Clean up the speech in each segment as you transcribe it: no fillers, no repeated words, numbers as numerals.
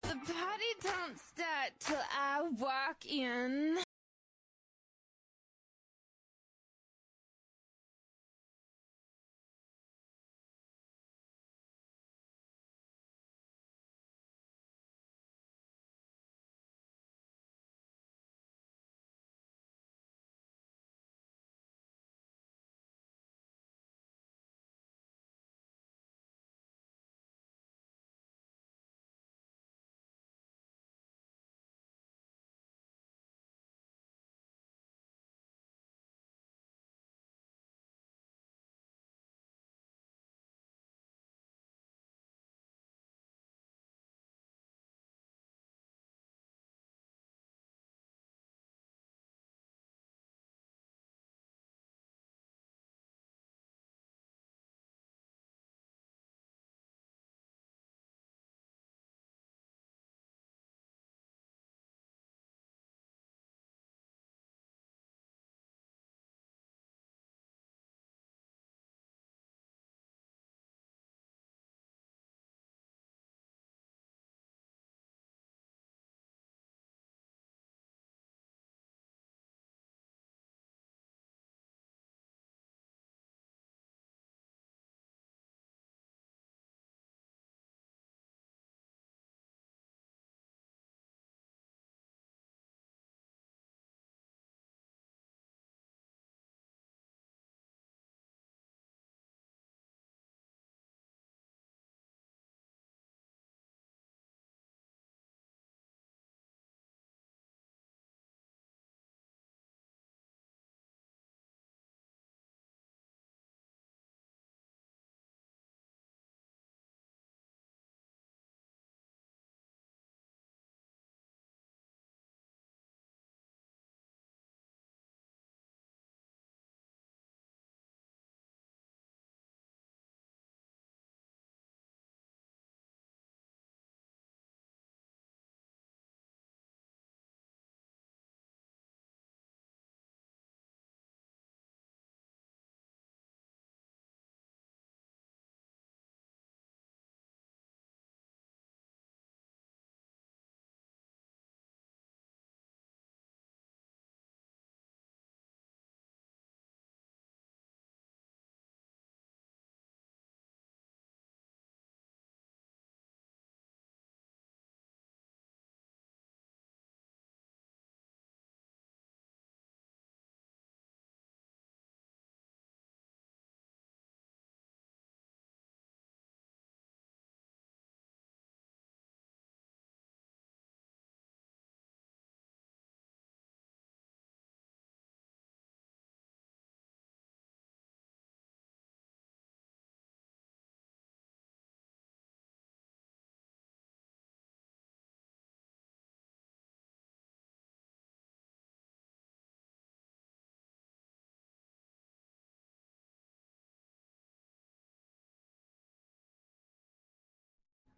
The party don't start till I walk in.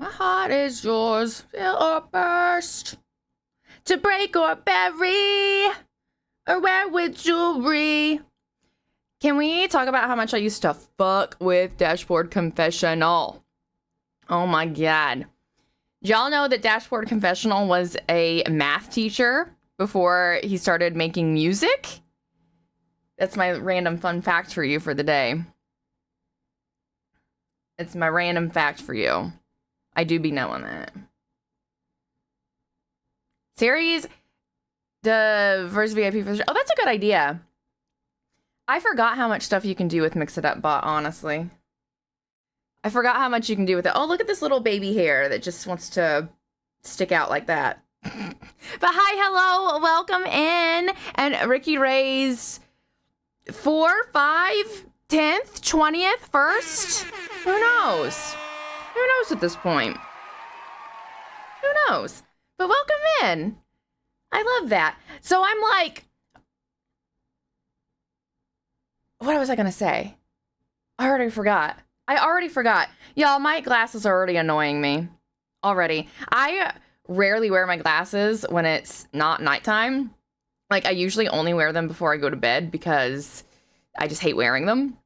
My heart is yours, fill or burst, to break or bury, or wear with jewelry. Can we talk about how much I used to fuck with Dashboard Confessional? Oh my god. Y'all know that Dashboard Confessional was a math teacher before he started making music? That's my random fun fact for you for the day. It's my random fact for you. I do be knowing that. Series, the first VIP for the show. Oh, that's a good idea. I forgot how much stuff you can do with Mix It Up Bot, honestly. I forgot how much you can do with it. Oh, look at this little baby hair that just wants to stick out like that. But hi, hello, welcome in. And Ricky Ray's 4, 5, 10th, 20th, 1st? Who knows? Who knows at this point? Who knows? But welcome in. I love that. So I'm like, what was I gonna say? I already forgot. Y'all, my glasses are already annoying me. Already. I rarely wear my glasses when it's not nighttime. Like, I usually only wear them before I go to bed because I just hate wearing them.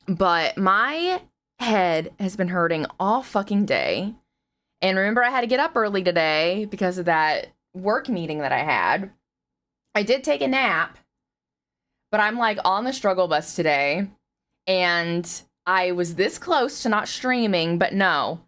But my head has been hurting all fucking day. And remember, I had to get up early today because of that work meeting that I had. I did take a nap, but I'm like on the struggle bus today, and I was this close to not streaming, but no.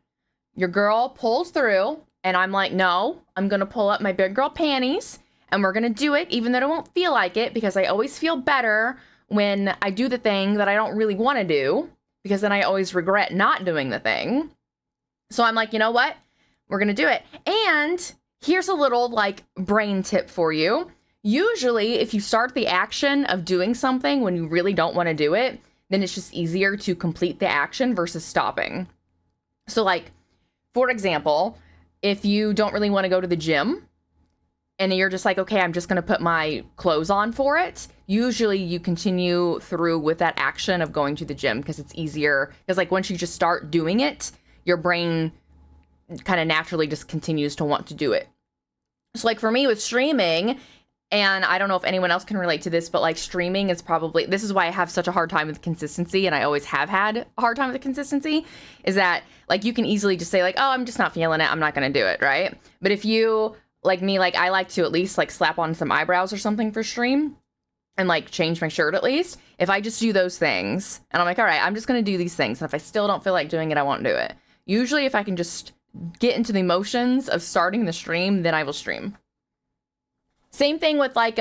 Your girl pulls through, and I'm like, no, I'm going to pull up my big girl panties, and we're going to do it, even though I won't feel like it, because I always feel better when I do the thing that I don't really want to do, because then I always regret not doing the thing. So I'm like, you know what? We're going to do it. And here's a little like brain tip for you. Usually, if you start the action of doing something when you really don't want to do it, then it's just easier to complete the action versus stopping. So like, for example, if you don't really want to go to the gym and you're just like, okay, I'm just going to put my clothes on for it. Usually you continue through with that action of going to the gym because it's easier. Because like once you just start doing it, your brain kind of naturally just continues to want to do it. So like for me with streaming, and I don't know if anyone else can relate to this, but like streaming is probably, this is why I have such a hard time with consistency, and I always have had a hard time with consistency, is that like you can easily just say like, oh, I'm just not feeling it, I'm not going to do it, right? But if you, like me, like I like to at least like slap on some eyebrows or something for stream and like change my shirt at least. If I just do those things and I'm like, all right, I'm just going to do these things. And if I still don't feel like doing it, I won't do it. Usually if I can just get into the emotions of starting the stream, then I will stream. Same thing with like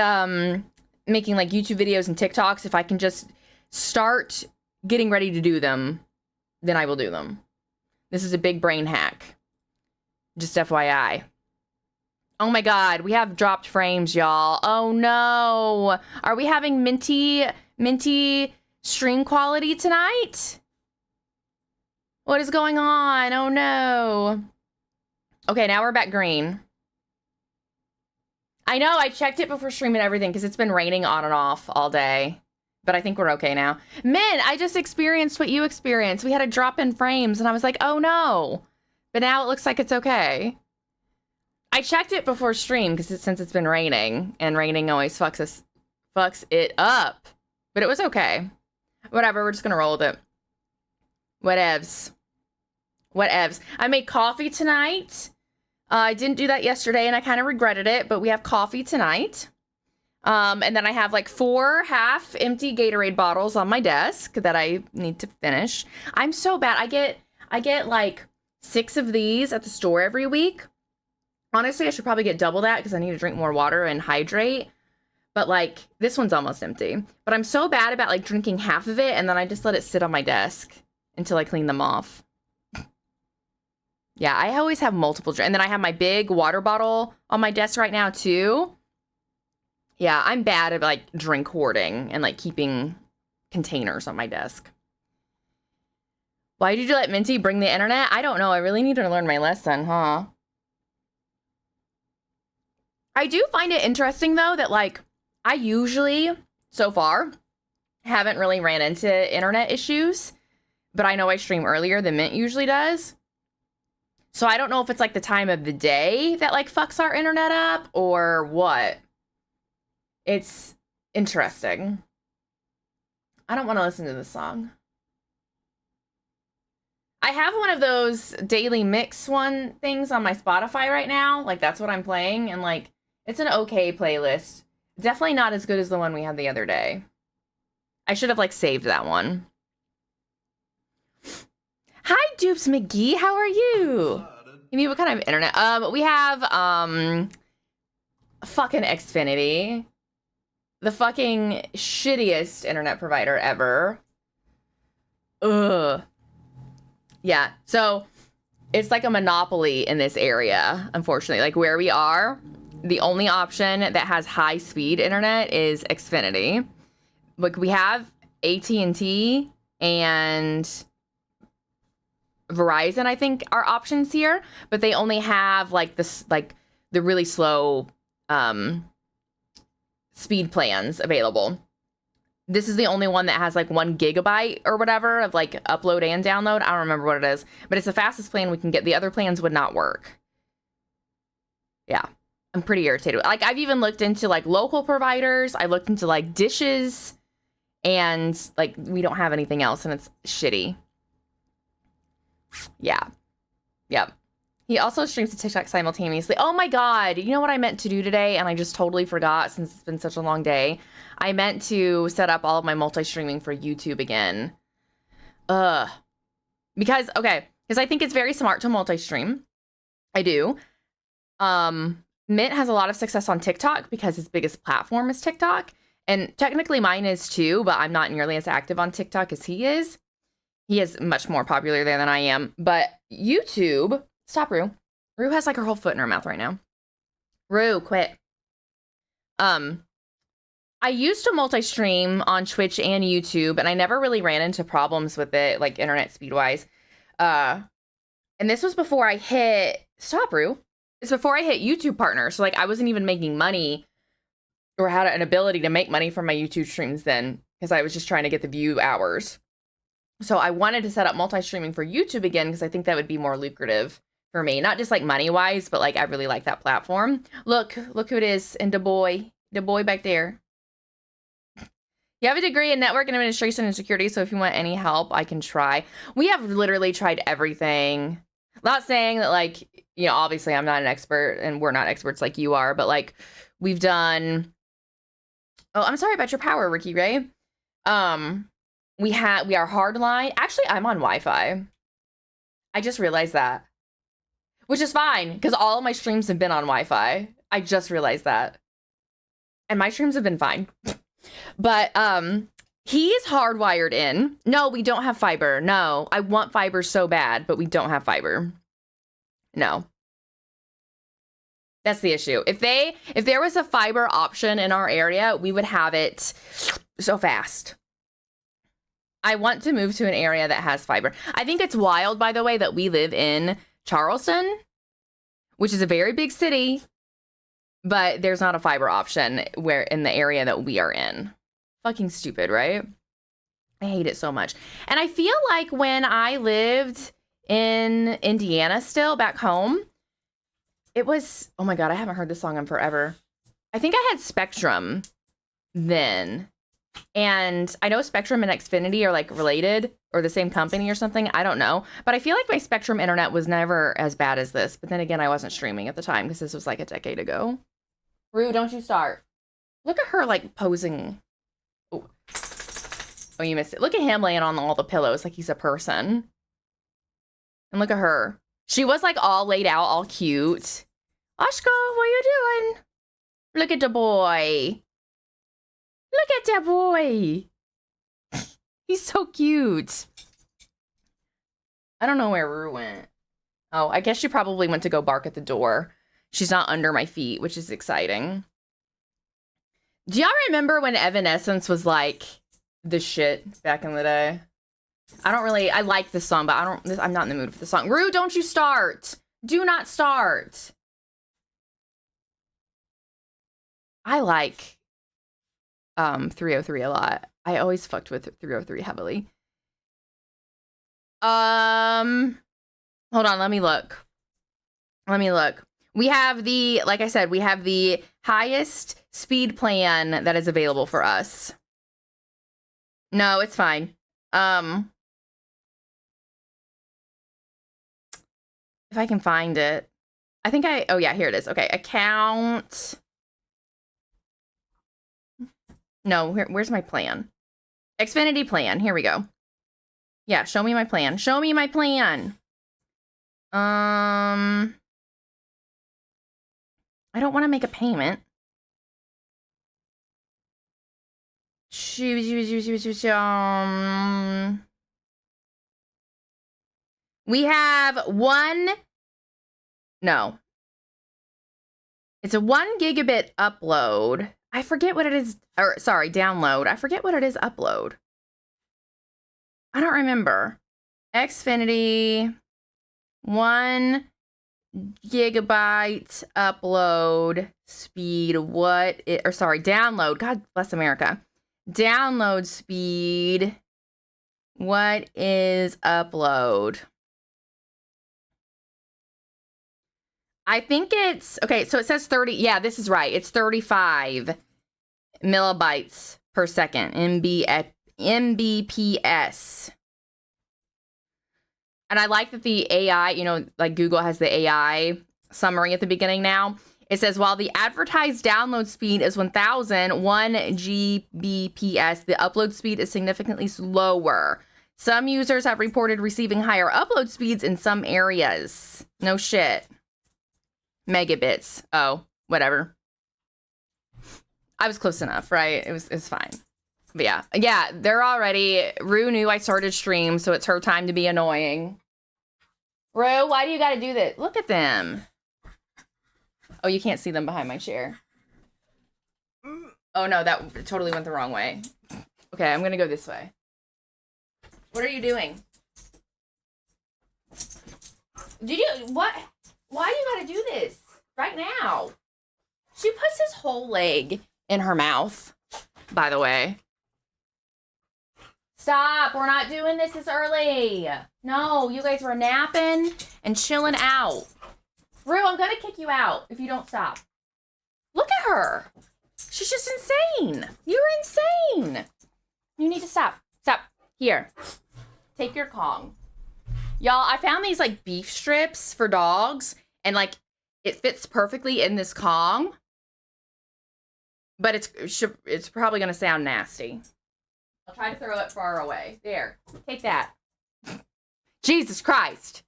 making like YouTube videos and TikToks. If I can just start getting ready to do them, then I will do them. This is a big brain hack. Just FYI. Oh my god, we have dropped frames, y'all. Oh no. Are we having minty stream quality tonight? What is going on? Oh no. Okay, now we're back green. I know, I checked it before streaming and everything because it's been raining on and off all day. But I think we're okay now. Man, I just experienced what you experienced. We had a drop in frames and I was like, oh no. But now it looks like it's okay. I checked it before stream because since it's been raining, and raining always fucks it up. But it was okay. Whatever, we're just gonna roll with it. Whatevs. I made coffee tonight. I didn't do that yesterday and I kind of regretted it, but we have coffee tonight. And then I have like 4 half empty Gatorade bottles on my desk that I need to finish. I'm so bad. I get like 6 of these at the store every week. Honestly, I should probably get double that because I need to drink more water and hydrate. But like this one's almost empty. But I'm so bad about like drinking half of it and then I just let it sit on my desk until I clean them off. Yeah, I always have multiple drinks. And then I have my big water bottle on my desk right now, too. Yeah, I'm bad at, like, drink hoarding and, like, keeping containers on my desk. Why did you let Minty bring the internet? I don't know. I really need to learn my lesson, huh? I do find it interesting, though, that, like, I usually, so far, haven't really ran into internet issues. But I know I stream earlier than Mint usually does. So I don't know if it's like the time of the day that like fucks our internet up or what. It's interesting. I don't want to listen to this song. I have one of those daily mix things on my Spotify right now. Like that's what I'm playing. And like, it's an okay playlist. Definitely not as good as the one we had the other day. I should have like saved that one. Hi, Dupes McGee. How are you? You mean what kind of internet? We have fucking Xfinity, the fucking shittiest internet provider ever. Ugh. Yeah. So it's like a monopoly in this area. Unfortunately, like where we are, the only option that has high speed internet is Xfinity. Like we have AT&T and Verizon, I think, are options here, but they only have like this, like the really slow speed plans available. This is the only one that has like 1 gigabyte or whatever of like upload and download. I don't remember what it is, but it's the fastest plan we can get. The other plans would not work. Yeah, I'm pretty irritated. Like I've even looked into like local providers. I looked into like dishes, and like we don't have anything else, and it's shitty. Yeah. Yep. He also streams to TikTok simultaneously. Oh my God. You know what I meant to do today? And I just totally forgot since it's been such a long day. I meant to set up all of my multi-streaming for YouTube again. Because I think it's very smart to multi-stream. I do. Mint has a lot of success on TikTok because his biggest platform is TikTok. And technically mine is too, but I'm not nearly as active on TikTok as he is. He is much more popular there than I am. But YouTube... Stop, Rue. Rue has like her whole foot in her mouth right now. Rue, quit. I used to multi-stream on Twitch and YouTube, and I never really ran into problems with it, like internet speed-wise. And this was before I hit... Stop, Rue. It's before I hit YouTube Partner. So, like, I wasn't even making money or had an ability to make money from my YouTube streams then, because I was just trying to get the view hours. So I wanted to set up multi-streaming for YouTube again, because I think that would be more lucrative for me. Not just, like, money-wise, but, like, I really like that platform. Look who it is, and the boy back there. You have a degree in network and administration and security, so if you want any help, I can try. We have literally tried everything. Not saying that, like, you know, obviously I'm not an expert, and we're not experts like you are, but, like, we've done... Oh, I'm sorry about your power, Ricky Ray. We are hardline. Actually, I'm on Wi-Fi. I just realized that. Which is fine, because all of my streams have been on Wi-Fi. I just realized that. And my streams have been fine. But, he's hardwired in. No, we don't have fiber. No, I want fiber so bad, but we don't have fiber. No. That's the issue. If there was a fiber option in our area, we would have it so fast. I want to move to an area that has fiber. I think it's wild, by the way, that we live in Charleston, which is a very big city, but there's not a fiber option where in the area that we are in. Fucking stupid, right? I hate it so much. And I feel like when I lived in Indiana still, back home, it was... Oh my God, I haven't heard this song in forever. I think I had Spectrum then. And I know Spectrum and Xfinity are, like, related or the same company or something. I don't know. But I feel like my Spectrum internet was never as bad as this. But then again, I wasn't streaming at the time because this was, like, a decade ago. Rue, don't you start. Look at her, like, posing. Oh, you missed it. Look at him laying on all the pillows like he's a person. And look at her. She was, like, all laid out, all cute. Oshko, what you doing? Look at the boy. Look at that boy. He's so cute. I don't know where Rue went. Oh, I guess she probably went to go bark at the door. She's not under my feet, which is exciting. Do y'all remember when Evanescence was, like, the shit back in the day? I like this song, but I'm not in the mood for the song. Rue, don't you start. Do not start. I like 303 a lot. I always fucked with 303 heavily. Hold on, let me look. We have like I said, we have the highest speed plan that is available for us. No, it's fine. If I can find it. I think oh yeah, here it is. Okay, account. No, where's my plan? Xfinity plan, here we go. Yeah, show me my plan. Show me my plan. I don't want to make a payment. We have it's a 1 gigabit upload. I forget what it is, or sorry, download. I forget what it is, upload. I don't remember. Xfinity, 1 gigabyte upload speed. Download. God bless America. Download speed. What is upload? I think it's, okay, so it says 30, yeah, this is right. It's 35 millibytes per second, Mbps. And I like that the AI, you know, like Google has the AI summary at the beginning now. It says, while the advertised download speed is 1,001 Gbps, the upload speed is significantly slower. Some users have reported receiving higher upload speeds in some areas. No shit. Megabits. Oh, whatever. I was close enough, right? It's fine. But yeah, they're already. Rue knew I started stream, so it's her time to be annoying. Rue, why do you gotta do that? Look at them. Oh, you can't see them behind my chair. Oh no, that totally went the wrong way. Okay, I'm gonna go this way. What are you doing? What? Why do you gotta do this? Right now. She puts his whole leg in her mouth, by the way. Stop, we're not doing this early. No, you guys were napping and chilling out. Rue, I'm gonna kick you out if you don't stop. Look at her. She's just insane. You're insane. You need to stop. Stop. Here. Take your Kong. Y'all, I found these like beef strips for dogs and like it fits perfectly in this Kong. But it's probably gonna sound nasty. I'll try to throw it far away. There. Take that. Jesus Christ.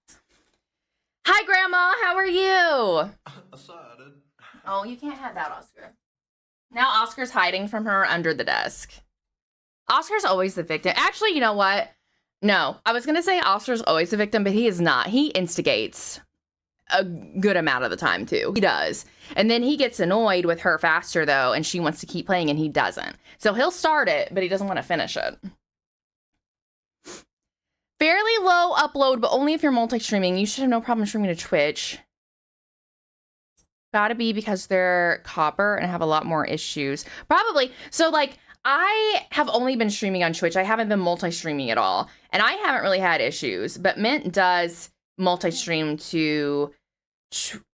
Hi, Grandma. How are you? Oh, you can't have that, Oscar. Now Oscar's hiding from her under the desk. Oscar's always the victim. Actually, you know what? No, I was going to say Oscar's always the victim, but he is not. He instigates a good amount of the time, too. He does. And then he gets annoyed with her faster, though, and she wants to keep playing, and he doesn't. So he'll start it, but he doesn't want to finish it. Fairly low upload, but only if you're multi-streaming. You should have no problem streaming to Twitch. Gotta be because they're copper and have a lot more issues. Probably. So, like, I have only been streaming on Twitch. I haven't been multi-streaming at all. And I haven't really had issues. But Mint does multi-stream to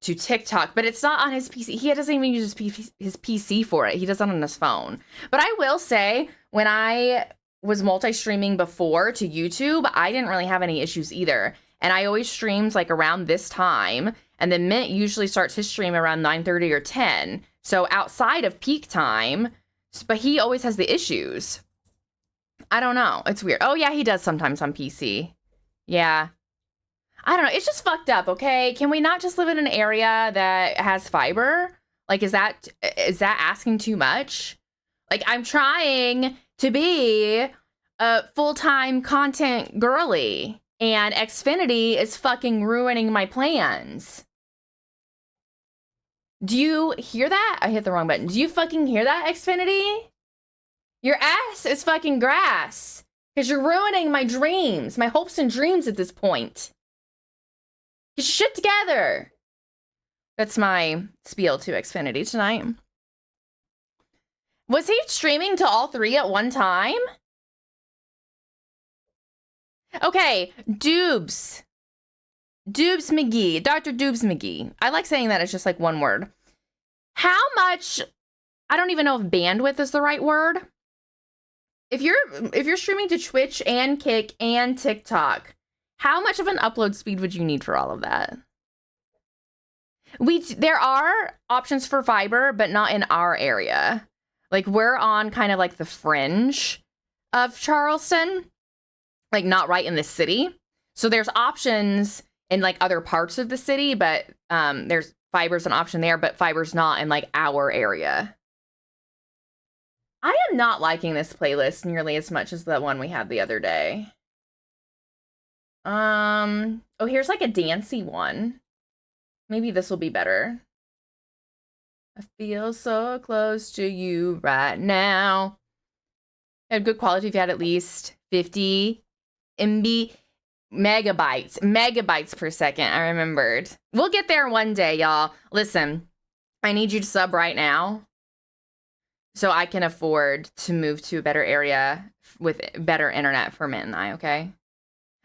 TikTok. But it's not on his PC. He doesn't even use his PC for it. He does it on his phone. But I will say, when I was multi-streaming before to YouTube, I didn't really have any issues either. And I always streamed like around this time. And then Mint usually starts his stream around 9:30 or 10. So outside of peak time, but he always has the issues. I don't know. It's weird. Oh yeah, he does sometimes on PC. Yeah. I don't know. It's just fucked up, okay? Can we not just live in an area that has fiber? Like, is that asking too much? Like, I'm trying to be a full-time content girly, and Xfinity is fucking ruining my plans. Do you hear that? I hit the wrong button. Do you fucking hear that, Xfinity? Your ass is fucking grass. Because you're ruining my dreams, my hopes and dreams at this point. Get your shit together. That's my spiel to Xfinity tonight. Was he streaming to all three at one time? Okay, Doobs. Doobs McGee. Dr. Doobs McGee. I like saying that. It's just like one word. How much... I don't even know if bandwidth is the right word. If you're streaming to Twitch and Kick and TikTok, how much of an upload speed would you need for all of that? There are options for fiber, but not in our area. Like, we're on kind of like the fringe of Charleston. Like, not right in the city. So there's options in like other parts of the city, but there's fiber's an option there, but fiber's not in like our area. I am not liking this playlist nearly as much as the one we had the other day. Oh, here's like a dancey one. Maybe this will be better. I feel so close to you right now. Had good quality if you had at least 50 megabytes per second. I remembered. We'll get there one day, y'all. Listen, I need you to sub right now so I can afford to move to a better area with better internet for Mint and I, okay?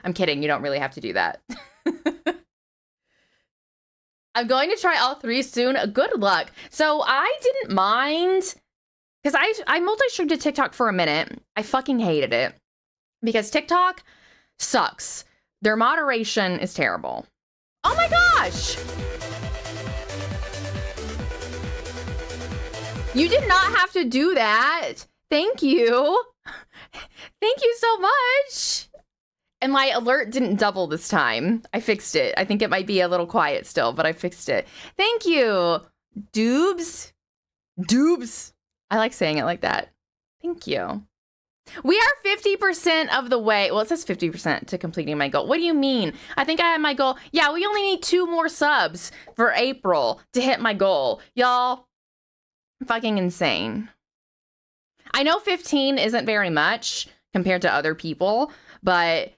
I'm kidding. You don't really have to do that. I'm going to try all three soon. Good luck. So I didn't mind, because I multi-streamed to TikTok for a minute. I fucking hated it because TikTok sucks. Their moderation is terrible. Oh my gosh! You did not have to do that. Thank you. Thank you so much. And my alert didn't double this time. I fixed it. I think it might be a little quiet still, but I fixed it. Thank you. Doobs. Doobs. I like saying it like that. Thank you. We are 50% of the way. Well, it says 50% to completing my goal. What do you mean? I think I had my goal. Yeah, we only need 2 more subs for April to hit my goal. Y'all, fucking insane. I know 15 isn't very much compared to other people, but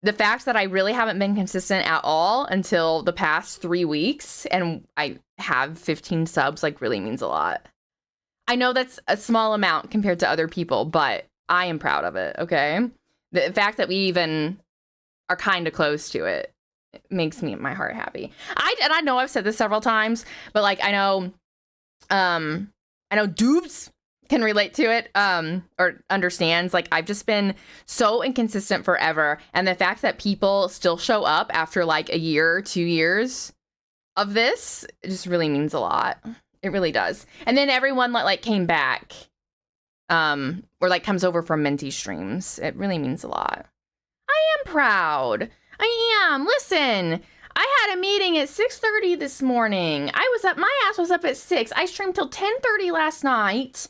the fact that I really haven't been consistent at all until the past 3 weeks and I have 15 subs like really means a lot. I know that's a small amount compared to other people, but I am proud of it, okay? The fact that we even are kind of close to it makes my heart happy. I know I've said this several times, but like I know Doobs can relate to it or understands. Like I've just been so inconsistent forever, and the fact that people still show up after like a year, 2 years of this, it just really means a lot. It really does. And then everyone like came back or like comes over from Minty streams. It really means a lot. I am proud. I am. Listen, I had a meeting at 6:30 this morning. My ass was up at 6. I streamed till 10:30 last night,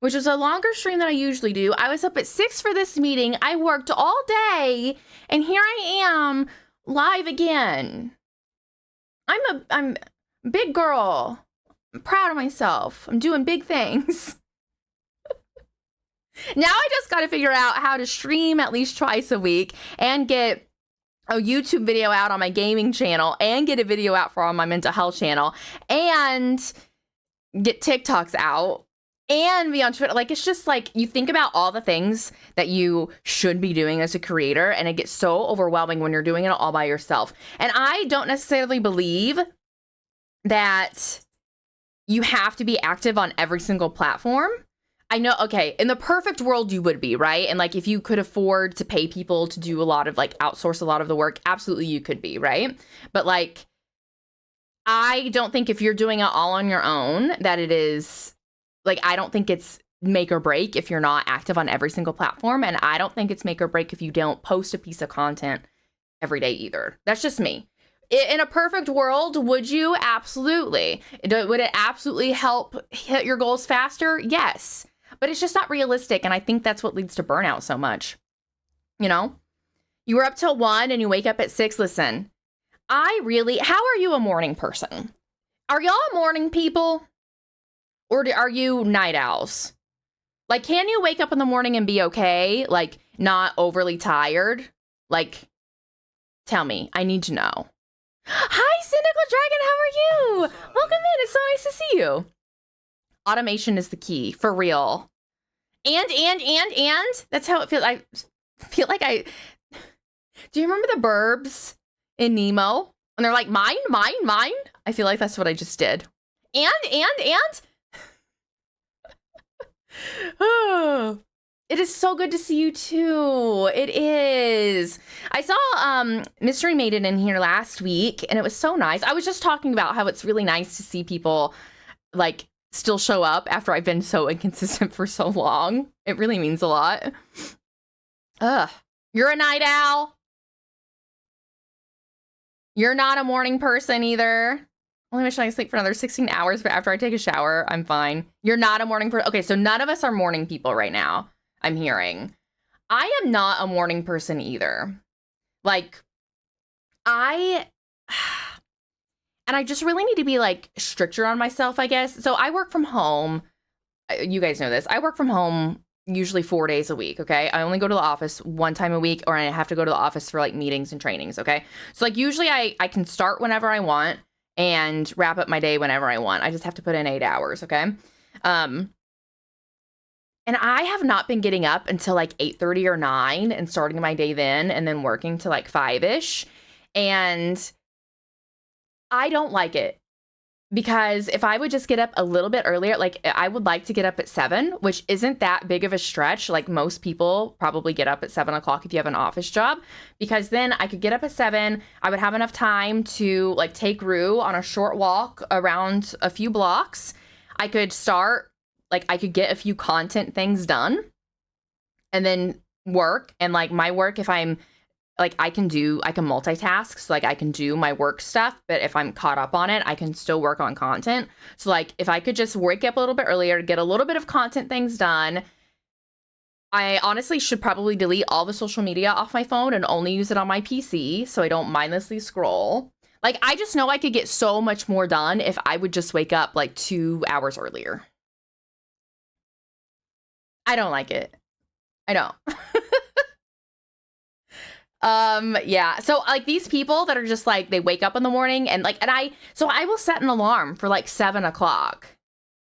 which was a longer stream than I usually do. I was up at 6 for this meeting. I worked all day, and here I am live again. I'm a big girl. I'm proud of myself. I'm doing big things. Now I just got to figure out how to stream at least twice a week and get a YouTube video out on my gaming channel and get a video out for on my mental health channel and get TikToks out and be on Twitter. Like, it's just like you think about all the things that you should be doing as a creator, and it gets so overwhelming when you're doing it all by yourself. And I don't necessarily believe that you have to be active on every single platform. I know, okay, in the perfect world you would be, right? And like if you could afford to pay people to do a lot of like outsource a lot of the work, absolutely you could be, right? But like, I don't think if you're doing it all on your own that it is, like, I don't think it's make or break if you're not active on every single platform. And I don't think it's make or break if you don't post a piece of content every day either. That's just me. In a perfect world, would you? Absolutely. Would it absolutely help hit your goals faster? Yes. But it's just not realistic. And I think that's what leads to burnout so much. You know? You were up till 1 and you wake up at 6. Listen, how are you a morning person? Are y'all morning people? Or are you night owls? Like, can you wake up in the morning and be okay? Like, not overly tired? Like, tell me. I need to know. Hi, Cynical Dragon, how are you? Welcome in, it's so nice to see you. Automation is the key, for real. And, that's how it feels. I feel like do you remember the Burbs in Nemo? And they're like, mine? I feel like that's what I just did. And. Oh. It is so good to see you too. It is. I saw Mystery Maiden in here last week, and it was so nice. I was just talking about how it's really nice to see people like still show up after I've been so inconsistent for so long. It really means a lot. Ugh. You're a night owl. You're not a morning person either. Only wish I could sleep for another 16 hours, but after I take a shower, I'm fine. You're not a morning person. Okay, so none of us are morning people right now. I'm hearing. I am not a morning person either. Like, and I just really need to be like stricter on myself, I guess. So I work from home. You guys know this. I work from home usually 4 days a week, okay? I only go to the office 1 time a week, or I have to go to the office for like meetings and trainings, okay? So like usually I can start whenever I want and wrap up my day whenever I want. I just have to put in 8 hours, okay? And I have not been getting up until like 8:30 or 9 and starting my day then and then working to like 5-ish. And I don't like it. Because if I would just get up a little bit earlier, like I would like to get up at 7, which isn't that big of a stretch. Like most people probably get up at 7 o'clock if you have an office job, because then I could get up at 7. I would have enough time to like take Rue on a short walk around a few blocks. I could start, like I could get a few content things done and then work. And like my work, if I'm like I can multitask, so like I can do my work stuff, but if I'm caught up on it, I can still work on content. So like if I could just wake up a little bit earlier, get a little bit of content things done. I honestly should probably delete all the social media off my phone and only use it on my PC so I don't mindlessly scroll. Like I just know I could get so much more done if I would just wake up like 2 hours earlier. I don't like it. I don't. Yeah. So like these people that are just like, they wake up in the morning and like, I will set an alarm for like 7 o'clock.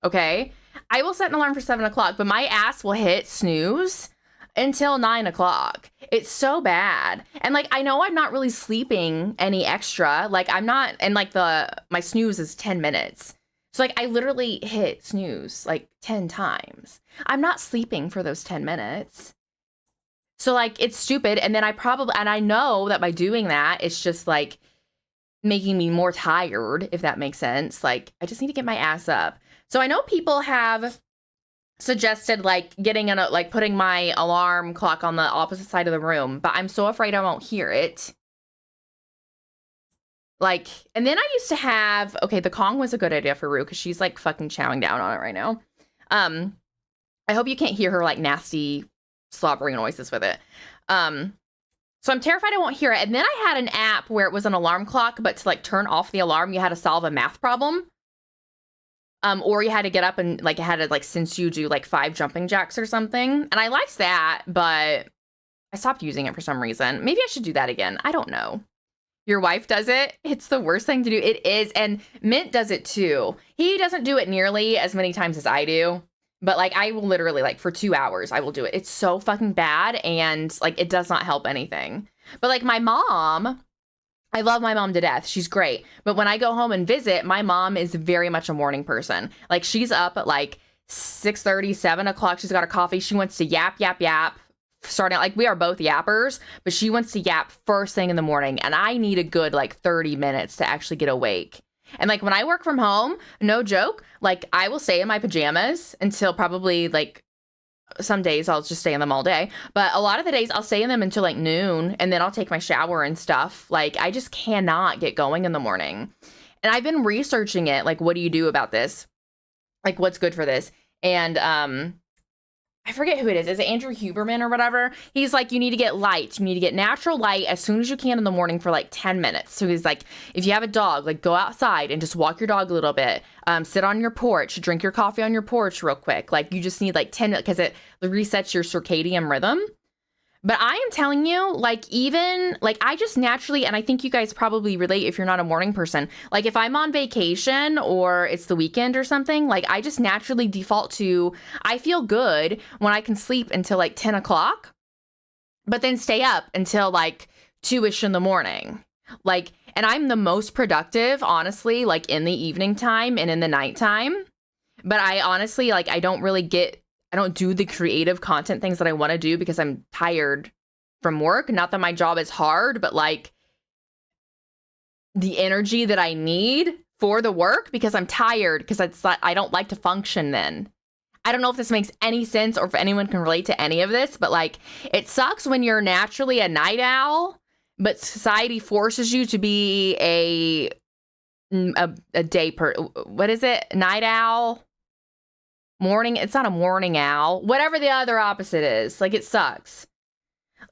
Okay. I will set an alarm for 7 o'clock, but my ass will hit snooze until 9 o'clock. It's so bad. And like, I know I'm not really sleeping any extra. Like I'm not, and like my snooze is 10 minutes. So like I literally hit snooze like 10 times. I'm not sleeping for those 10 minutes. So like it's stupid, and then I know that by doing that, it's just like making me more tired, if that makes sense. Like I just need to get my ass up. So I know people have suggested like putting my alarm clock on the opposite side of the room, but I'm so afraid I won't hear it. Like, and then I used to have, okay, the Kong was a good idea for Rue because she's like fucking chowing down on it right now. I hope you can't hear her like nasty slobbering noises with it. So I'm terrified I won't hear it. And then I had an app where it was an alarm clock, but to like turn off the alarm, you had to solve a math problem. Or you had to get up and like it had to like since you do like 5 jumping jacks or something. And I liked that, but I stopped using it for some reason. Maybe I should do that again. I don't know. Your wife does it? It's the worst thing to do. It is. And Mint does it too. He doesn't do it nearly as many times as I do. But like I will literally like for 2 hours, I will do it. It's so fucking bad. And like it does not help anything. But like my mom, I love my mom to death. She's great. But when I go home and visit, my mom is very much a morning person. Like she's up at like 6:30, 7 o'clock. She's got her coffee. She wants to yap, yap, yap. Starting out, like we are both yappers, but she wants to yap first thing in the morning. And I need a good like 30 minutes to actually get awake. And like when I work from home, no joke, like I will stay in my pajamas until probably like some days I'll just stay in them all day. But a lot of the days I'll stay in them until like noon, and then I'll take my shower and stuff. Like I just cannot get going in the morning. And I've been researching it. Like, what do you do about this? Like, what's good for this? And I forget who it is. Is it Andrew Huberman or whatever? He's like, you need to get light. You need to get natural light as soon as you can in the morning for like 10 minutes. So he's like, if you have a dog, like go outside and just walk your dog a little bit. Sit on your porch, drink your coffee on your porch real quick. Like you just need like 10 minutes because it resets your circadian rhythm. But I am telling you, like even like I just naturally, and I think you guys probably relate if you're not a morning person, like if I'm on vacation or it's the weekend or something, like I just naturally default to, I feel good when I can sleep until like 10 o'clock, but then stay up until like 2-ish in the morning. Like, and I'm the most productive, honestly, like in the evening time and in the nighttime. But I honestly, like, I don't do the creative content things that I want to do because I'm tired from work. Not that my job is hard, but like the energy that I need for the work because I'm tired because I don't like to function then. I don't know if this makes any sense or if anyone can relate to any of this, but like it sucks when you're naturally a night owl, but society forces you to be a what is it? Night owl? Morning, it's not a morning owl, whatever the other opposite is. Like it sucks.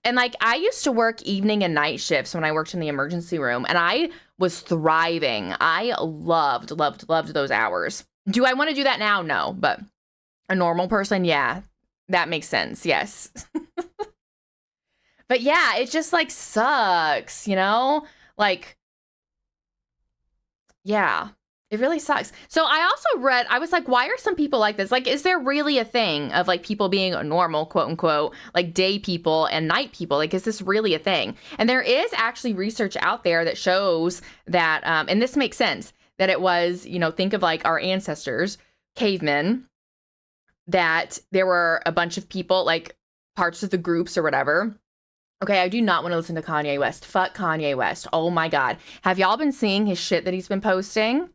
And like I used to work evening and night shifts when I worked in the emergency room, and I was thriving. I loved those hours. Do I want to do that now? No, but a normal person, yeah, that makes sense. Yes. But yeah, it just like sucks, you know? Like, yeah. It really sucks. So I also read, I was like, why are some people like this? Like, is there really a thing of like people being a normal, quote unquote, like day people and night people? Like, is this really a thing? And there is actually research out there that shows that, and this makes sense, that it was, you know, think of like our ancestors, cavemen, that there were a bunch of people, like parts of the groups or whatever. Okay, I do not want to listen to Kanye West. Fuck Kanye West. Oh my God. Have y'all been seeing his shit that he's been posting?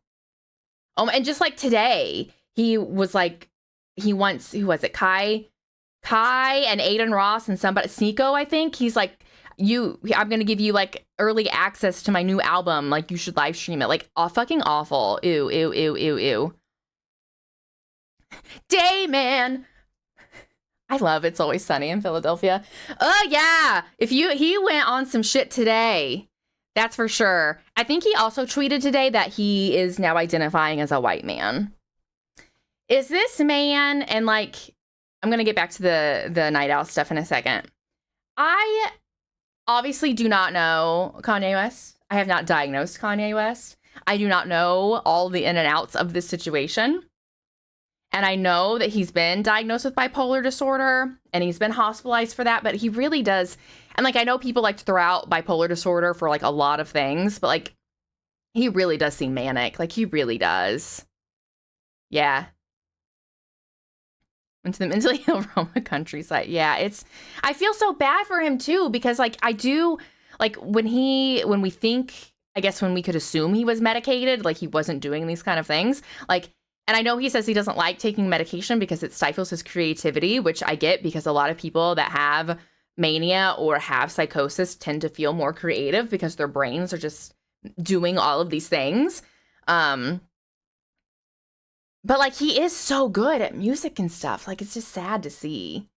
Oh, and just like today, he was like, he wants, who was it? Kai and Aiden Ross and somebody, Sneeko, I think. He's like, I'm going to give you like early access to my new album. Like, you should live stream it. Like, fucking awful. Ew, ew, ew, ew, ew. Dayman. I love It's Always Sunny in Philadelphia. Oh, yeah. He went on some shit today. That's for sure. I think he also tweeted today that he is now identifying as a white man. Is this man, and like, I'm going to get back to the Night Owl stuff in a second. I obviously do not know Kanye West. I have not diagnosed Kanye West. I do not know all the in and outs of this situation. And I know that he's been diagnosed with bipolar disorder and he's been hospitalized for that, but he really does. And like, I know people like to throw out bipolar disorder for like a lot of things, but like, he really does seem manic. Like, he really does. Yeah. Into the mentally ill Roma countryside. Yeah, I feel so bad for him too, because like, I do, like when we think, I guess when we could assume he was medicated, like he wasn't doing these kind of things, like, and I know he says he doesn't like taking medication because it stifles his creativity, which I get, because a lot of people that have mania or have psychosis tend to feel more creative because their brains are just doing all of these things. But like, he is so good at music and stuff. Like, it's just sad to see.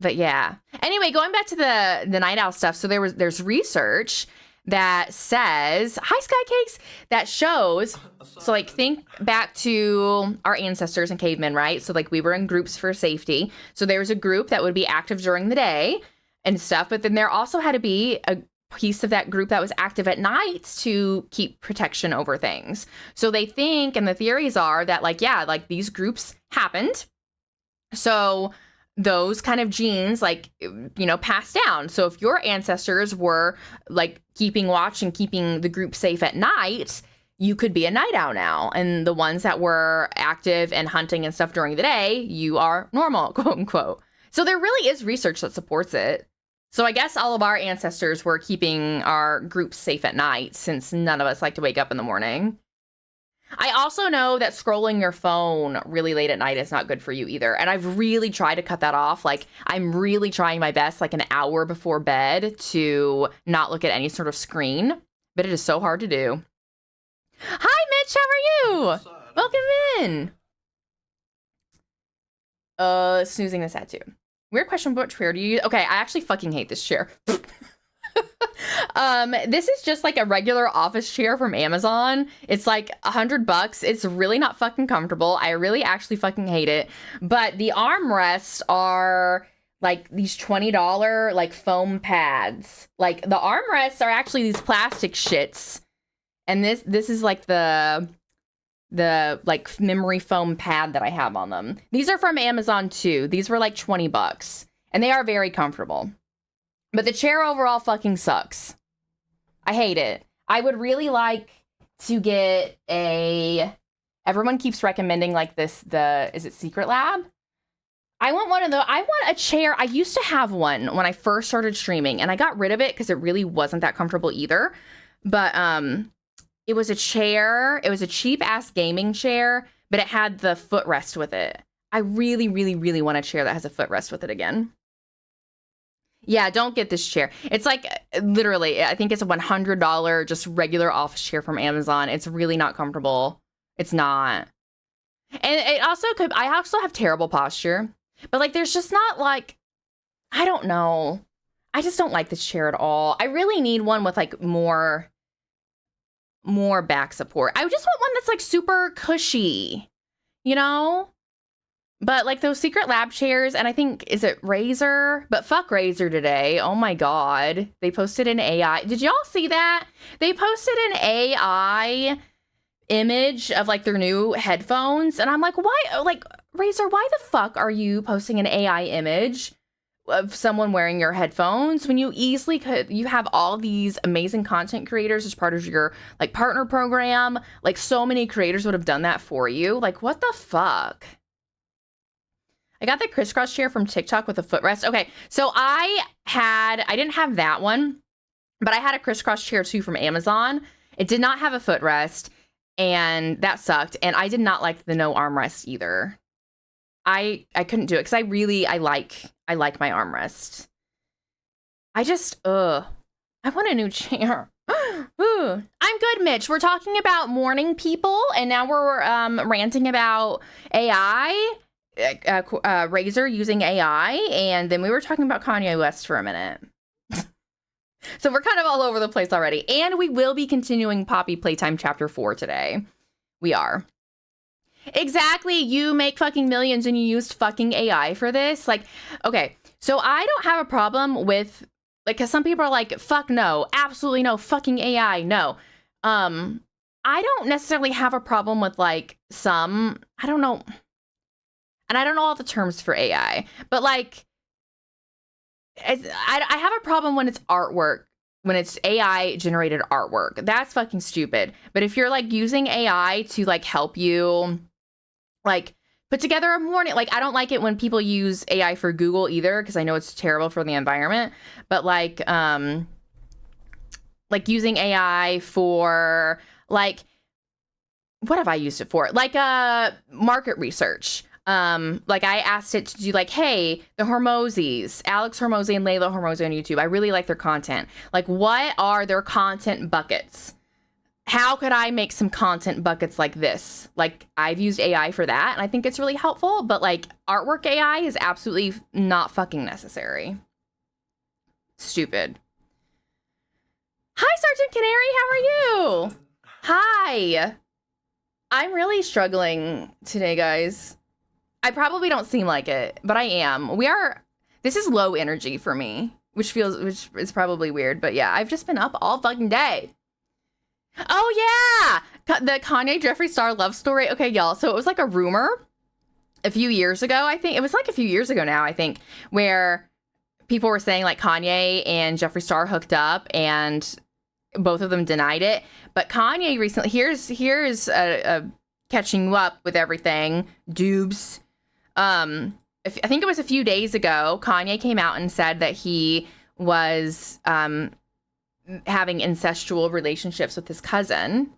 But yeah. Anyway, going back to the Night Owl stuff. So there's research that says, hi Sky Cakes, that shows, so like, think back to our ancestors and cavemen, right? So like, we were in groups for safety. So there was a group that would be active during the day and stuff, but then there also had to be a piece of that group that was active at night to keep protection over things. So they think, and the theories are that like, yeah, like these groups happened. So those kind of genes, like, you know, passed down. So if your ancestors were like keeping watch and keeping the group safe at night, you could be a night owl now. And the ones that were active and hunting and stuff during the day, you are normal, quote unquote. So there really is research that supports it. So I guess all of our ancestors were keeping our groups safe at night, since none of us like to wake up in the morning. I also know that scrolling your phone really late at night is not good for you either. And I've really tried to cut that off. Like, I'm really trying my best, like an hour before bed, to not look at any sort of screen. But it is so hard to do. Hi, Mitch. How are you? Welcome in. Snoozing this ad too. Weird question, what chair do you use? Okay, I actually fucking hate this chair. This is just like a regular office chair from Amazon. It's like $100. It's really not fucking comfortable. I really actually fucking hate it. But the armrests are like these $20 like foam pads. Like, the armrests are actually these plastic shits. And this is like the like memory foam pad that I have on them. These are from Amazon too. These were like $20 and they are very comfortable. But the chair overall fucking sucks. I hate it. I would really like to get everyone keeps recommending like this, is it Secret Lab? I want one of those. I want a chair. I used to have one when I first started streaming and I got rid of it because it really wasn't that comfortable either. But it was a chair. It was a cheap ass gaming chair, but it had the footrest with it. I really, really, really want a chair that has a footrest with it again. Yeah, don't get this chair. It's like, literally, I think it's a $100 just regular office chair from Amazon. It's really not comfortable. It's not. And it also could, I also have terrible posture. But like, there's just not like, I don't know. I just don't like this chair at all. I really need one with like more back support. I just want one that's like super cushy, you know? But like those Secret Lab chairs, and I think, is it Razer? But fuck Razer today. Oh my God. They posted an AI. Did y'all see that? They posted an AI image of like their new headphones. And I'm like, why? Like, Razer, why the fuck are you posting an AI image of someone wearing your headphones when you easily could. You have all these amazing content creators as part of your like partner program. Like so many creators would have done that for you. Like what the fuck? I got the crisscross chair from TikTok with a footrest. Okay, so I didn't have that one, but I had a crisscross chair too from Amazon. It did not have a footrest, and that sucked. And I did not like the no armrest either. I couldn't do it because I like my armrest. I want a new chair. Ooh. I'm good, Mitch. We're talking about morning people, and now we're ranting about AI. Razor using AI, and then we were talking about Kanye West for a minute. So we're kind of all over the place already. And we will be continuing Poppy Playtime Chapter 4 today. We are. Exactly. You make fucking millions and you used fucking AI for this. Like, okay. So I don't have a problem with, like, because some people are like, fuck no. Absolutely no. Fucking AI. No. I don't necessarily have a problem with, like, I don't know. And I don't know all the terms for AI, but like, I have a problem when it's artwork, when it's AI generated artwork. That's fucking stupid. But if you're like using AI to like help you like put together a morning, like I don't like it when people use AI for Google either, because I know it's terrible for the environment. But like using AI for like, what have I used it for? Like market research. Like I asked it to do like, hey, the Hormozis, Alex Hormozy and Layla Hormozy on YouTube. I really like their content. Like, what are their content buckets? How could I make some content buckets like this? Like, I've used AI for that, and I think it's really helpful, but like artwork AI is absolutely not fucking necessary. Stupid. Hi, Sergeant Canary, how are you? Hi. I'm really struggling today, guys. I probably don't seem like it, but I am. This is low energy for me, which is probably weird, but yeah, I've just been up all fucking day. Oh yeah! The Kanye Jeffree Star love story. Okay, y'all, so it was like a rumor a few years ago, I think. It was like a few years ago now, I think, where people were saying like Kanye and Jeffree Star hooked up and both of them denied it. But Kanye recently, here's a catching you up with everything, Dubes. I think it was a few days ago, Kanye came out and said that he was having incestual relationships with his cousin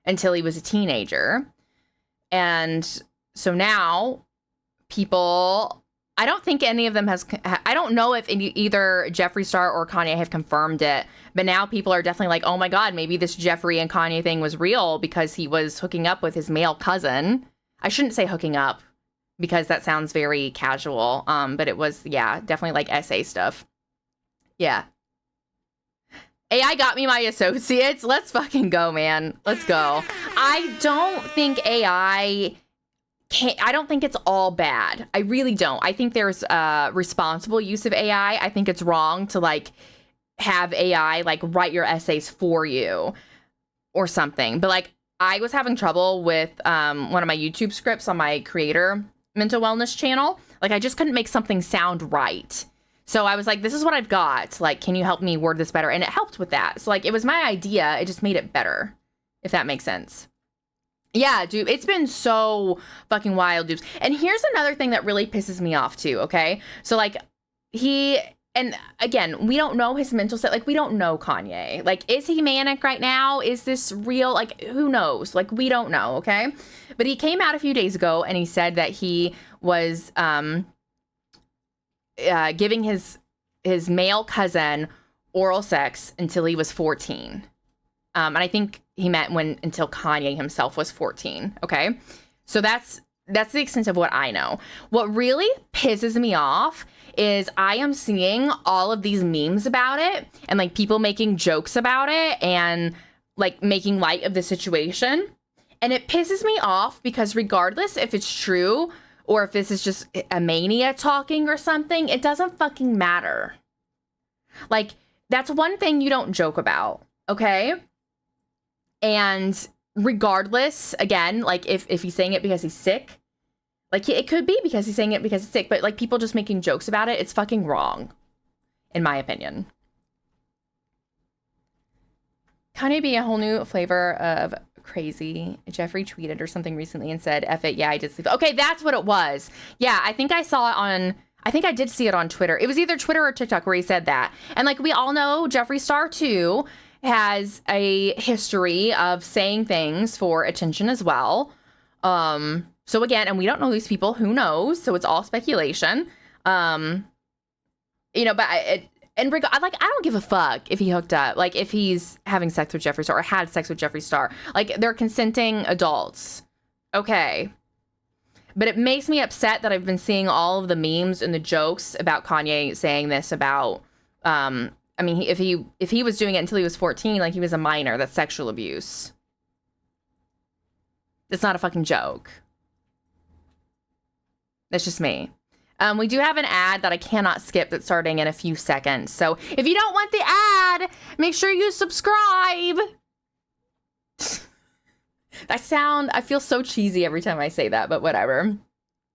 until he was a teenager. And so now people, I don't think any of them I don't know if either Jeffree Star or Kanye have confirmed it, but now people are definitely like, oh my God, maybe this Jeffree and Kanye thing was real because he was hooking up with his male cousin. I shouldn't say hooking up, because that sounds very casual. But it was, yeah, definitely like essay stuff. Yeah. AI got me my associates. Let's fucking go, man. Let's go. I don't think I don't think it's all bad. I really don't. I think there's responsible use of AI. I think it's wrong to like have AI like write your essays for you or something. But like I was having trouble with one of my YouTube scripts on my creator mental wellness channel. Like I just couldn't make something sound right. So I was like, this is what I've got. Like, can you help me word this better? And it helped with that. So like it was my idea. It just made it better, if that makes sense. Yeah, dude, it's been so fucking wild, dudes. And here's another thing that really pisses me off too, okay? So like and again, we don't know his mental state. Like, we don't know Kanye. Like, is he manic right now? Is this real? Like, who knows? Like, we don't know, okay? But he came out a few days ago and he said that he was giving his male cousin oral sex until he was 14. And I think he meant until Kanye himself was 14, okay? So that's the extent of what I know. What really pisses me off is I am seeing all of these memes about it and like people making jokes about it and like making light of the situation. And it pisses me off because regardless if it's true or if this is just a mania talking or something, it doesn't fucking matter. Like, that's one thing you don't joke about, okay? And regardless, again, like if he's saying it because he's sick, Like, it could be because he's saying it because it's sick, but like people just making jokes about it, it's fucking wrong, in my opinion. Kanye be a whole new flavor of crazy. Jeffrey tweeted or something recently and said, F it, yeah, I did sleep. Okay, that's what it was. Yeah, I think I saw it on, I think I did see it on Twitter. It was either Twitter or TikTok where he said that. And like we all know, Jeffree Star 2 has a history of saying things for attention as well. So again, and we don't know these people, who knows? So it's all speculation. You know, but and I don't give a fuck if he hooked up, like if he's having sex with Jeffree Star or had sex with Jeffree Star. Like, they're consenting adults. Okay. But it makes me upset that I've been seeing all of the memes and the jokes about Kanye saying this about, I mean, if he was doing it until he was 14, like he was a minor, that's sexual abuse. It's not a fucking joke. That's just me. We do have an ad that I cannot skip that's starting in a few seconds. So if you don't want the ad, make sure you subscribe. I feel so cheesy every time I say that, but whatever.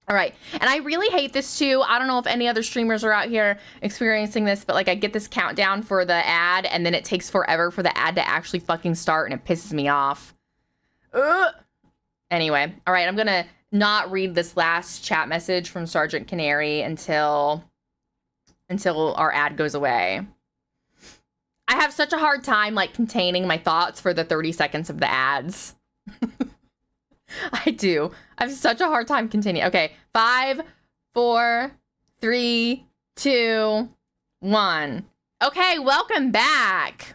All right. And I really hate this too. I don't know if any other streamers are out here experiencing this, but like I get this countdown for the ad and then it takes forever for the ad to actually fucking start and it pisses me off. Ugh. Anyway. All right. I'm going to not read this last chat message from Sergeant Canary until our ad goes away. I have such a hard time like containing my thoughts for the 30 seconds of the ads. I do. I have such a hard time continuing. Okay, 5, 4, 3, 2, 1. Okay, welcome back.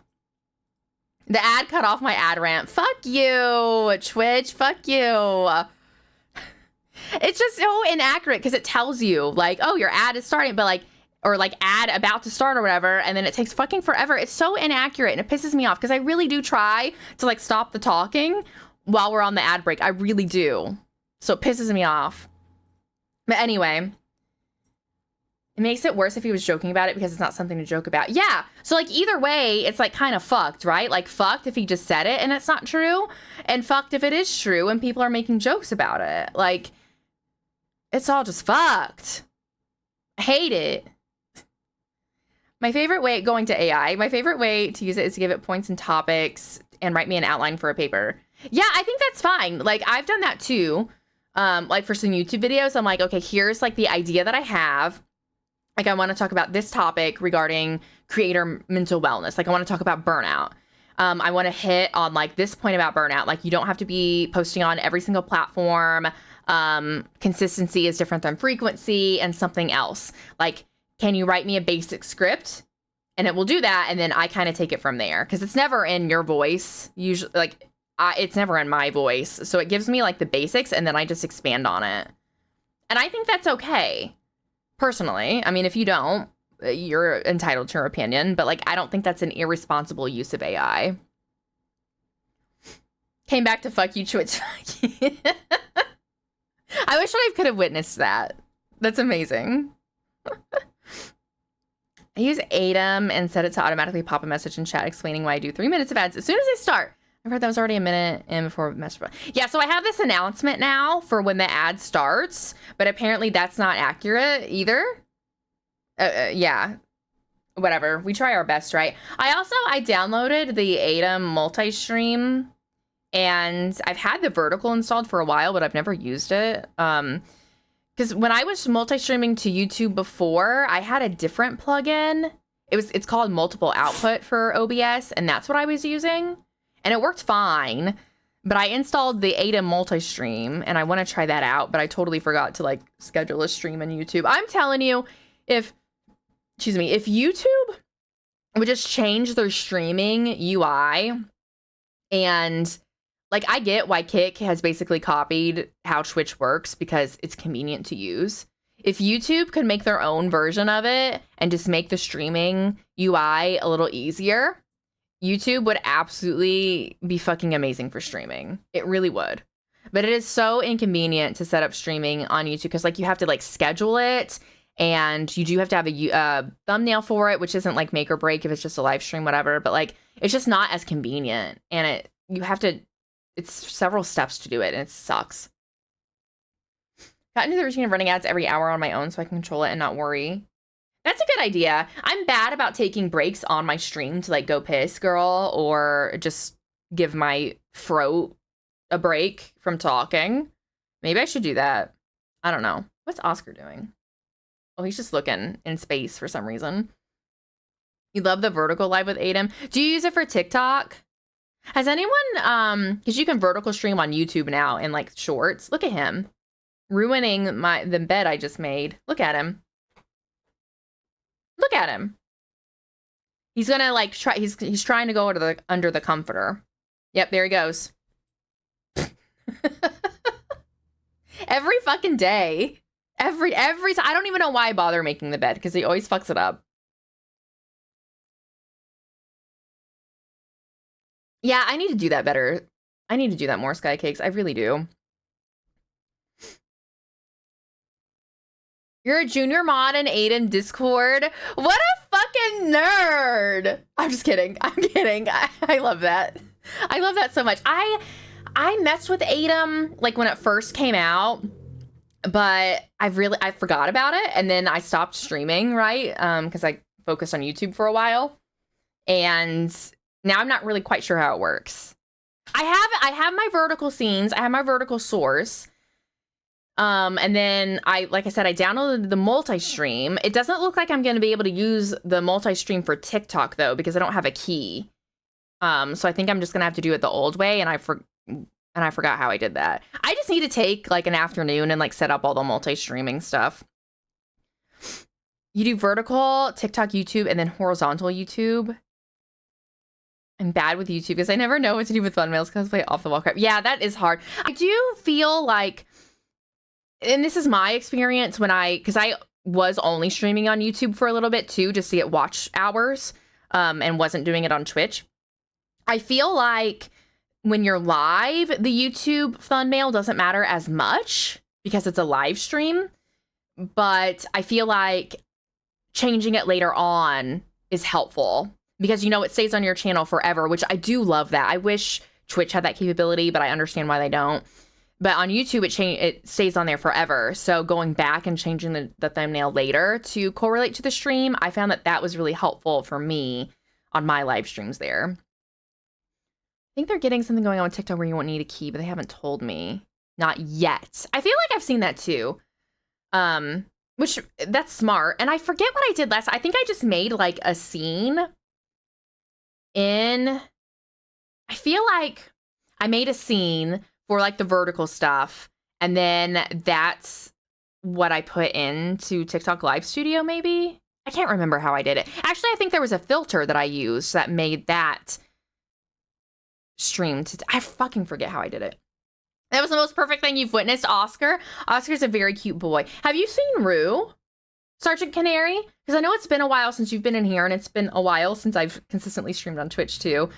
The ad cut off my ad rant. Fuck you, Twitch. Fuck you. It's just so inaccurate because it tells you like, oh, your ad is starting, but like, or like ad about to start or whatever, and then it takes fucking forever. It's so inaccurate and it pisses me off because I really do try to like stop the talking while we're on the ad break. I really do. So it pisses me off. But anyway, it makes it worse if he was joking about it because it's not something to joke about. Yeah. So like either way, it's like kind of fucked, right? Like fucked if he just said it and it's not true, and fucked if it is true and people are making jokes about it. Like, it's all just fucked. I hate it. My favorite way, going to AI, my favorite way to use it is to give it points and topics and write me an outline for a paper. Yeah, I think that's fine. Like, I've done that too. Like for some YouTube videos, I'm like, okay, here's like the idea that I have. Like, I want to talk about this topic regarding creator mental wellness. Like, I want to talk about burnout. I want to hit on like this point about burnout. Like, you don't have to be posting on every single platform. Consistency is different than frequency, and something else. Like, can you write me a basic script? And it will do that. And then I kind of take it from there because it's never in your voice. Usually, like, it's never in my voice. So it gives me like the basics and then I just expand on it. And I think that's okay. Personally. I mean, if you don't, you're entitled to your opinion, but like, I don't think that's an irresponsible use of AI. Came back to fuck you, Twitch. I wish I could have witnessed that. That's amazing. I use ADAM and set it to automatically pop a message in chat explaining why I do 3 minutes of ads as soon as I start. I've heard that was already a minute in before message. Yeah, so I have this announcement now for when the ad starts, but apparently that's not accurate either. Yeah, whatever. We try our best, right? I downloaded the ADAM multi-stream, and I've had the vertical installed for a while, but I've never used it. Because when I was multi-streaming to YouTube before, I had a different plugin. It's called multiple output for OBS, and that's what I was using. And it worked fine, but I installed the ADAM multi-stream, and I want to try that out, but I totally forgot to like schedule a stream on YouTube. I'm telling you, if YouTube would just change their streaming UI, and like, I get why Kick has basically copied how Twitch works because it's convenient to use. If YouTube could make their own version of it and just make the streaming UI a little easier, YouTube would absolutely be fucking amazing for streaming. It really would. But it is so inconvenient to set up streaming on YouTube because like you have to like schedule it, and you do have to have a thumbnail for it, which isn't like make or break if it's just a live stream, whatever. But like, it's just not as convenient, and it's several steps to do it, and it sucks. Got into the routine of running ads every hour on my own so I can control it and not worry. That's a good idea. I'm bad about taking breaks on my stream to like go piss, girl, or just give my throat a break from talking. Maybe I should do that. I don't know. What's Oscar doing? Oh, he's just looking in space for some reason. You love the vertical live with Adam. Do you use it for TikTok? Has anyone, because you can vertical stream on YouTube now in like shorts. Look at him. Ruining the bed I just made. Look at him. Look at him. He's gonna like try, he's trying to go under the comforter. Yep, there he goes. Every fucking day. Every time. I don't even know why I bother making the bed, because he always fucks it up. Yeah, I need to do that better. I need to do that more, Skycakes. I really do. You're a junior mod in Aiden Discord. What a fucking nerd. I'm just kidding. I'm kidding. I love that. I love that so much. I messed with Aiden like when it first came out, but I forgot about it, and then I stopped streaming, right? Because I focused on YouTube for a while, and now I'm not really quite sure how it works. I have my vertical scenes. I have my vertical source. And then like I said, I downloaded the multi-stream. It doesn't look like I'm going to be able to use the multi-stream for TikTok though, because I don't have a key. So I think I'm just going to have to do it the old way. And I forgot how I did that. I just need to take like an afternoon and like set up all the multi-streaming stuff. You do vertical, TikTok, YouTube, and then horizontal YouTube. I'm bad with YouTube because I never know what to do with thumbnails because I play off the wall crap. Yeah, that is hard. I do feel like, and this is my experience because I was only streaming on YouTube for a little bit too, just to get watch hours, and wasn't doing it on Twitch. I feel like when you're live, the YouTube thumbnail doesn't matter as much because it's a live stream, but I feel like changing it later on is helpful because, you know, it stays on your channel forever, which I do love that. I wish Twitch had that capability, but I understand why they don't. But on YouTube, it stays on there forever. So going back and changing the thumbnail later to correlate to the stream, I found that was really helpful for me on my live streams there. I think they're getting something going on with TikTok where you won't need a key, but they haven't told me. Not yet. I feel like I've seen that too. Which, that's smart. And I forget what I did last. I think I just made like a scene I feel like I made a scene for like the vertical stuff, and then that's what I put into TikTok Live Studio, maybe? I can't remember how I did it. Actually, I think there was a filter that I used that made that stream. I fucking forget how I did it. That was the most perfect thing you've witnessed, Oscar. Oscar's a very cute boy. Have you seen Rue, Sergeant Canary? Because I know it's been a while since you've been in here, and it's been a while since I've consistently streamed on Twitch too.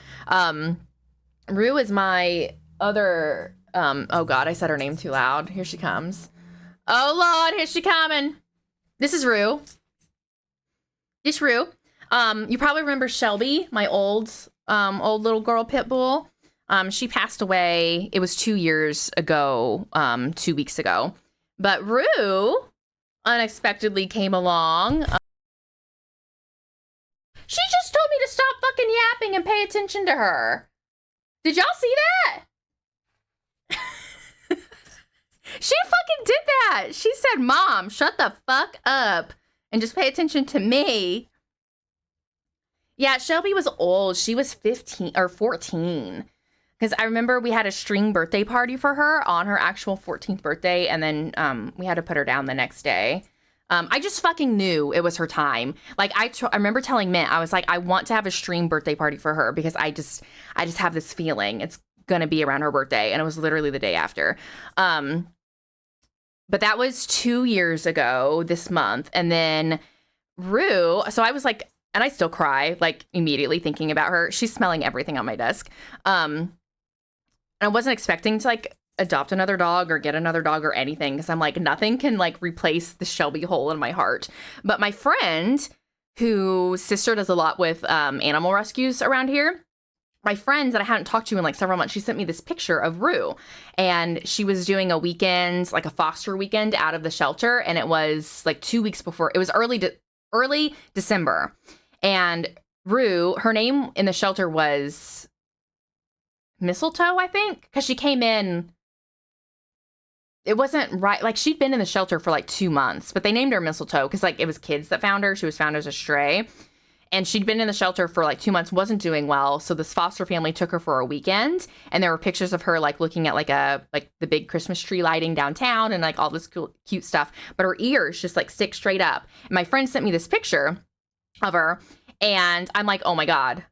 Rue is my other... oh god, I said her name too loud. Here she comes. Oh lord, here she coming. This is Rue. This Rue. You probably remember Shelby, my old little girl pit bull. She passed away. It was 2 years ago, 2 weeks ago. But Rue unexpectedly came along. She just told me to stop fucking yapping and pay attention to her. Did y'all see that? She fucking did that. She said, Mom, shut the fuck up and just pay attention to me. Yeah, Shelby was old. She was 15 or 14. Because I remember we had a string birthday party for her on her actual 14th birthday. And then we had to put her down the next day. I just fucking knew it was her time. Like, I remember telling Mint, I was like, I want to have a stream birthday party for her because I just have this feeling it's going to be around her birthday. And it was literally the day after. But that was 2 years ago this month. And then Rue, so I was like, and I still cry, like, immediately thinking about her. She's smelling everything on my desk. And I wasn't expecting to, like, adopt another dog or get another dog or anything. Because I'm like, nothing can, like, replace the Shelby hole in my heart. But my friend, whose sister does a lot with animal rescues around here, my friends that I hadn't talked to in like several months, she sent me this picture of Rue, and she was doing a weekend, like a foster weekend out of the shelter. And it was like 2 weeks before, it was early December. And Rue, her name in the shelter was Mistletoe, I think, because she came in, it wasn't right, like she'd been in the shelter for like 2 months, but they named her Mistletoe because like it was kids that found her. She was found as a stray. And she'd been in the shelter for like 2 months, wasn't doing well. So this foster family took her for a weekend. And there were pictures of her like looking at like the big Christmas tree lighting downtown and like all this cool, cute stuff. But her ears just like stick straight up. And my friend sent me this picture of her. And I'm like, oh my God,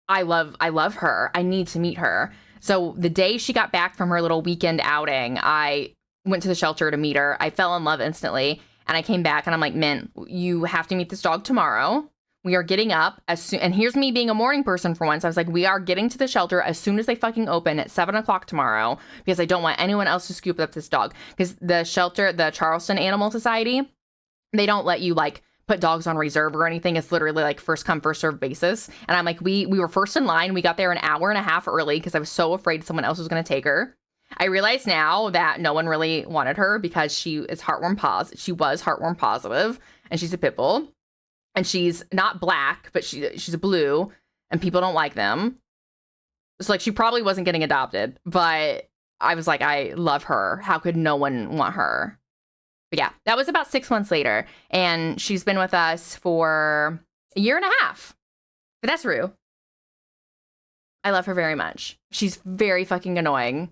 I love her. I need to meet her. So the day she got back from her little weekend outing, I went to the shelter to meet her. I fell in love instantly. And I came back and I'm like, Mint, you have to meet this dog tomorrow. We are getting up as soon, and here's me being a morning person for once. I was like, we are getting to the shelter as soon as they fucking open at 7 o'clock tomorrow, because I don't want anyone else to scoop up this dog. Because the shelter, the Charleston Animal Society, they don't let you like put dogs on reserve or anything. It's literally like first come, first serve basis. And I'm like, we were first in line. We got there an hour and a half early because I was so afraid someone else was going to take her. I realize now that no one really wanted her because she is heartworm positive. She was heartworm positive, and she's a pit bull. And she's not black, but she's a blue, and people don't like them. So like she probably wasn't getting adopted, but I was like, I love her. How could no one want her? But yeah, that was about 6 months later, and she's been with us for a year and a half. But that's Rue. I love her very much. She's very fucking annoying,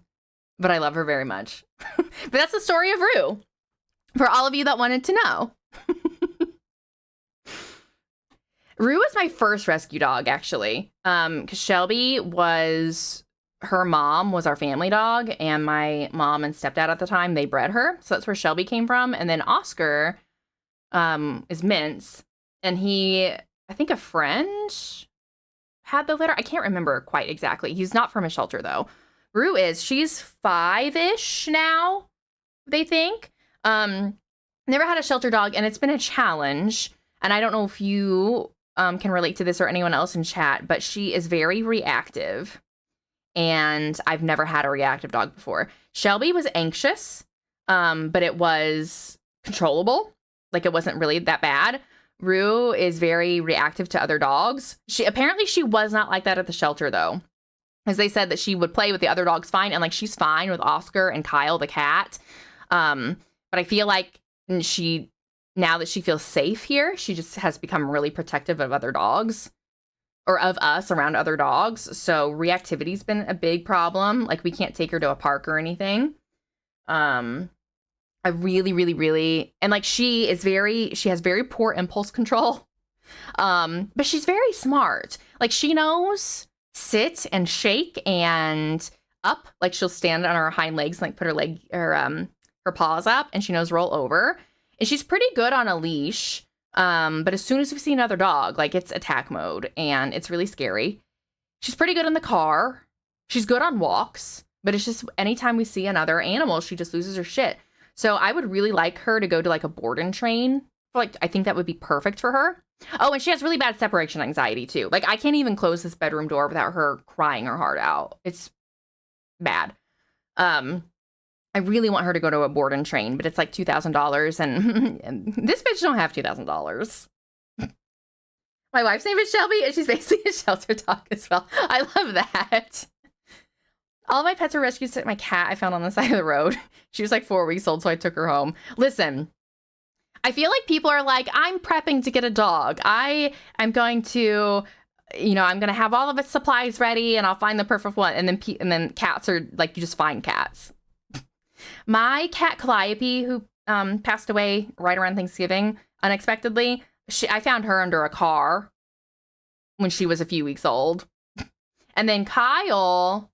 but I love her very much. But that's the story of Rue, for all of you that wanted to know. Rue was my first rescue dog, actually, because Shelby was, her mom was our family dog, and my mom and stepdad at the time, they bred her. So that's where Shelby came from. And then Oscar is Mint's, and he, I think a friend had the litter. I can't remember quite exactly. He's not from a shelter, though. Rue is. She's 5-ish now, they think. Never had a shelter dog, and it's been a challenge. And I don't know if you can relate to this or anyone else in chat, but she is very reactive, and I've never had a reactive dog before. Shelby was anxious, but it was controllable. Like it wasn't really that bad. Rue is very reactive to other dogs. She was not like that at the shelter though, as they said that she would play with the other dogs fine, and like she's fine with Oscar and Kyle the cat. But I feel like now that she feels safe here, she just has become really protective of other dogs, or of us around other dogs. So reactivity's been a big problem. Like we can't take her to a park or anything. I really, and like she has very poor impulse control. But she's very smart. Like she knows sit and shake and up. Like she'll stand on her hind legs and like put her paws up, and she knows roll over. And she's pretty good on a leash, but as soon as we see another dog, like it's attack mode, and it's really scary. She's pretty good in the car. She's good on walks, but it's just anytime we see another animal, she just loses her shit. So I would really like her to go to like a board and train. Like I think that would be perfect for her. Oh, and she has really bad separation anxiety too. Like I can't even close this bedroom door without her crying her heart out. It's bad. I really want her to go to a board and train, but it's like $2,000, and this bitch don't have $2,000. My wife's name is Shelby, and she's basically a shelter dog as well. I love that. All of my pets are rescued except my cat I found on the side of the road. She was like 4 weeks old, so I took her home. Listen, I feel like people are like, I'm prepping to get a dog. I'm going to, I'm going to have all of its supplies ready, and I'll find the perfect one. And then cats are like, you just find cats. My cat Calliope, who passed away right around Thanksgiving unexpectedly, I found her under a car when she was a few weeks old. And then Kyle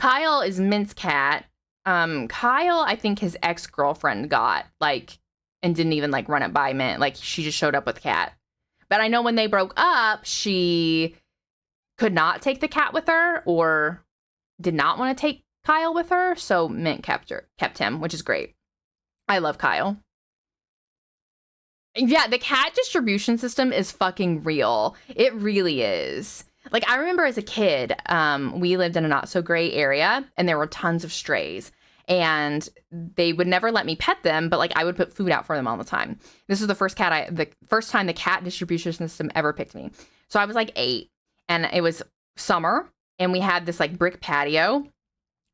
is Mint's cat. Kyle, I think his ex-girlfriend got and didn't even run it by Mint. Like she just showed up with the cat. But I know when they broke up, she could not take the cat with her, or did not want to take Kyle with her, so Mint kept him, which is great. I love Kyle. Yeah, the cat distribution system is fucking real. It really is. Like, I remember as a kid, we lived in a not so gray area and there were tons of strays. And they would never let me pet them, but like I would put food out for them all the time. This was the first time the cat distribution system ever picked me. So I was like 8, and it was summer, and we had this like brick patio,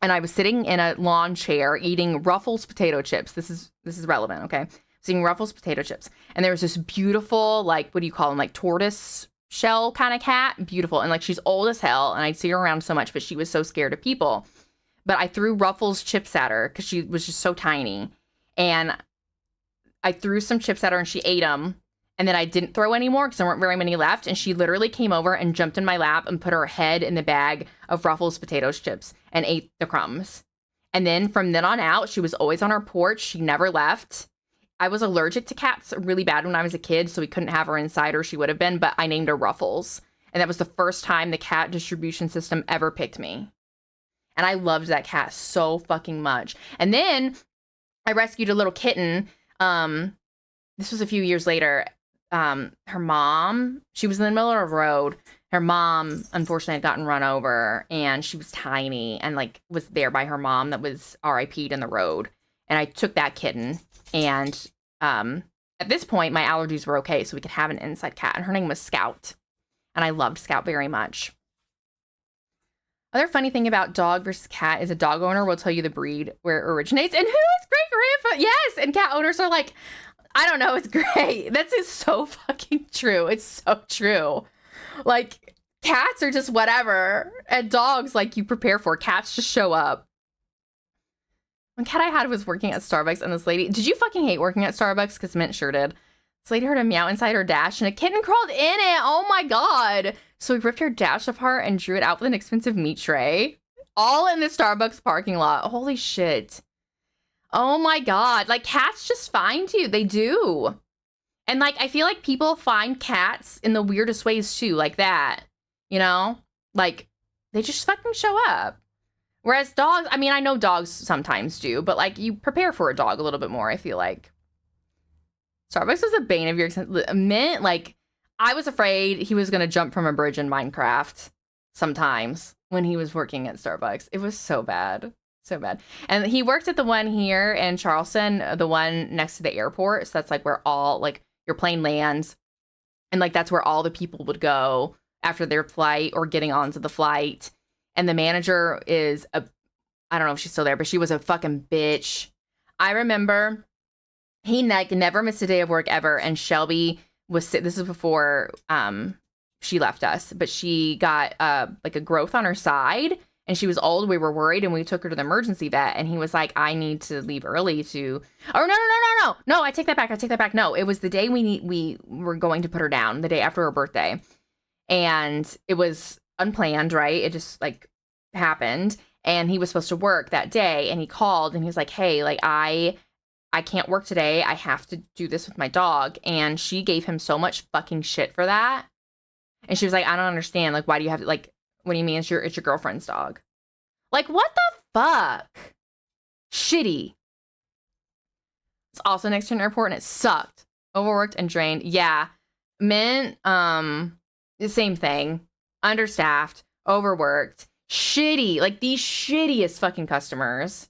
and I was sitting in a lawn chair eating Ruffles potato chips. This is relevant, okay? Eating Ruffles potato chips, and there was this beautiful, like, what do you call them, like tortoise shell kind of cat, beautiful, and like she's old as hell, and I'd see her around so much, but she was so scared of people. But I threw Ruffles chips at her because she was just so tiny. And I threw some chips at her and she ate them. And then I didn't throw any more because there weren't very many left. And she literally came over and jumped in my lap and put her head in the bag of Ruffles potato chips and ate the crumbs. And then from then on out, she was always on our porch. She never left. I was allergic to cats really bad when I was a kid, so we couldn't have her inside, or she would have been. But I named her Ruffles. And that was the first time the cat distribution system ever picked me. And I loved that cat so fucking much. And then I rescued a little kitten. This was a few years later. Her mom, she was in the middle of the road. Her mom, unfortunately, had gotten run over. And she was tiny and, like, was there by her mom that was RIP'd in the road. And I took that kitten. And at this point, my allergies were okay, so we could have an inside cat. And her name was Scout. And I loved Scout very much. Other funny thing about dog versus cat is a dog owner will tell you the breed where it originates and who is great grandpa. Yes, and cat owners are like, I don't know, it's great. That's so fucking true. It's so true. Like, cats are just whatever, and dogs, like, you prepare for. Cats just show up. One cat I had was working at Starbucks, and this lady, did you fucking hate working at Starbucks? Because Mint sure did. This lady heard a meow inside her dash, and a kitten crawled in it. Oh my god. So we ripped her dash apart and drew it out with an expensive meat tray. All in the Starbucks parking lot. Holy shit. Oh my god. Like, cats just find you. They do. And, like, I feel like people find cats in the weirdest ways, too. Like that. You know? Like, they just fucking show up. Whereas dogs, I mean, I know dogs sometimes do, but, like, you prepare for a dog a little bit more, I feel like. Starbucks was a bane of your existence. Mint, like, I was afraid he was going to jump from a bridge in Minecraft sometimes when he was working at Starbucks. It was so bad. So bad. And he worked at the one here in Charleston, the one next to the airport. So that's, like, where all, like, your plane lands. And, like, that's where all the people would go after their flight or getting onto the flight. And the manager is I don't know if she's still there, but she was a fucking bitch. I remember he never missed a day of work ever. And Shelby was this is before she left us, but she got like a growth on her side, and she was old. We were worried, and we took her to the emergency vet, and he was like, I need to leave early to, oh, no, I take that back. No, it was the day we were going to put her down, the day after her birthday. And it was unplanned, right? It just, like, happened. And he was supposed to work that day, and he called, and he was like, hey, like, I can't work today. I have to do this with my dog. And she gave him so much fucking shit for that. And she was like, I don't understand. Like, why do you have to, like, what do you mean it's your girlfriend's dog? Like, what the fuck? Shitty. It's also next to an airport, and it sucked. Overworked and drained. Yeah. Mint, the same thing. Understaffed, overworked, shitty. Like, these shittiest fucking customers.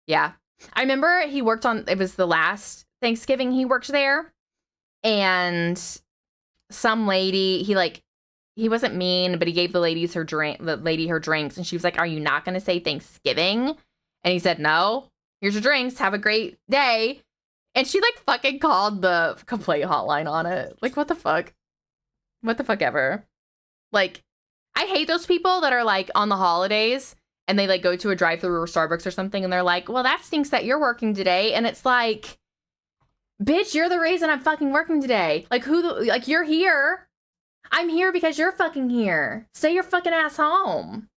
Yeah. I remember he worked on, it was the last Thanksgiving he worked there, and some lady, he wasn't mean, but he gave the lady her drinks, and she was like, are you not going to say Thanksgiving? And he said, no, here's your drinks, have a great day. And she, like, fucking called the complaint hotline on it. Like, what the fuck? What the fuck ever? Like, I hate those people that are, like, on the holidays, and they, like, go to a drive-thru or Starbucks or something, and they're like, well, that stinks that you're working today. And it's like, bitch, you're the reason I'm fucking working today. Like, like, you're here. I'm here because you're fucking here. Stay your fucking ass home.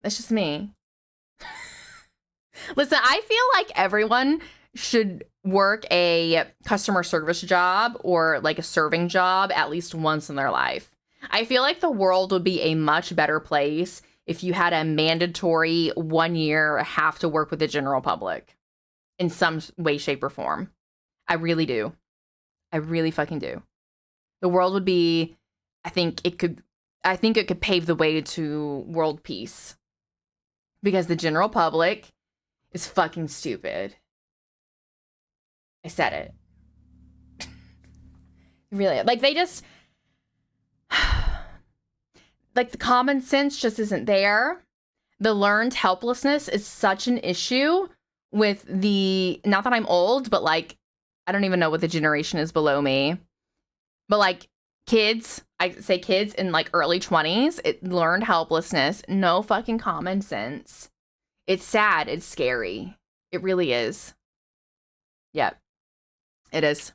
That's just me. Listen, I feel like everyone should work a customer service job or, like, a serving job at least once in their life. I feel like the world would be a much better place if you had a mandatory 1 year have to work with the general public in some way, shape, or form. I really do. I really fucking do. The world would be, I think it could pave the way to world peace. Because the general public is fucking stupid. I said it. Really, like they just, like the common sense just isn't there. The learned helplessness is such an issue with the, not that I'm old, but like, I don't even know what the generation is below me. But like kids, I say kids in like early 20s, it learned helplessness, no fucking common sense. It's sad. It's scary. It really is. Yep. It is.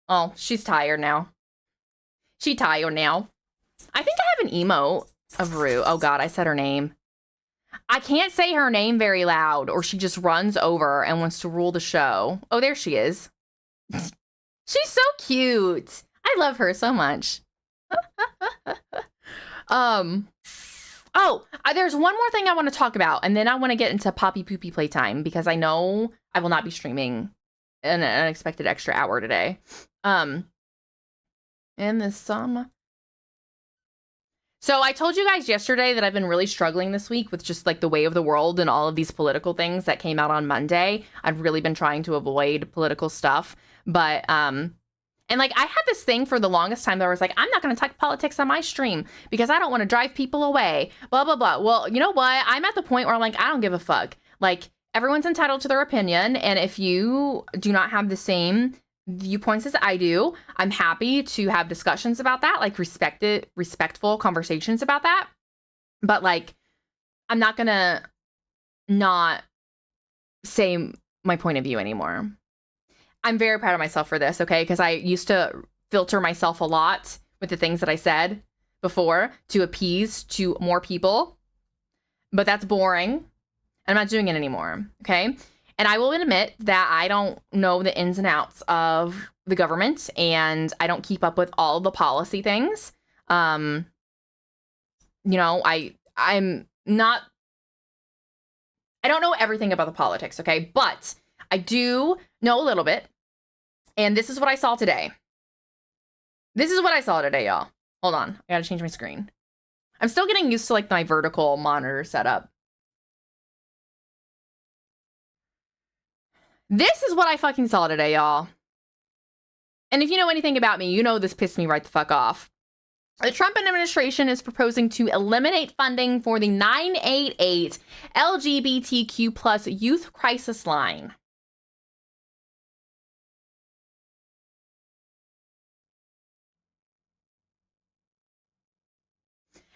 Oh, she's tired now. She tired now. I think I have an emote of Rue. Oh God, I said her name. I can't say her name very loud or she just runs over and wants to rule the show. Oh, there she is. She's so cute. I love her so much. There's one more thing I want to talk about, and then I want to get into Poppy Poopy Playtime because I know I will not be streaming an unexpected extra hour today. In the summer. So I told you guys yesterday that I've been really struggling this week with just like the way of the world and all of these political things that came out on Monday. I've really been trying to avoid political stuff, but and like I had this thing for the longest time that I was like, I'm not going to talk politics on my stream because I don't want to drive people away, blah, blah, blah. Well, you know what? I'm at the point where I'm like, I don't give a fuck. Like everyone's entitled to their opinion. And if you do not have the same viewpoints as I do, I'm happy to have discussions about that, like respectful conversations about that. But like, I'm not going to not say my point of view anymore. I'm very proud of myself for this, okay? Because I used to filter myself a lot with the things that I said before to appease to more people. But that's boring. I'm not doing it anymore, okay? And I will admit that I don't know the ins and outs of the government and I don't keep up with all the policy things. You know, I don't know everything about the politics, okay? But I do know a little bit. And this is what I saw today. This is what I saw today, y'all. Hold on. I gotta change my screen. I'm still getting used to like my vertical monitor setup. This is what I fucking saw today, y'all. And if you know anything about me, you know this pissed me right the fuck off. The Trump administration is proposing to eliminate funding for the 988 LGBTQ plus youth crisis line.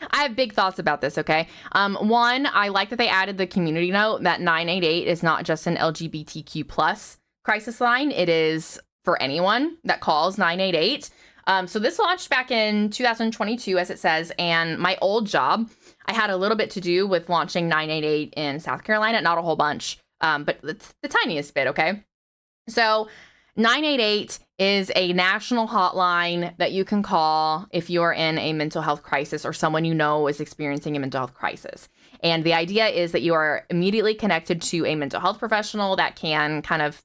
I have big thoughts about this, okay? One, I like that they added the community note that 988 is not just an LGBTQ plus crisis line. It is for anyone that calls 988. So this launched back in 2022, as it says, and my old job, I had a little bit to do with launching 988 in South Carolina, not a whole bunch, but it's the tiniest bit, okay? So 988 is a national hotline that you can call if you're in a mental health crisis or someone you know is experiencing a mental health crisis. And the idea is that you are immediately connected to a mental health professional that can kind of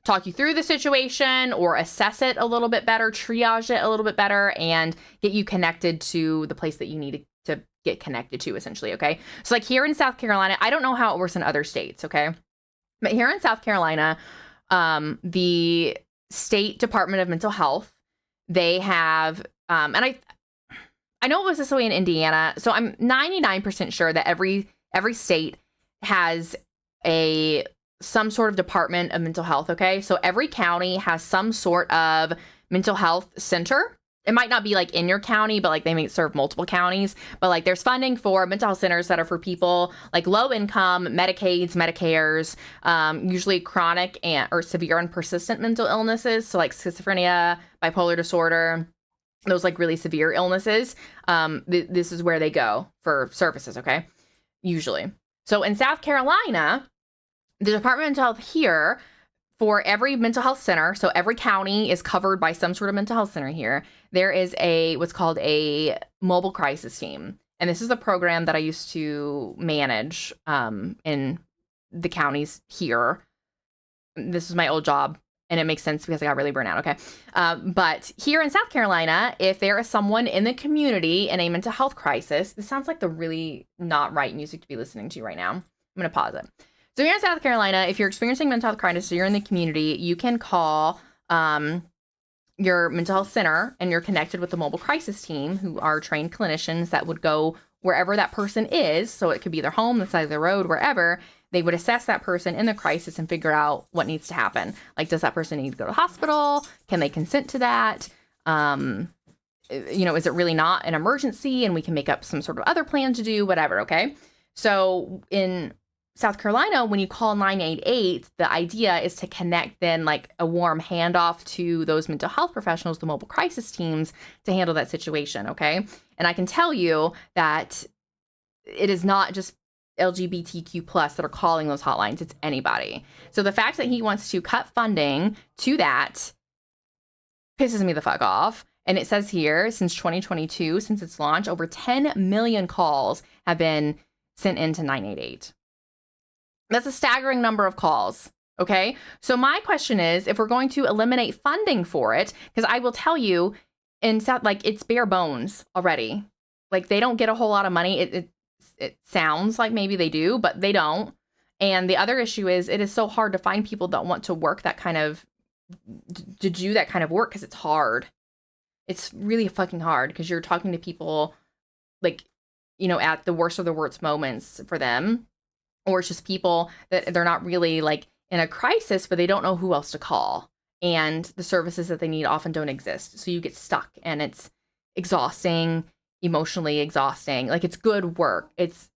talk you through the situation or assess it a little bit better, triage it a little bit better, and get you connected to the place that you need to get connected to, essentially, okay? So like here in South Carolina, I don't know how it works in other states, okay? But here in South Carolina, the State Department of Mental Health, they have, and I know it was this way in Indiana, so I'm 99% sure that every state has some sort of department of mental health, okay? So every county has some sort of mental health center. It might not be like in your county, but like they may serve multiple counties. But like there's funding for mental health centers that are for people like low income, Medicaids, Medicares, usually chronic or severe and persistent mental illnesses. So like schizophrenia, bipolar disorder, those like really severe illnesses. This is where they go for services, okay? Usually. So in South Carolina, the Department of Mental Health here, for every mental health center, so every county is covered by some sort of mental health center here, there is what's called a mobile crisis team. And this is a program that I used to manage in the counties here. This is my old job. And it makes sense because I got really burnt out, okay? But here in South Carolina, if there is someone in the community in a mental health crisis, this sounds like the really not right music to be listening to right now. I'm going to pause it. So here in South Carolina, if you're experiencing mental health crisis, so you're in the community, you can call your mental health center, and you're connected with the mobile crisis team, who are trained clinicians that would go wherever that person is. So it could be their home, the side of the road, wherever. They would assess that person in the crisis and figure out what needs to happen. Like, does that person need to go to the hospital? Can they consent to that? Is it really not an emergency and we can make up some sort of other plan to do, whatever, okay? So in South Carolina, when you call 988, the idea is to connect then like a warm handoff to those mental health professionals, the mobile crisis teams, to handle that situation, okay? And I can tell you that it is not just LGBTQ plus that are calling those hotlines, it's anybody. So the fact that he wants to cut funding to that pisses me the fuck off. And it says here, since 2022, since its launch, over 10 million calls have been sent into 988. That's a staggering number of calls, okay? So my question is, if we're going to eliminate funding for it, because I will tell you, in South, like, it's bare bones already. Like, they don't get a whole lot of money. It sounds like maybe they do, but they don't. And the other issue is, it is so hard to find people that want to work that kind of, to do that kind of work, because it's hard. It's really fucking hard, because you're talking to people, like, at the worst of the worst moments for them. Or it's just people that they're not really like in a crisis, but they don't know who else to call. And the services that they need often don't exist. So you get stuck, and it's exhausting, emotionally exhausting. Like, it's good work. It's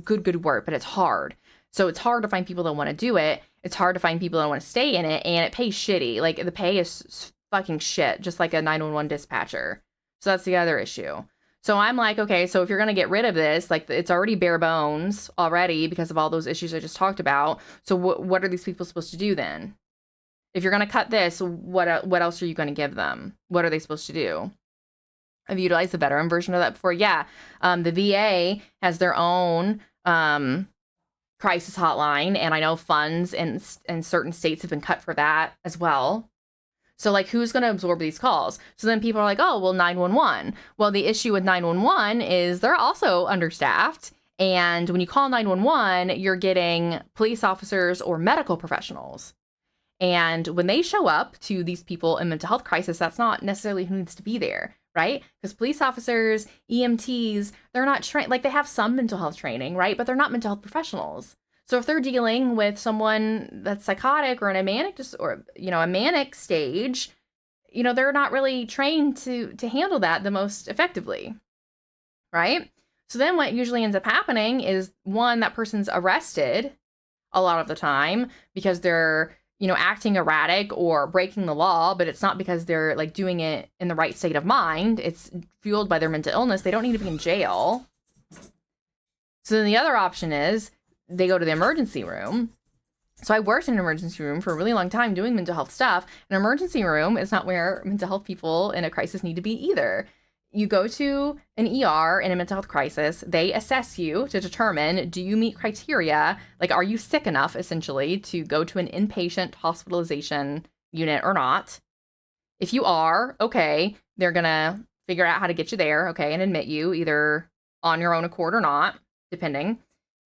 good work, but it's hard. So it's hard to find people that want to do it. It's hard to find people that want to stay in it, and it pays shitty. Like, the pay is fucking shit, just like a 911 dispatcher. So that's the other issue. So I'm like, okay, so if you're going to get rid of this, like, it's already bare bones already because of all those issues I just talked about. So what are these people supposed to do then? If you're going to cut this, what else are you going to give them? What are they supposed to do? I've utilized the veteran version of that before. Yeah. The VA has their own crisis hotline, and I know funds in certain states have been cut for that as well. So, like, who's going to absorb these calls? So then people are like, oh, well, 911. Well, the issue with 911 is they're also understaffed. And when you call 911, you're getting police officers or medical professionals. And when they show up to these people in mental health crisis, that's not necessarily who needs to be there, right? Because police officers, EMTs, they're not trained. Like, they have some mental health training, right? But they're not mental health professionals. So if they're dealing with someone that's psychotic or in a manic a manic stage, they're not really trained to handle that the most effectively, right? So then what usually ends up happening is, one, that person's arrested a lot of the time because they're, acting erratic or breaking the law, but it's not because they're like doing it in the right state of mind. It's fueled by their mental illness. They don't need to be in jail. So then the other option is, they go to the emergency room. So I worked in an emergency room for a really long time doing mental health stuff. An emergency room is not where mental health people in a crisis need to be either. You go to an ER in a mental health crisis. They assess you to determine, do you meet criteria? Like, are you sick enough, essentially, to go to an inpatient hospitalization unit or not? If you are, okay, they're going to figure out how to get you there, okay, and admit you either on your own accord or not, depending.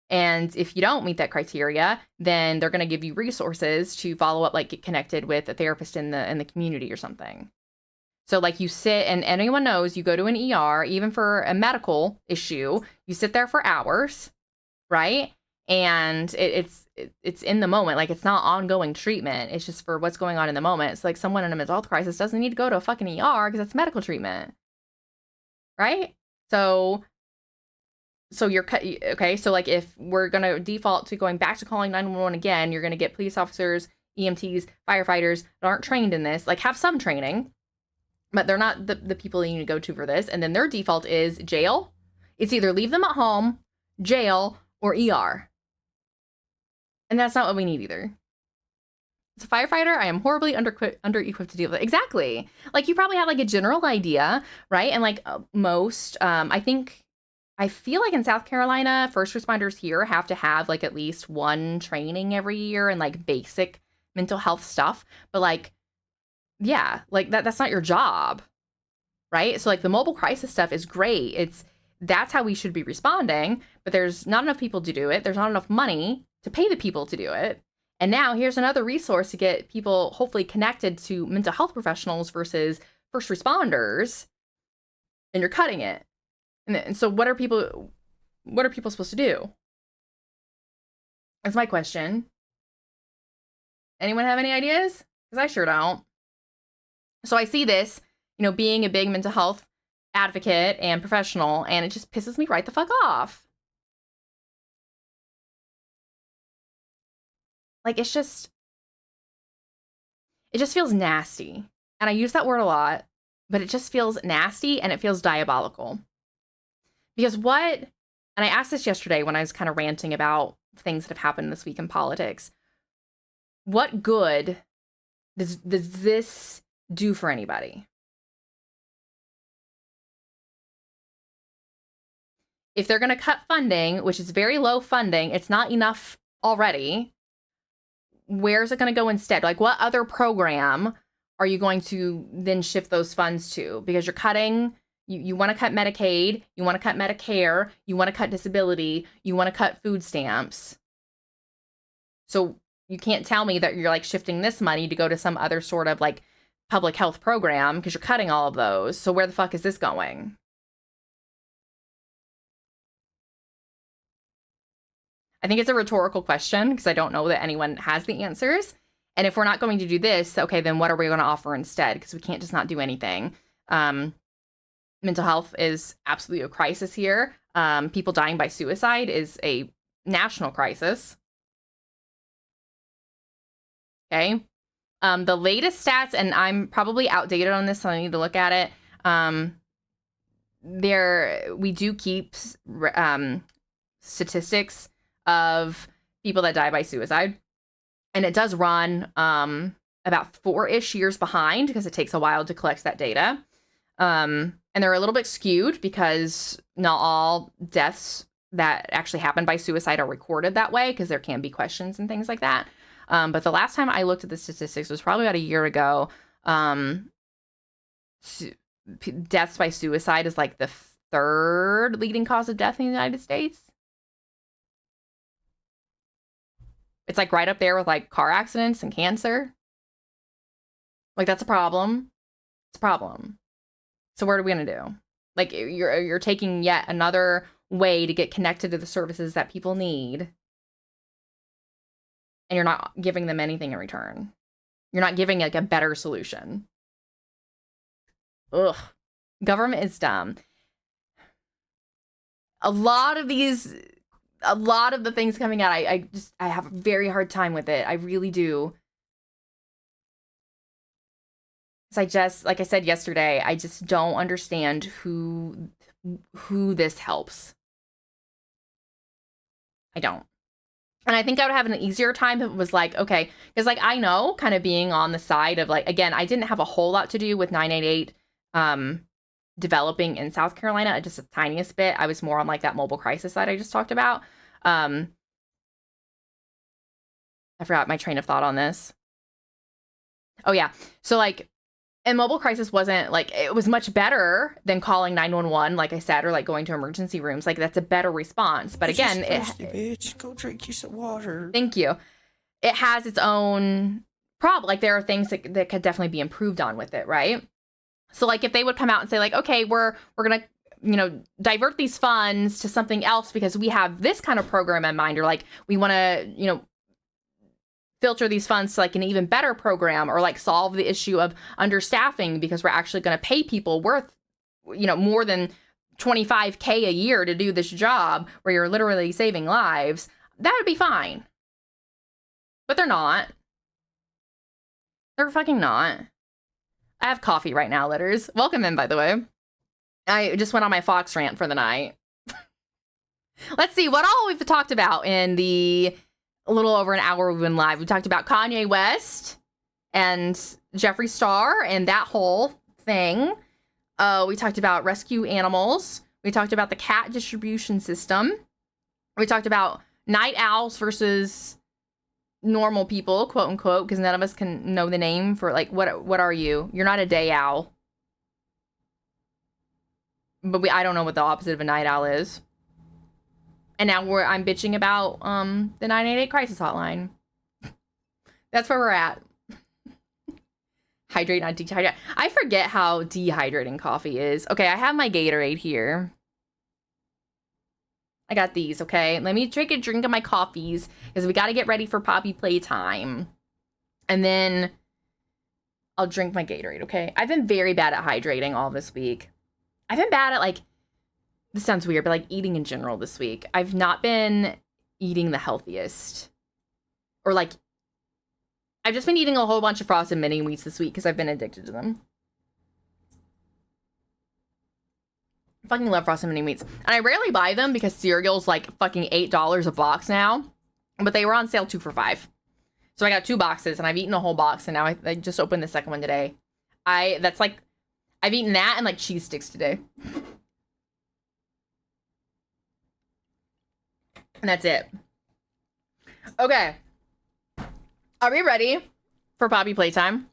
And if you don't meet that criteria, then they're going to give you resources to follow up, like get connected with a therapist in the community or something. So like, you sit, and anyone knows, you go to an ER, even for a medical issue, you sit there for hours, right? And it's in the moment. Like, it's not ongoing treatment. It's just for what's going on in the moment. It's like, someone in a mental health crisis doesn't need to go to a fucking ER because that's medical treatment, right? So you're okay. So like, if we're going to default to going back to calling 911 again, you're going to get police officers, EMTs, firefighters that aren't trained in this, like, have some training, but they're not the people that you need to go to for this. And then their default is jail. It's either leave them at home, jail, or ER. And that's not what we need either. As a firefighter, I am horribly under-equipped to deal with it. Exactly. Like, you probably have like a general idea, right? And like most, I feel like in South Carolina, first responders here have to have like at least one training every year in like basic mental health stuff, but like, yeah, like that's not your job, right? So like the mobile crisis stuff is great. That's how we should be responding, but there's not enough people to do it. There's not enough money to pay the people to do it. And now here's another resource to get people hopefully connected to mental health professionals versus first responders, and you're cutting it. And so what are people supposed to do? That's my question. Anyone have any ideas? Because I sure don't. So I see this, you know, being a big mental health advocate and professional, and it just pisses me right the fuck off. Like, it just feels nasty. And I use that word a lot, but it just feels nasty and it feels diabolical. Because and I asked this yesterday when I was kind of ranting about things that have happened this week in politics. What good does this do for anybody? If they're going to cut funding, which is very low funding, it's not enough already. Where's it going to go instead? Like, what other program are you going to then shift those funds to? Because you're cutting, you want to cut Medicaid, you want to cut Medicare, you want to cut disability, you want to cut food stamps. So you can't tell me that you're like shifting this money to go to some other sort of like public health program because you're cutting all of those. So where the fuck is this going? I think it's a rhetorical question because I don't know that anyone has the answers. And if we're not going to do this, okay, then what are we going to offer instead? Because we can't just not do anything. Mental health is absolutely a crisis here. People dying by suicide is a national crisis. Okay. The latest stats, and I'm probably outdated on this, so I need to look at it. We do keep statistics of people that die by suicide, and it does run about 4-ish years behind because it takes a while to collect that data. And they're a little bit skewed because not all deaths that actually happen by suicide are recorded that way because there can be questions and things like that. But the last time I looked at the statistics was probably about a year ago. Deaths by suicide is like the 3rd leading cause of death in the United States. It's like right up there with like car accidents and cancer. Like, that's a problem. It's a problem. So what are we gonna do? Like, you're taking yet another way to get connected to the services that people need, and you're not giving them anything in return. You're not giving like a better solution. Ugh. Government is dumb. A lot of the things coming out, I have a very hard time with it. I really do. Because like I said yesterday, I just don't understand who this helps. I don't. And I think I would have an easier time if it was like, okay, because like I know kind of being on the side of like, again, I didn't have a whole lot to do with 988 developing in South Carolina, just the tiniest bit. I was more on like that mobile crisis side I just talked about. I forgot my train of thought on this. Oh yeah. So like, and mobile crisis wasn't like, it was much better than calling 911, like I said, or like going to emergency rooms. Like, that's a better response. But again, bitch, go drink you some water. Thank you. It has its own problem. Like, there are things that could definitely be improved on with it, right? So like, if they would come out and say like, okay, we're gonna, you know, divert these funds to something else because we have this kind of program in mind, or like we want to, you know, filter these funds to like an even better program, or like solve the issue of understaffing because we're actually going to pay people worth, you know, more than $25K a year to do this job where you're literally saving lives, that would be fine. But they're not. They're fucking not. I have coffee right now, Litters. Welcome in, by the way. I just went on my Fox rant for the night. Let's see what all we've talked about in the a little over an hour we've been live. We talked about Kanye West and Jeffree Star and that whole thing. We talked about rescue animals. We talked about the cat distribution system. We talked about night owls versus normal people, quote unquote, because none of us can know the name for, like, what are you? You're not a day owl. But I don't know what the opposite of a night owl is. And now I'm bitching about the 988 crisis hotline. That's where we're at. Hydrate, not dehydrate. I forget how dehydrating coffee is. Okay, I have my Gatorade here. I got these, okay? Let me take a drink of my coffees because we got to get ready for Poppy Playtime. And then I'll drink my Gatorade, okay? I've been very bad at hydrating all this week. I've been bad at, like, this sounds weird, but, like, eating in general this week. I've not been eating the healthiest. Or, like, I've just been eating a whole bunch of frosted mini wheats this week because I've been addicted to them. I fucking love frosted mini wheats. And I rarely buy them because cereal's like fucking $8 a box now. But they were on sale 2 for $5. So I got 2 boxes and I've eaten a whole box and now I just opened the second one today. I've eaten that and like cheese sticks today. And that's it. Okay. Are we ready for Poppy Playtime?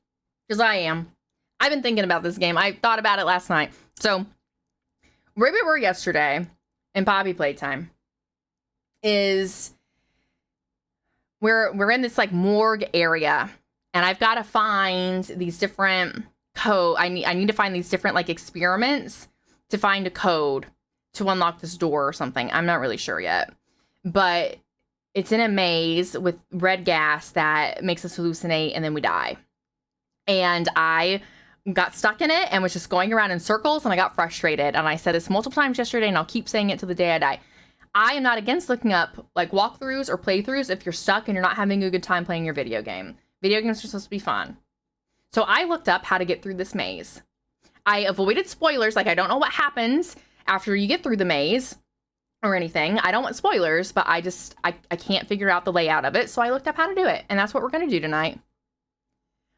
Because I am. I've been thinking about this game. I thought about it last night. So, where we were yesterday in Poppy Playtime is we're in this like morgue area, and I've got to find these different I need to find these different like experiments to find a code to unlock this door or something. I'm not really sure yet, but it's in a maze with red gas that makes us hallucinate and then we die. And I got stuck in it and was just going around in circles and I got frustrated. And I said this multiple times yesterday and I'll keep saying it till the day I die. I am not against looking up like walkthroughs or playthroughs if you're stuck and you're not having a good time playing your video game. Video games are supposed to be fun. So I looked up how to get through this maze. I avoided spoilers, like I don't know what happens after you get through the maze or anything. I don't want spoilers, but I can't figure out the layout of it. So I looked up how to do it. And that's what we're going to do tonight.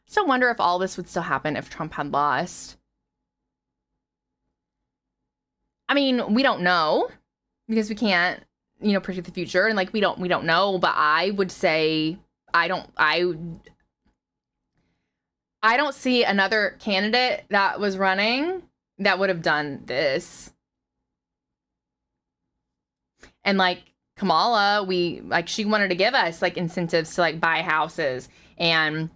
So I wonder if all this would still happen if Trump had lost. I mean, we don't know because we can't, predict the future. And like, we don't know, but I would say I don't see another candidate that was running that would have done this. And like Kamala, she wanted to give us like incentives to like buy houses and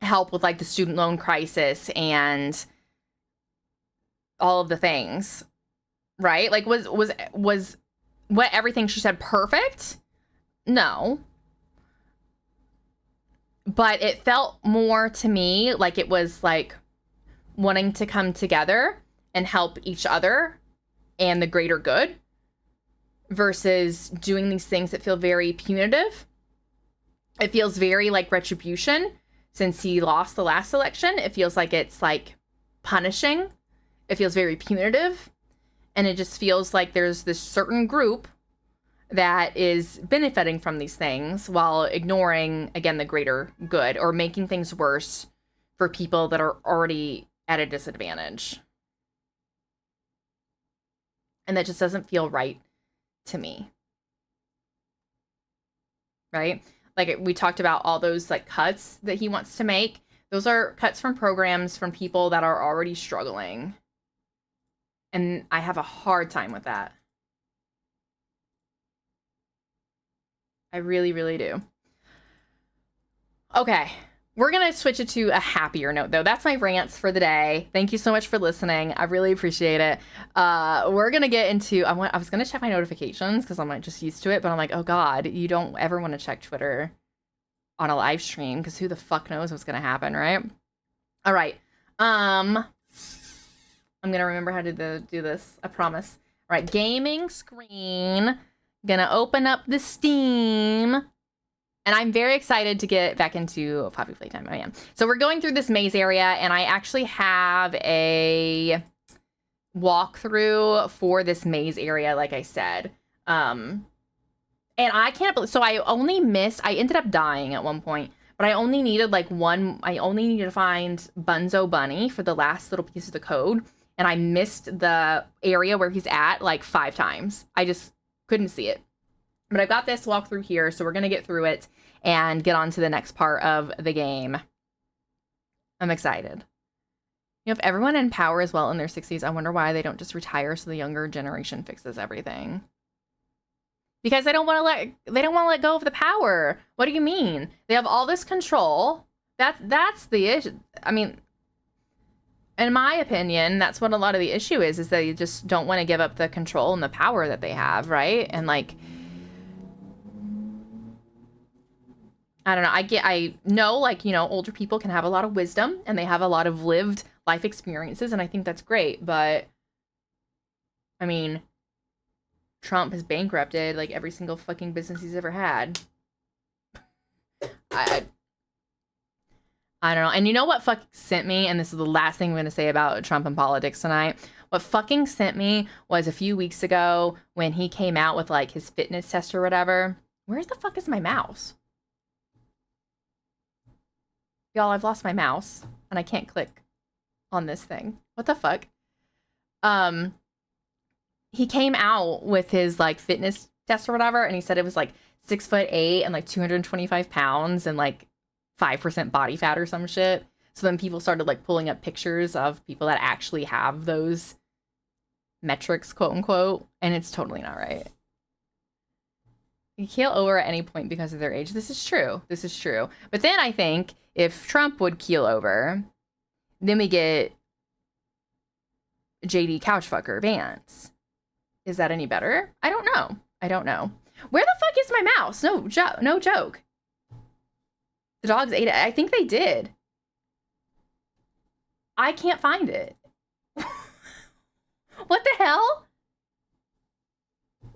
help with like the student loan crisis and all of the things, right? Like was what everything she said perfect? No. But it felt more to me like it was like wanting to come together and help each other and the greater good versus doing these things that feel very punitive. It feels very like retribution since he lost the last election. It feels like it's like punishing. It feels very punitive. And it just feels like there's this certain group that is benefiting from these things while ignoring, again, the greater good or making things worse for people that are already at a disadvantage. And that just doesn't feel right to me. Right? Like we talked about all those like cuts that he wants to make. Those are cuts from programs from people that are already struggling. And I have a hard time with that. I really, really do. Okay. We're going to switch it to a happier note, though. That's my rants for the day. Thank you so much for listening. I really appreciate it. We're going to get into... I was going to check my notifications because I'm like just used to it, but I'm like, oh, God, you don't ever want to check Twitter on a live stream because who the fuck knows what's going to happen, right? All right. I'm going to remember how to do this. I promise. All right. Gaming screen. Gonna open up the Steam. And I'm very excited to get back into Poppy Playtime. I am. So we're going through this maze area, and I actually have a walkthrough for this maze area, like I said. And I can't believe... So I ended up dying at one point, but I only needed to find Bunzo Bunny for the last little piece of the code. And I missed the area where he's at like 5 times. I just couldn't see it. But I've got this walkthrough here, so we're going to get through it. and get on to the next part of the game. I'm excited. You know, if everyone in power is well in their 60s, I wonder why they don't just retire so the younger generation fixes everything. Because they don't want to let go of the power. What do you mean? They have all this control. That's the issue. I mean, in my opinion, that's what a lot of the issue is they just don't want to give up the control and the power that they have, right? And like, I don't know. I know, like, you know, older people can have a lot of wisdom and they have a lot of lived life experiences, and I think that's great. But I mean, Trump has bankrupted like every single fucking business he's ever had. I don't know. And you know what fucking sent me? And this is the last thing I'm going to say about Trump and politics tonight. What fucking sent me was a few weeks ago when he came out with like his fitness test or whatever. Where the fuck is my mouse? Y'all, I've lost my mouse and I can't click on this thing. What the fuck? He came out with his like fitness test or whatever, and he said it was like 6'8" and like 225 pounds and like 5% body fat or some shit. So then people started like pulling up pictures of people that actually have those metrics, quote unquote, and it's totally not right. You keel over at any point because of their age. This is true. This is true. But then I think if Trump would keel over, then we get JD Couchfucker Vance. Is that any better? I don't know. I don't know. Where the fuck is my mouse? No joke. The dogs ate it. I think they did. I can't find it. What the hell?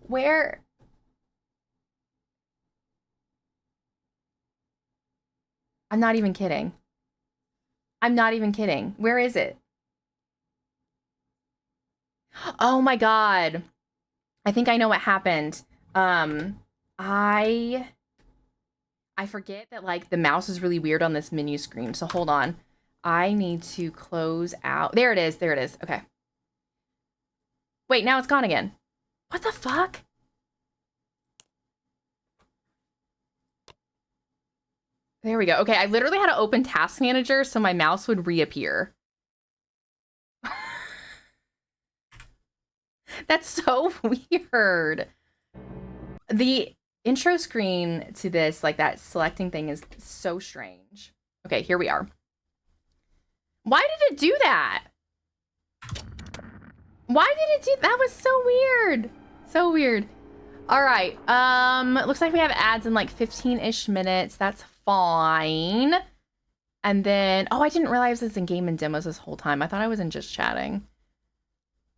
Where? I'm not even kidding. I'm not even kidding. Where is it? Oh my God. I think I know what happened. I forget that like the mouse is really weird on this menu screen. So hold on. I need to close out. There it is. There it is. Okay. Wait, now it's gone again. What the fuck? There we go. Okay, I literally had to open Task Manager so my mouse would reappear. That's so weird. The intro screen to this, like that selecting thing, is so strange. Okay, here we are. Why did it do that? Why did it do that? Was so weird. So weird. All right. Looks like we have ads in like 15-ish minutes. That's fine. And then, oh, I didn't realize it's in game and demos this whole time. I thought I was in just chatting.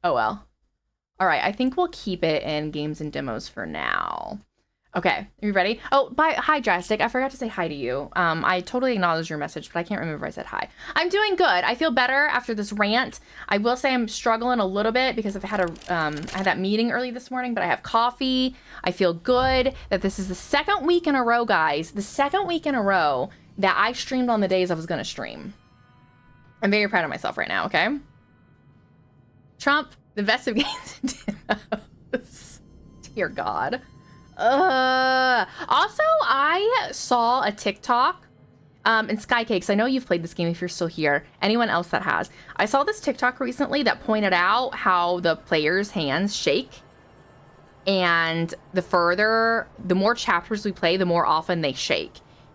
Oh well. All right, I think we'll keep it in games and demos for now. Okay, are you ready? Oh, hi, Drastic. I forgot to say hi to you. I totally acknowledged your message, but I can't remember if I said hi. I'm doing good. I feel better after this rant. I will say I'm struggling a little bit because I've had I had that meeting early this morning, but I have coffee. I feel good that this is the second week in a row, guys. The second week in a row that I streamed on the days I was going to stream. I'm very proud of myself right now, okay? Trump, the best of games and demos. Dear God. Also, I saw a TikTok, and Skycakes, I know you've played this game if you're still here. Anyone else that has. I saw this TikTok recently that pointed out how the players' hands shake. And the more chapters we play, the more often they shake.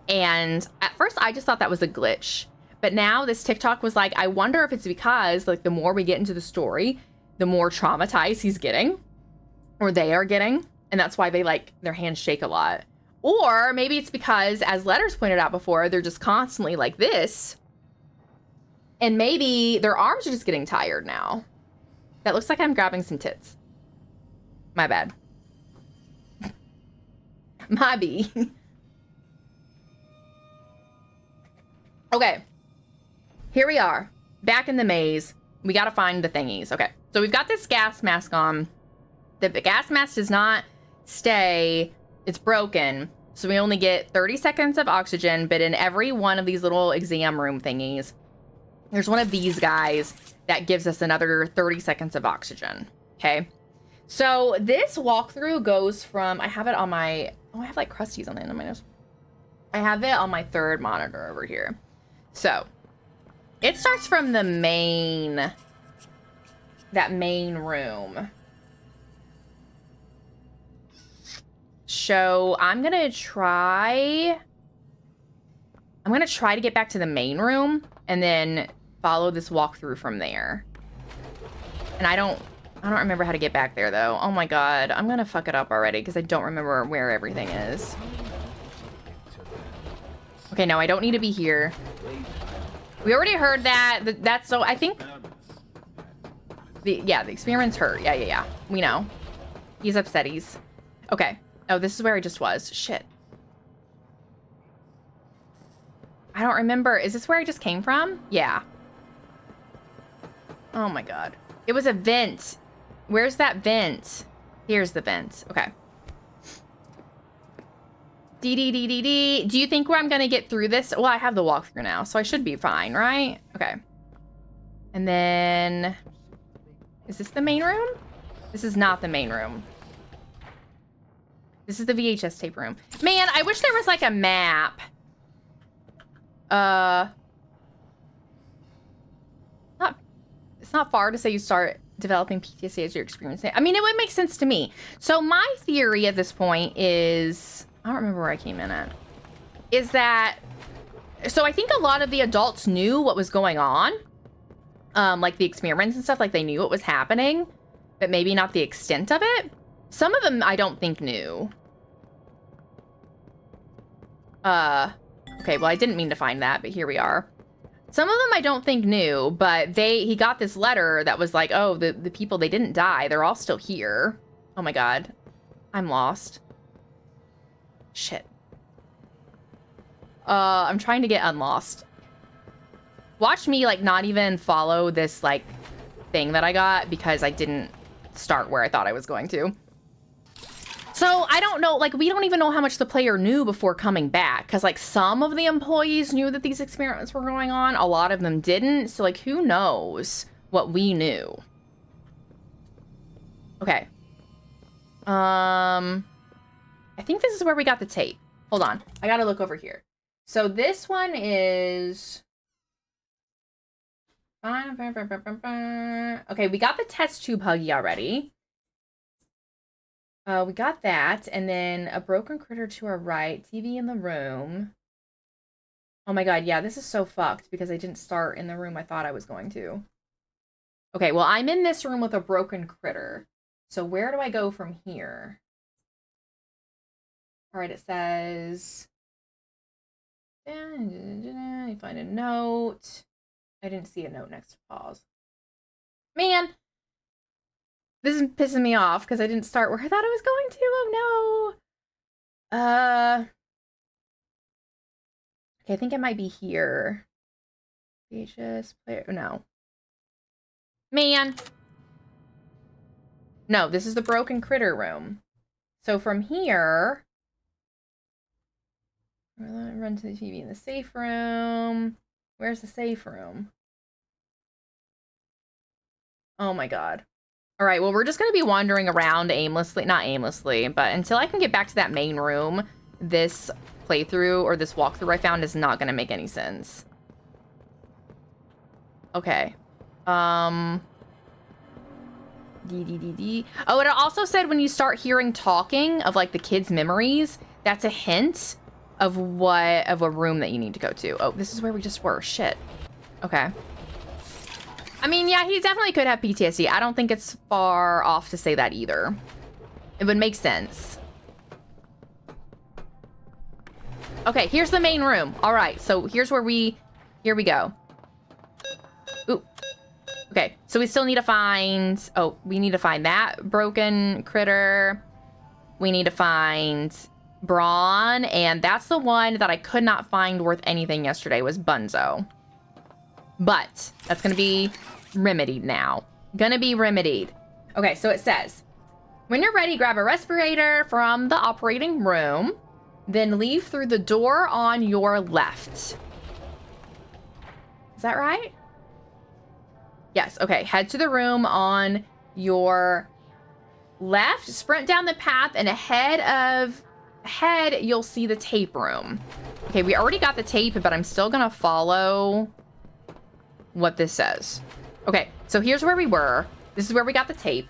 And at first, I just thought that was a glitch. But now this TikTok was like, I wonder if it's because, like, the more we get into the story, the more traumatized he's getting. Or they are getting. And that's why they, like, their hands shake a lot. Or maybe it's because, as Letters pointed out before, they're just constantly like this. And maybe their arms are just getting tired now. That looks like I'm grabbing some tits. My bad. My B. Okay. Here we are. Back in the maze. We gotta find the thingies. Okay. So we've got this gas mask on. The gas mask does not stay. It's broken. So we only get 30 seconds of oxygen, but in every one of these little exam room thingies, there's one of these guys that gives us another 30 seconds of oxygen. Okay. So this walkthrough goes from, I have it on my, oh, I have like crusties on the end of my nose. I have it on my third monitor over here. So, it starts from the main... that main room. So, I'm gonna try to get back to the main room and then follow this walkthrough from there. And I don't remember how to get back there though. Oh my god, I'm gonna fuck it up already because I don't remember where everything is. Okay, no, I don't need to be here. We already heard that. That's so, I think... the experiment's hurt. Yeah. We know. He's upset. Okay. Oh, this is where I just was. Shit. I don't remember. Is this where I just came from? Yeah. Oh my god. It was a vent. Where's that vent? Here's the vent. Okay. Do you think where I'm gonna get through this? Well, I have the walkthrough now, so I should be fine, right? Okay. And then... is this the main room? This is not the main room. This is the VHS tape room. Man, I wish there was like a map. It's not far to say you start developing PTSD as you're experiencing it. I mean, it would make sense to me. So my theory at this point is... I don't remember where I came in at. Is that... so I think a lot of the adults knew what was going on. Like the experiments and stuff, like they knew what was happening, but maybe not the extent of it. Some of them I don't think knew. Okay, well I didn't mean to find that, but here we are. Some of them I don't think knew, but he got this letter that was like, oh, the people, they didn't die. They're all still here. Oh my god. I'm lost. Shit. I'm trying to get unlost. Watch me, like, not even follow this, like, thing that I got because I didn't start where I thought I was going to. So, I don't know, like, we don't even know how much the player knew before coming back. Because, like, some of the employees knew that these experiments were going on. A lot of them didn't. So, like, who knows what we knew? Okay. I think this is where we got the tape. Hold on. I gotta look over here. So, this one is... okay, we got the test tube huggy already. We got that, and then a broken critter to our right, TV in the room. Oh my god, yeah, this is so fucked because I didn't start in the room I thought I was going to. Okay, well, I'm in this room with a broken critter. So where do I go from here? All right, it says... you find a note. I didn't see a note next to pause. Man! This is pissing me off because I didn't start where I thought I was going to. Oh no! Okay, I think it might be here. VHS player. No. Man! No, this is the broken critter room. So from here... run to the TV in the safe room. Where's the safe room? Oh my god. All right, well, we're just going to be wandering around aimlessly. Not aimlessly, but until I can get back to that main room, this playthrough or this walkthrough I found is not going to make any sense. Okay. Oh, it also said when you start hearing talking of, like, the kids' memories, that's a hint of a room that you need to go to. Oh, this is where we just were. Shit. Okay. I mean, yeah, he definitely could have PTSD. I don't think it's far off to say that either. It would make sense. Okay, here's the main room. All right, so here's where here we go. Ooh. Okay, so we still need to find, we need to find that broken critter. We need to find Braun, and that's the one that I could not find worth anything yesterday was Bunzo. But that's gonna be remedied now. Gonna be remedied. Okay, so it says, when you're ready, grab a respirator from the operating room, then leave through the door on your left. Is that right? Yes, okay. Head to the room on your left, sprint down the path, and ahead of ahead, you'll see the tape room. Okay, we already got the tape, but I'm still gonna follow what this says. Okay, so here's where we were. This is where we got the tape.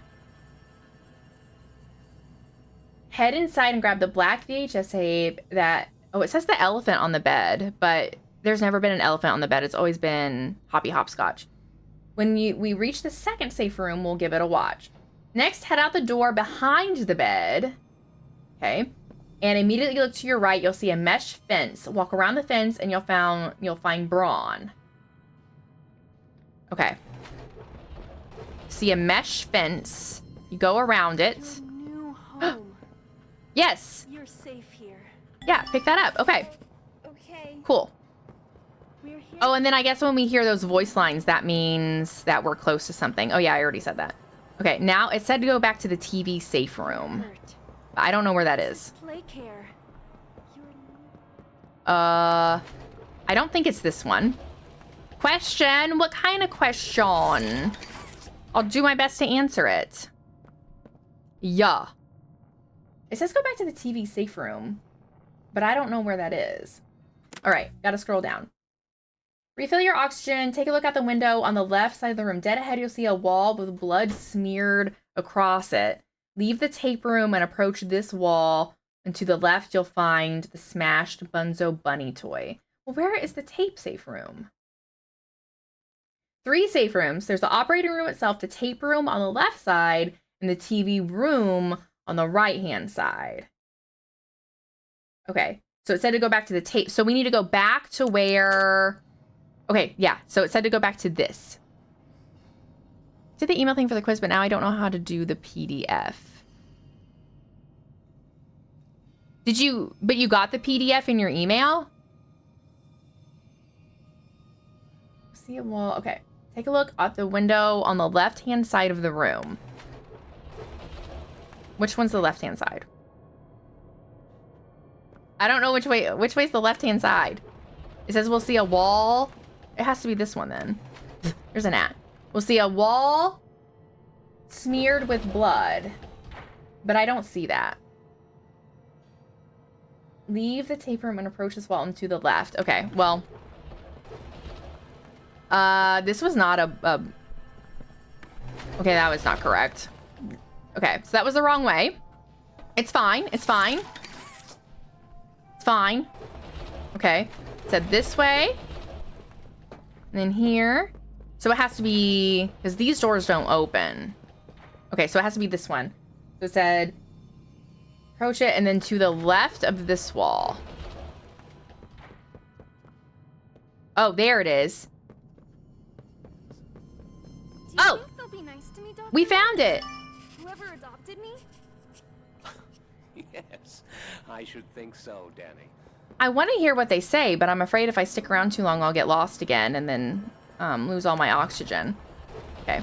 Head inside and grab the black VHS tape that... Oh, it says the elephant on the bed, but there's never been an elephant on the bed. It's always been Hoppy Hopscotch. When we reach the second safe room, we'll give it a watch. Next, head out the door behind the bed. Okay. And immediately look to your right. You'll see a mesh fence. Walk around the fence and you'll find Braun. Okay. See a mesh fence. You go around it. Your new home. Yes. You're safe here. Yeah, pick that up. Okay. Okay. Cool. We're here. Oh, and then I guess when we hear those voice lines, that means that we're close to something. Oh, yeah, I already said that. Okay, now it said to go back to the TV safe room. I don't know where that is. Play care. I don't think it's this one. Question? What kind of question? I'll do my best to answer it. Yeah. It says go back to the TV safe room, but I don't know where that is. All right, gotta scroll down. Refill your oxygen. Take a look out the window on the left side of the room. Dead ahead, you'll see a wall with blood smeared across it. Leave the tape room and approach this wall. And to the left, you'll find the smashed Bunzo bunny toy. Well, where is the tape safe room? 3 safe rooms. There's the operating room itself, the tape room on the left side, and the TV room on the right-hand side. Okay, so it said to go back to the tape. So we need to go back to where... Okay, yeah, so it said to go back to this. Did the email thing for the quiz, but now I don't know how to do the PDF. Did you... But you got the PDF in your email? See a wall. Okay. Take a look at the window on the left-hand side of the room. Which one's the left-hand side? I don't know which way. Which way's the left-hand side? It says we'll see a wall. It has to be this one then. There's an at. We'll see a wall smeared with blood. But I don't see that. Leave the tape room and approach this wall and to the left. Okay, well... this was not a... Okay, that was not correct. Okay, so that was the wrong way. It's fine. It's fine. It's fine. Okay. It said this way. And then here. So it has to be... Because these doors don't open. Okay, so it has to be this one. So it said... Approach it and then to the left of this wall. Oh, there it is. Oh! Think they'll be nice to me, Doctor? We found it! Whoever adopted me? Yes, I should think so, Danny. I want to hear what they say, but I'm afraid if I stick around too long, I'll get lost again and then lose all my oxygen. Okay.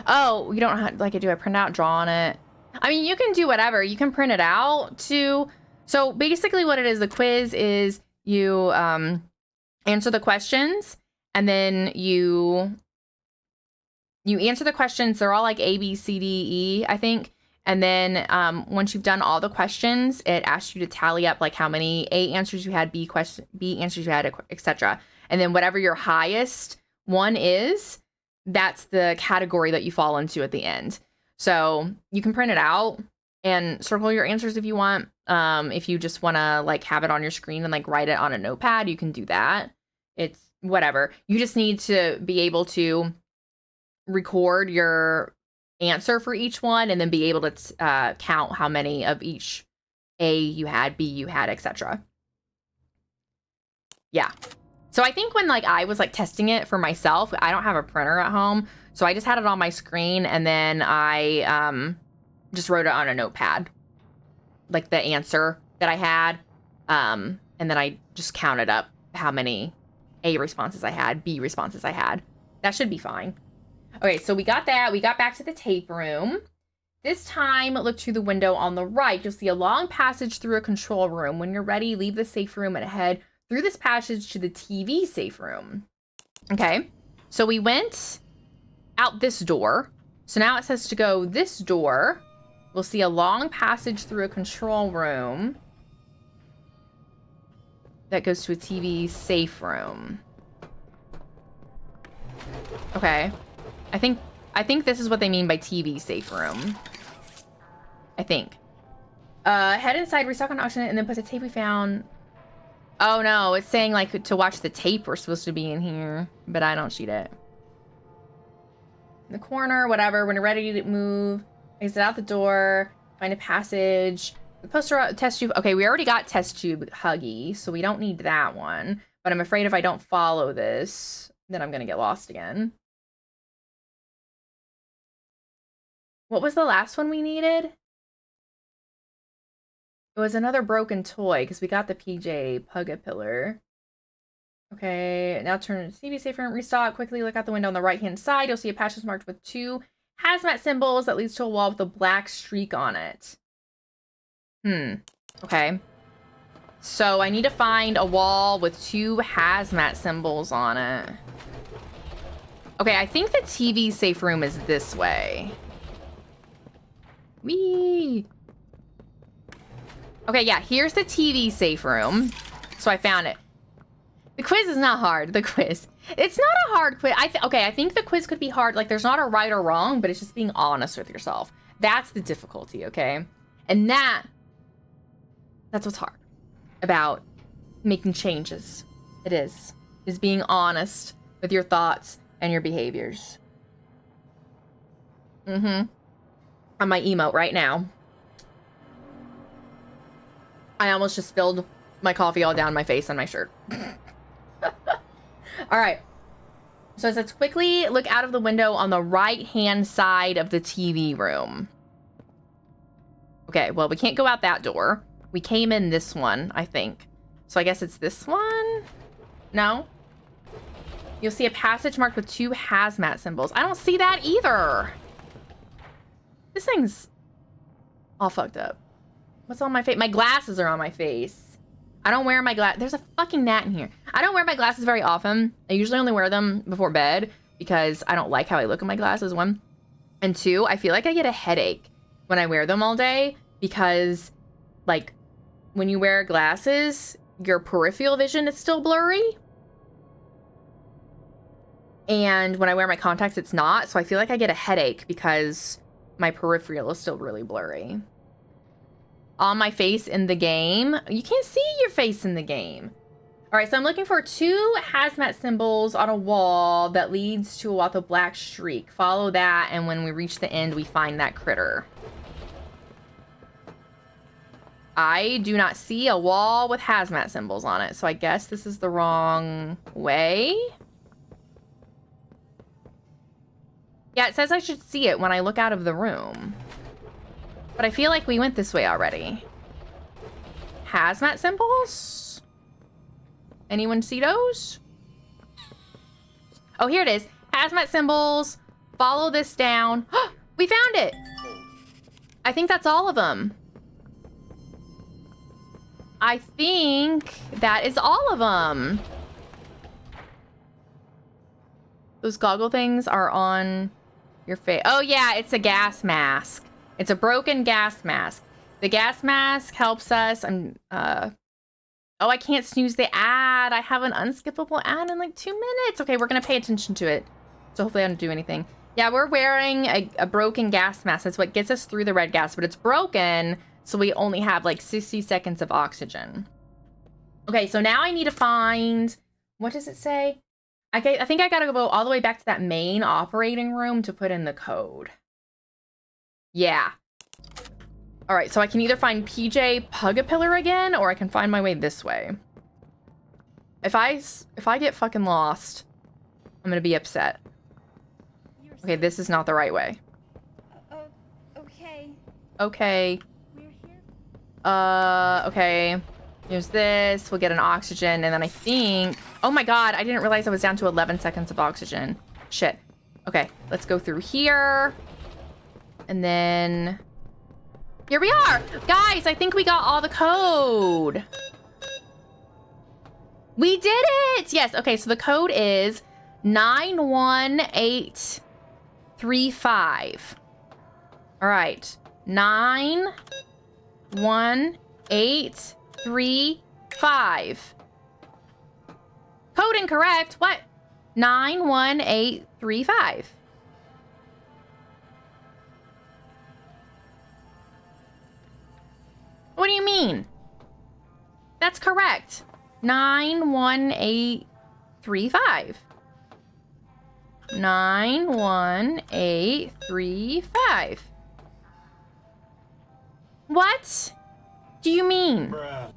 Oh, you don't have, like, do I print out, draw on it? I mean, you can do whatever. You can print it out too. So basically what it is, the quiz is you answer the questions and then you answer the questions. They're all like A, B, C, D, E, I think. And then once you've done all the questions, it asks you to tally up like how many A answers you had, B answers you had, etc. And then whatever your highest one is, that's the category that you fall into at the end. So you can print it out and circle your answers if you want. If you just want to like have it on your screen and like write it on a notepad, you can do that. It's whatever. You just need to be able to record your answer for each one and then be able to count how many of each A you had, B you had, etc. Yeah. So I think when like I was like testing it for myself, I don't have a printer at home, so I just had it on my screen and then I just wrote it on a notepad, like the answer that I had, and then I just counted up how many A responses I had, B responses I had. That should be fine. Okay, so we got that. We got back to the tape room. This time, look through the window on the right. You'll see a long passage through a control room. When you're ready, leave the safe room and head through this passage to the TV safe room. Okay, so we went out this door. So now it says to go this door We'll see a long passage through a control room that goes to a TV safe room. Okay. I think this is what they mean by TV safe room. I think. Head inside, restock on auction, and then put the tape we found. Oh no, it's saying like to watch the tape we're supposed to be in here, but I don't cheat it. In the corner, whatever. When you're ready to move, exit out the door, find a passage. The poster test tube. Okay, we already got test tube Huggy, so we don't need that one. But I'm afraid if I don't follow this, then I'm gonna get lost again. What was the last one we needed? It was another broken toy because we got the PJ Pug-a-Pillar. Okay, now turn to TV safe room, restock, quickly look out the window on the right-hand side. You'll see a patch marked with 2 hazmat symbols that leads to a wall with a black streak on it. Okay. So I need to find a wall with 2 hazmat symbols on it. Okay, I think the TV safe room is this way. Whee! Okay, yeah, here's the TV safe room. So I found it. The quiz is not hard, the quiz. It's not a hard quiz. Okay, I think the quiz could be hard. Like, there's not a right or wrong, but it's just being honest with yourself. That's the difficulty, okay? And that's what's hard about making changes. It is being honest with your thoughts and your behaviors. On my emote right now. I almost just spilled my coffee all down my face on my shirt. All right. So it says quickly look out of the window on the right-hand side of the TV room. Okay, well, we can't go out that door. We came in this one, I think. So I guess it's this one? No? You'll see a passage marked with 2 hazmat symbols. I don't see that either. This thing's all fucked up. What's on my face? My glasses are on my face. I don't wear my glasses. There's a fucking gnat in here. I don't wear my glasses very often. I usually only wear them before bed because I don't like how I look in my glasses, 1. And 2, I feel like I get a headache when I wear them all day because, like, when you wear glasses, your peripheral vision is still blurry. And when I wear my contacts, it's not. So I feel like I get a headache because my peripheral is still really blurry. On my face in the game. You can't see your face in the game. All right, so I'm looking for 2 hazmat symbols on a wall that leads to a wall with a black streak. Follow that, and when we reach the end, we find that critter. I do not see a wall with hazmat symbols on it, so I guess this is the wrong way. Yeah, it says I should see it when I look out of the room. But I feel like we went this way already. Hazmat symbols? Anyone see those? Oh, here it is. Hazmat symbols. Follow this down. We found it! I think that's all of them. I think that is all of them. Those goggle things are on your face. Oh, yeah, it's a gas mask. It's a broken gas mask. The gas mask helps us. Oh, I can't snooze the ad. I have an unskippable ad in like 2 minutes. Okay, we're going to pay attention to it. So hopefully I don't do anything. Yeah, we're wearing a broken gas mask. That's what gets us through the red gas, but it's broken. So we only have like 60 seconds of oxygen. Okay, so now I need to find, what does it say? I think I got to go all the way back to that main operating room to put in the code. Yeah. All right, so I can either find PJ Pug-a-Pillar again, or I can find my way this way. If I get fucking lost, I'm gonna be upset. Okay, this is not the right way. Okay. Okay. We're here. Okay. Here's this. We'll get an oxygen, and then I think... Oh my god, I didn't realize I was down to 11 seconds of oxygen. Shit. Okay, let's go through here. And then... Here we are! Guys, I think we got all the code. We did it! Yes, okay, so the code is 91835. All right. 9, 1, 8, 3, 5. Code incorrect. What? 9, 1, 8, 3, 5. What do you mean? That's correct. 9, 1, 8, 3, 5. 9, 1, 8, 3, 5. What do you mean? Bruh.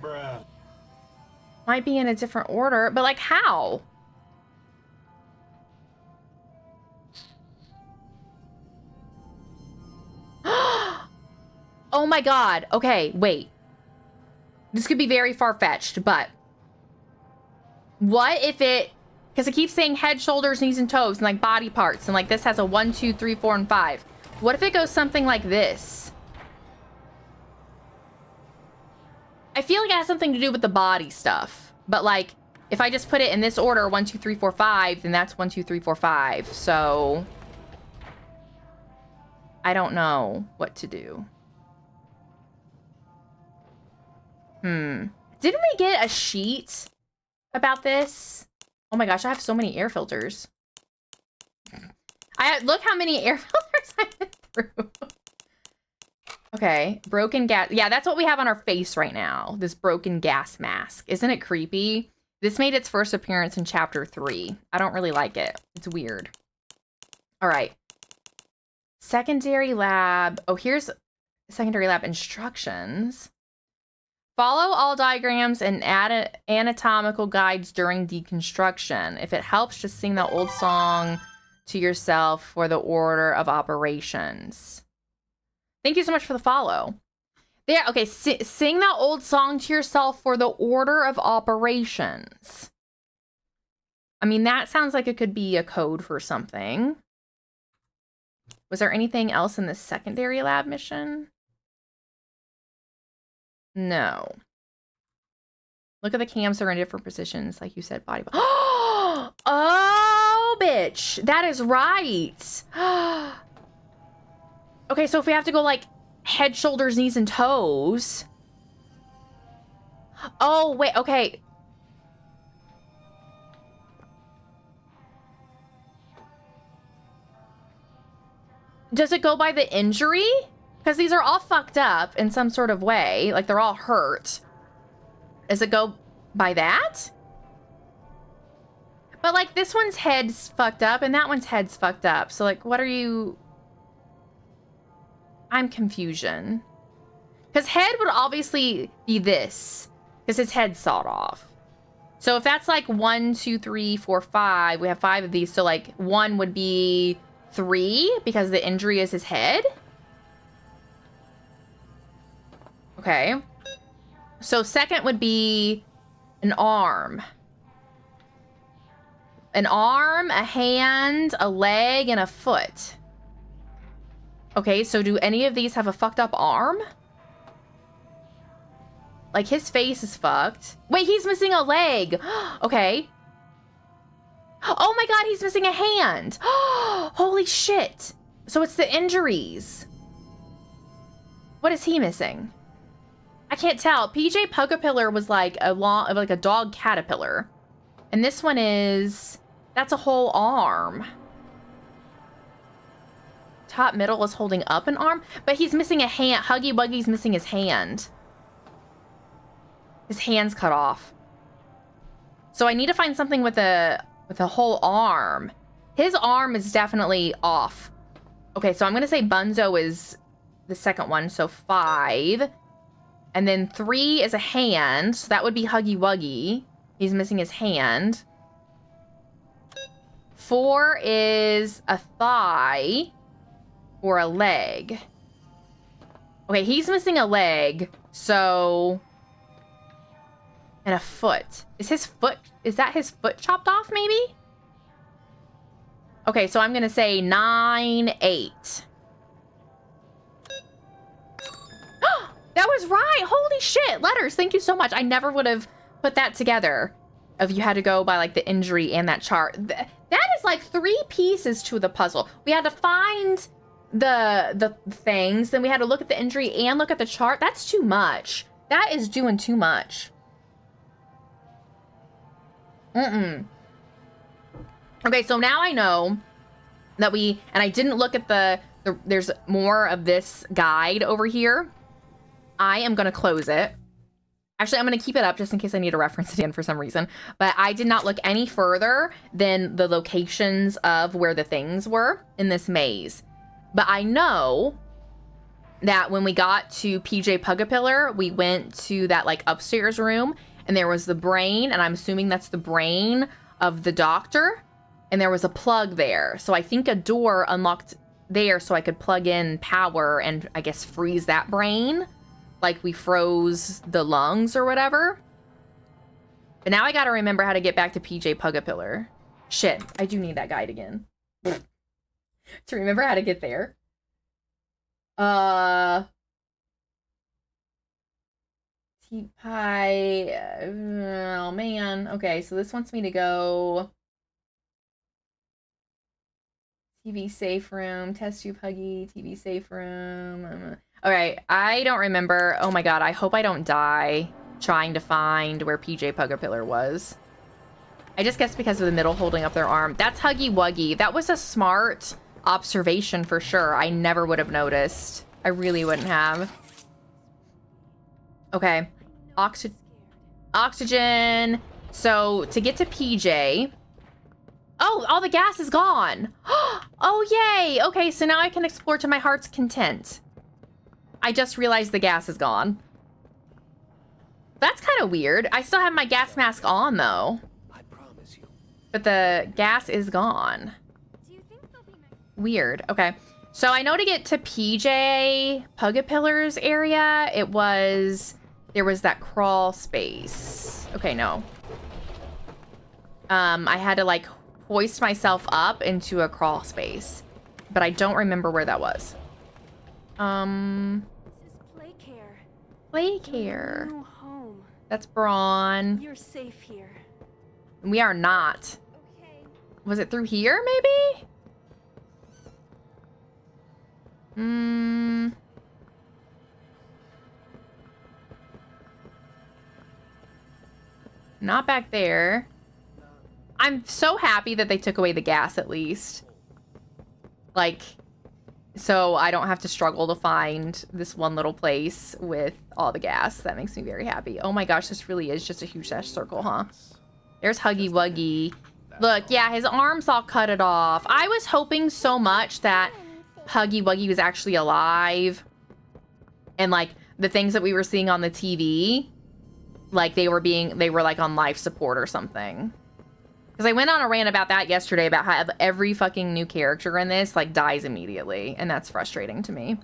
Bruh. Might be in a different order, but like how? Oh my god. Okay, wait. This could be very far-fetched, but what if it, because it keeps saying head, shoulders, knees, and toes, and like body parts, and like this has a 1, 2, 3, 4, and 5. What if it goes something like this? I feel like it has something to do with the body stuff, but like if I just put it in this order, 1, 2, 3, 4, 5, then that's 1, 2, 3, 4, 5. So I don't know what to do. Didn't we get a sheet about this? Oh my gosh, I have so many air filters. Look how many air filters I went through. Okay, broken gas. Yeah, that's what we have on our face right now. This broken gas mask. Isn't it creepy? This made its first appearance in chapter 3. I don't really like it. It's weird. All right. Secondary lab. Oh, here's secondary lab instructions. Follow all diagrams and add anatomical guides during deconstruction. If it helps, just sing the old song to yourself for the order of operations. Thank you so much for the follow. There, okay, sing that old song to yourself for the order of operations. I mean, that sounds like it could be a code for something. Was there anything else in this secondary lab mission? No. Look at the cams, they're in different positions, like you said, body. Oh, bitch. That is right. Okay, so if we have to go like head, shoulders, knees, and toes. Oh, wait, okay. Does it go by the injury? Because these are all fucked up in some sort of way. Like, they're all hurt. Does it go by that? But, like, this one's head's fucked up and that one's head's fucked up. So, like, what are you... I'm confusion. Because head would obviously be this. Because his head's sawed off. So, if that's, like, 1, 2, 3, 4, 5. We have 5 of these. So, like, 1 would be 3. Because the injury is his head. Okay. So second would be an arm. An arm, a hand, a leg, and a foot. Okay, so do any of these have a fucked up arm? Like, his face is fucked. Wait, he's missing a leg. Okay. Oh my god, he's missing a hand. Holy shit. So it's the injuries. What is he missing? I can't tell. PJ Pugapillar was like a dog caterpillar. And this one is... That's a whole arm. Top middle is holding up an arm. But he's missing a hand. Huggy Wuggy's missing his hand. His hand's cut off. So I need to find something with a whole arm. His arm is definitely off. Okay, so I'm going to say Bunzo is the second one. So 5. And then 3 is a hand. So that would be Huggy Wuggy. He's missing his hand. 4 is a thigh or a leg. Okay, he's missing a leg. So... And a foot. Is that his foot chopped off, maybe? Okay, so I'm going to say 9, 8. That was right. Holy shit. Letters. Thank you so much. I never would have put that together if you had to go by like the injury and that chart. That is like 3 pieces to the puzzle. We had to find the things, then we had to look at the injury and look at the chart. That's too much. That is doing too much. Okay, so now I know that and I didn't look at there's more of this guide over here. I am gonna close it. Actually, I'm gonna keep it up just in case I need to reference it again for some reason. But I did not look any further than the locations of where the things were in this maze. But I know that when we got to PJ Pugapillar, we went to that like upstairs room and there was the brain, and I'm assuming that's the brain of the doctor, and there was a plug there. So I think a door unlocked there so I could plug in power and I guess freeze that brain, like we froze the lungs or whatever. But now I gotta remember how to get back to PJ Pugapillar. Shit, I do need that guide again. To remember how to get there. T-Pie. Oh, man. Okay, so this wants me to go... TV safe room, test tube huggy, TV safe room. Alright, I don't remember. Oh my god, I hope I don't die trying to find where PJ Pugapillar was. I just guess because of the middle holding up their arm. That's Huggy Wuggy. That was a smart observation for sure. I never would have noticed. I really wouldn't have. Okay. Oxygen. So, to get to PJ... Oh, all the gas is gone. Oh, yay. Okay, so now I can explore to my heart's content. I just realized the gas is gone. That's kind of weird. I still have my gas mask on, though. I promise you. But the gas is gone. Weird. Okay. So I know to get to PJ Pugapillar's area, there was that crawl space. Okay, no. I had to, like, hoist myself up into a crawl space, but I don't remember where that was. This is Playcare. Playcare. New home. That's Braun. You're safe here. We are not. Okay. Was it through here, maybe? Not back there. I'm so happy that they took away the gas at least. Like, so I don't have to struggle to find this one little place with all the gas. That makes me very happy. Oh my gosh, this really is just a huge dash circle, huh? There's Huggy Wuggy. Look, yeah, his arms all cut it off. I was hoping so much that Huggy Wuggy was actually alive. And like the things that we were seeing on the TV, like they were like on life support or something. Because I went on a rant about that yesterday, about how every fucking new character in this, like, dies immediately. And that's frustrating to me.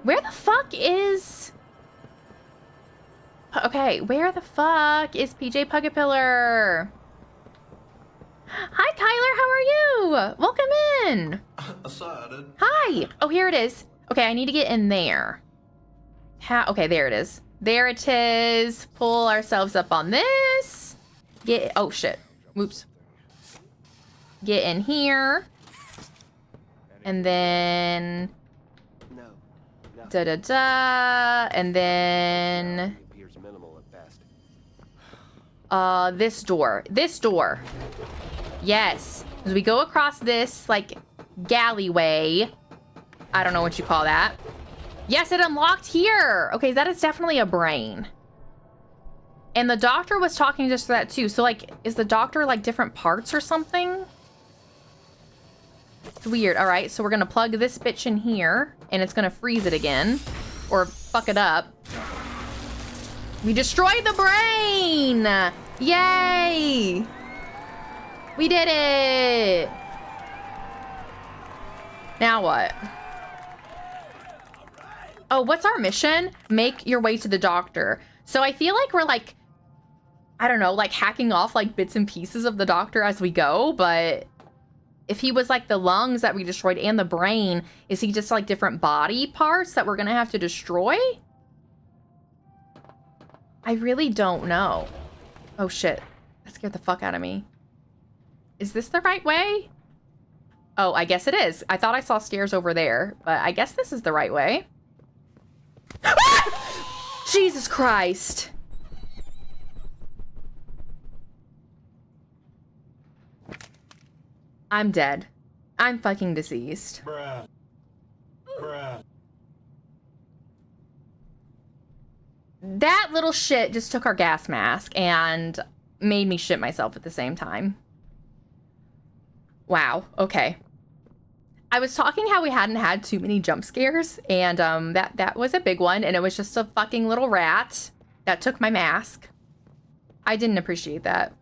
Where the fuck is... Okay, where the fuck is PJ Pugapillar? Hi, Kyler, how are you? Welcome in. Hi. Oh, here it is. Okay, I need to get in there. Okay, there it is. There it is. Pull ourselves up on this. Oh, shit. Whoops. Get in here. And then... Da-da-da. And then... This door. This door. Yes. As we go across this, like, galleyway. I don't know what you call that. Yes, it unlocked here. Okay, that is definitely a brain. And the doctor was talking just to that too. So like, is the doctor like different parts or something? It's weird. All right, so we're gonna plug this bitch in here and it's gonna freeze it again or fuck it up. We destroyed the brain! Yay! We did it! Now what? Oh, what's our mission? Make your way to the doctor. So I feel like we're like, I don't know, like hacking off like bits and pieces of the doctor as we go, but if he was like the lungs that we destroyed and the brain, is he just like different body parts that we're gonna have to destroy? I really don't know. Oh shit, that scared the fuck out of me. Is this the right way? Oh, I guess it is. I thought I saw stairs over there, but I guess this is the right way. Jesus Christ. I'm dead. I'm fucking deceased. Bruh. Bruh. That little shit just took our gas mask and made me shit myself at the same time. Wow, okay. I was talking how we hadn't had too many jump scares, and that was a big one, and it was just a fucking little rat that took my mask. I didn't appreciate that.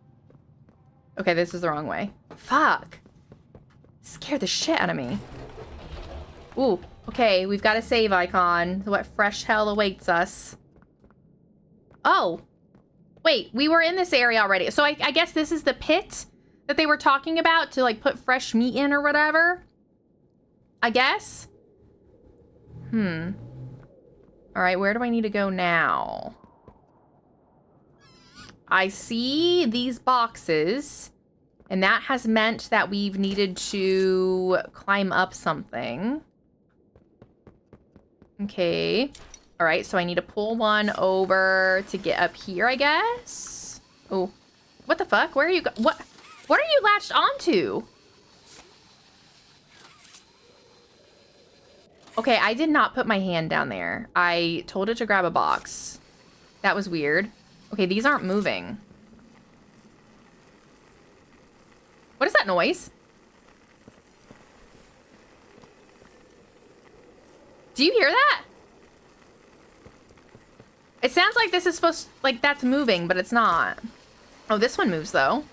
Okay, this is the wrong way. Fuck. Scared the shit out of me. Ooh, okay, we've got a save icon. What fresh hell awaits us? Oh. Wait, we were in this area already. So I guess this is the pit that they were talking about to, like, put fresh meat in or whatever? I guess? All right, where do I need to go now? I see these boxes, and that has meant that we've needed to climb up something. Okay. All right, so I need to pull one over to get up here, I guess. Oh, what the fuck? Where are you? What are you latched onto? Okay, I did not put my hand down there. I told it to grab a box. That was weird. Okay, these aren't moving. What is that noise? Do you hear that? It sounds like this is supposed to, like, that's moving, but it's not. Oh, this one moves, though.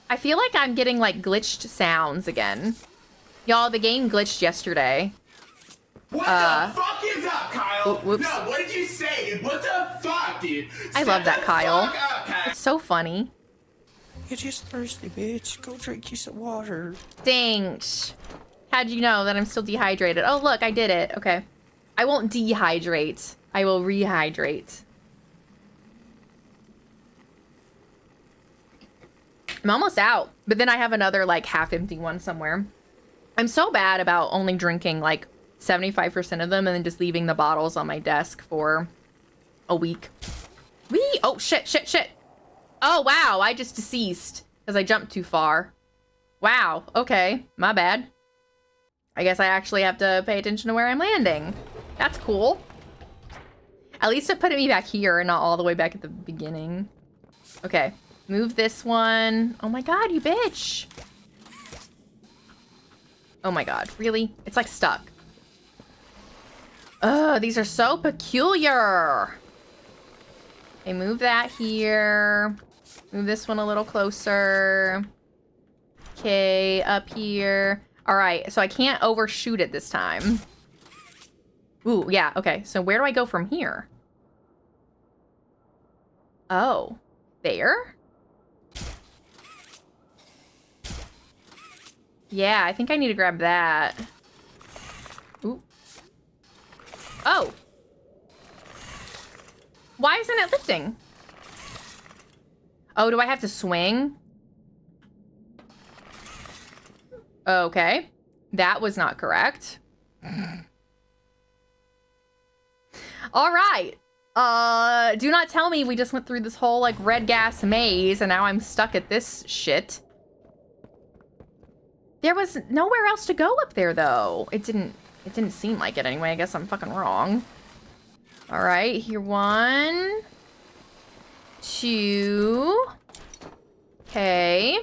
I feel like I'm getting, like, glitched sounds again. Y'all, the game glitched yesterday. What the fuck is up, Kyle? Whoops. No, what did you say, dude? What the fuck, dude? I love that, Kyle. Kyle. It's so funny. You're just thirsty, bitch. Go drink you some water. Thanks. How'd you know that I'm still dehydrated? Oh, look, I did it. Okay. I won't dehydrate. I will rehydrate. I'm almost out, but then I have another, like, half-empty one somewhere. I'm so bad about only drinking, like, 75% of them and then just leaving the bottles on my desk for a week. Whee! Oh, shit, shit, shit. Oh, wow, I just deceased because I jumped too far. Wow, okay, my bad. I guess I actually have to pay attention to where I'm landing. That's cool. At least it put me back here and not all the way back at the beginning. Okay, move this one. Oh my god, you bitch. Oh my god, really? It's like stuck. Ugh, these are so peculiar. Okay, move that here. Move this one a little closer. Okay, up here. All right, so I can't overshoot it this time. Ooh, yeah, okay. So where do I go from here? Oh, there? Yeah, I think I need to grab that. Ooh. Oh. Why isn't it lifting? Oh, do I have to swing? Okay. That was not correct. All right. Do not tell me we just went through this whole, like, red gas maze and now I'm stuck at this shit. There was nowhere else to go up there, though. It didn't seem like it anyway. I guess I'm fucking wrong. All right, here, 1, 2. Okay.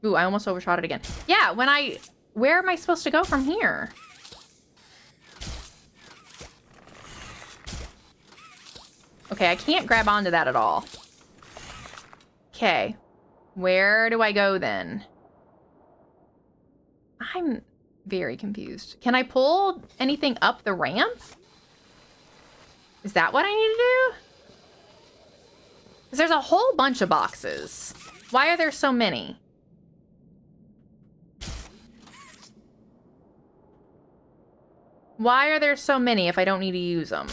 Ooh, I almost overshot it again. Yeah, where am I supposed to go from here? Okay, I can't grab onto that at all. Okay, where do I go then? I'm very confused. Can I pull anything up the ramp? Is that what I need to do? Because there's a whole bunch of boxes. Why are there so many? Why are there so many if I don't need to use them?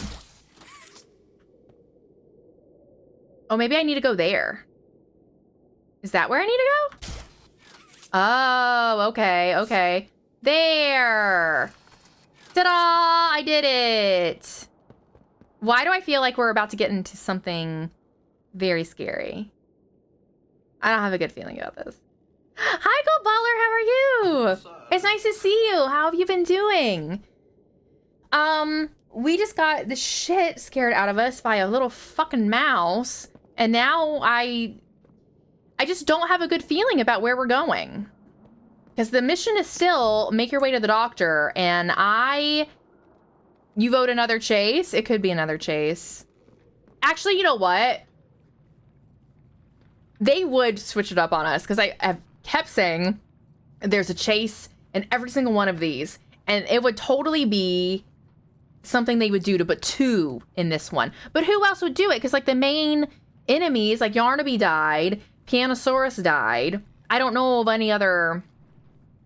Oh, maybe I need to go there. Is that where I need to go? Oh, okay, okay. There! Ta-da! I did it! Why do I feel like we're about to get into something very scary? I don't have a good feeling about this. Hi, Gold Baller, how are you? It's nice to see you. How have you been doing? We just got the shit scared out of us by a little fucking mouse, and now I just don't have a good feeling about where we're going. Because the mission is still make your way to the doctor, and you vote another chase? It could be another chase. Actually, you know what? They would switch it up on us, because I have kept saying there's a chase in every single one of these, and it would totally be something they would do to put 2 in this one. But who else would do it? Because, like, the main enemies, like, Yarnaby died, Pianosaurus died. I don't know of any other,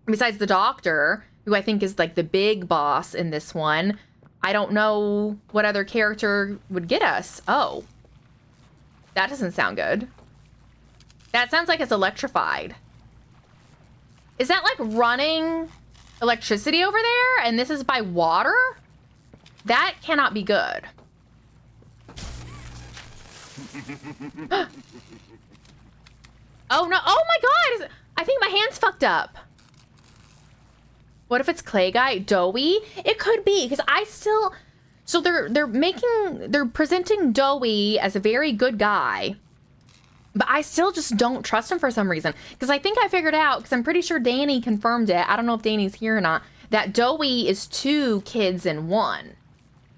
besides the Doctor, who I think is, like, the big boss in this one. I don't know what other character would get us. Oh. That doesn't sound good. That sounds like it's electrified. Is that, like, running electricity over there? And this is by water? That cannot be good. Oh, no. Oh, my God. I think my hand's fucked up. What if it's Clay Guy? Doughy? It could be, because I still... So they're presenting Doughy as a very good guy. But I still just don't trust him for some reason. Because I think I figured out, because I'm pretty sure Danny confirmed it. I don't know if Danny's here or not. That Doughy is 2 kids in 1.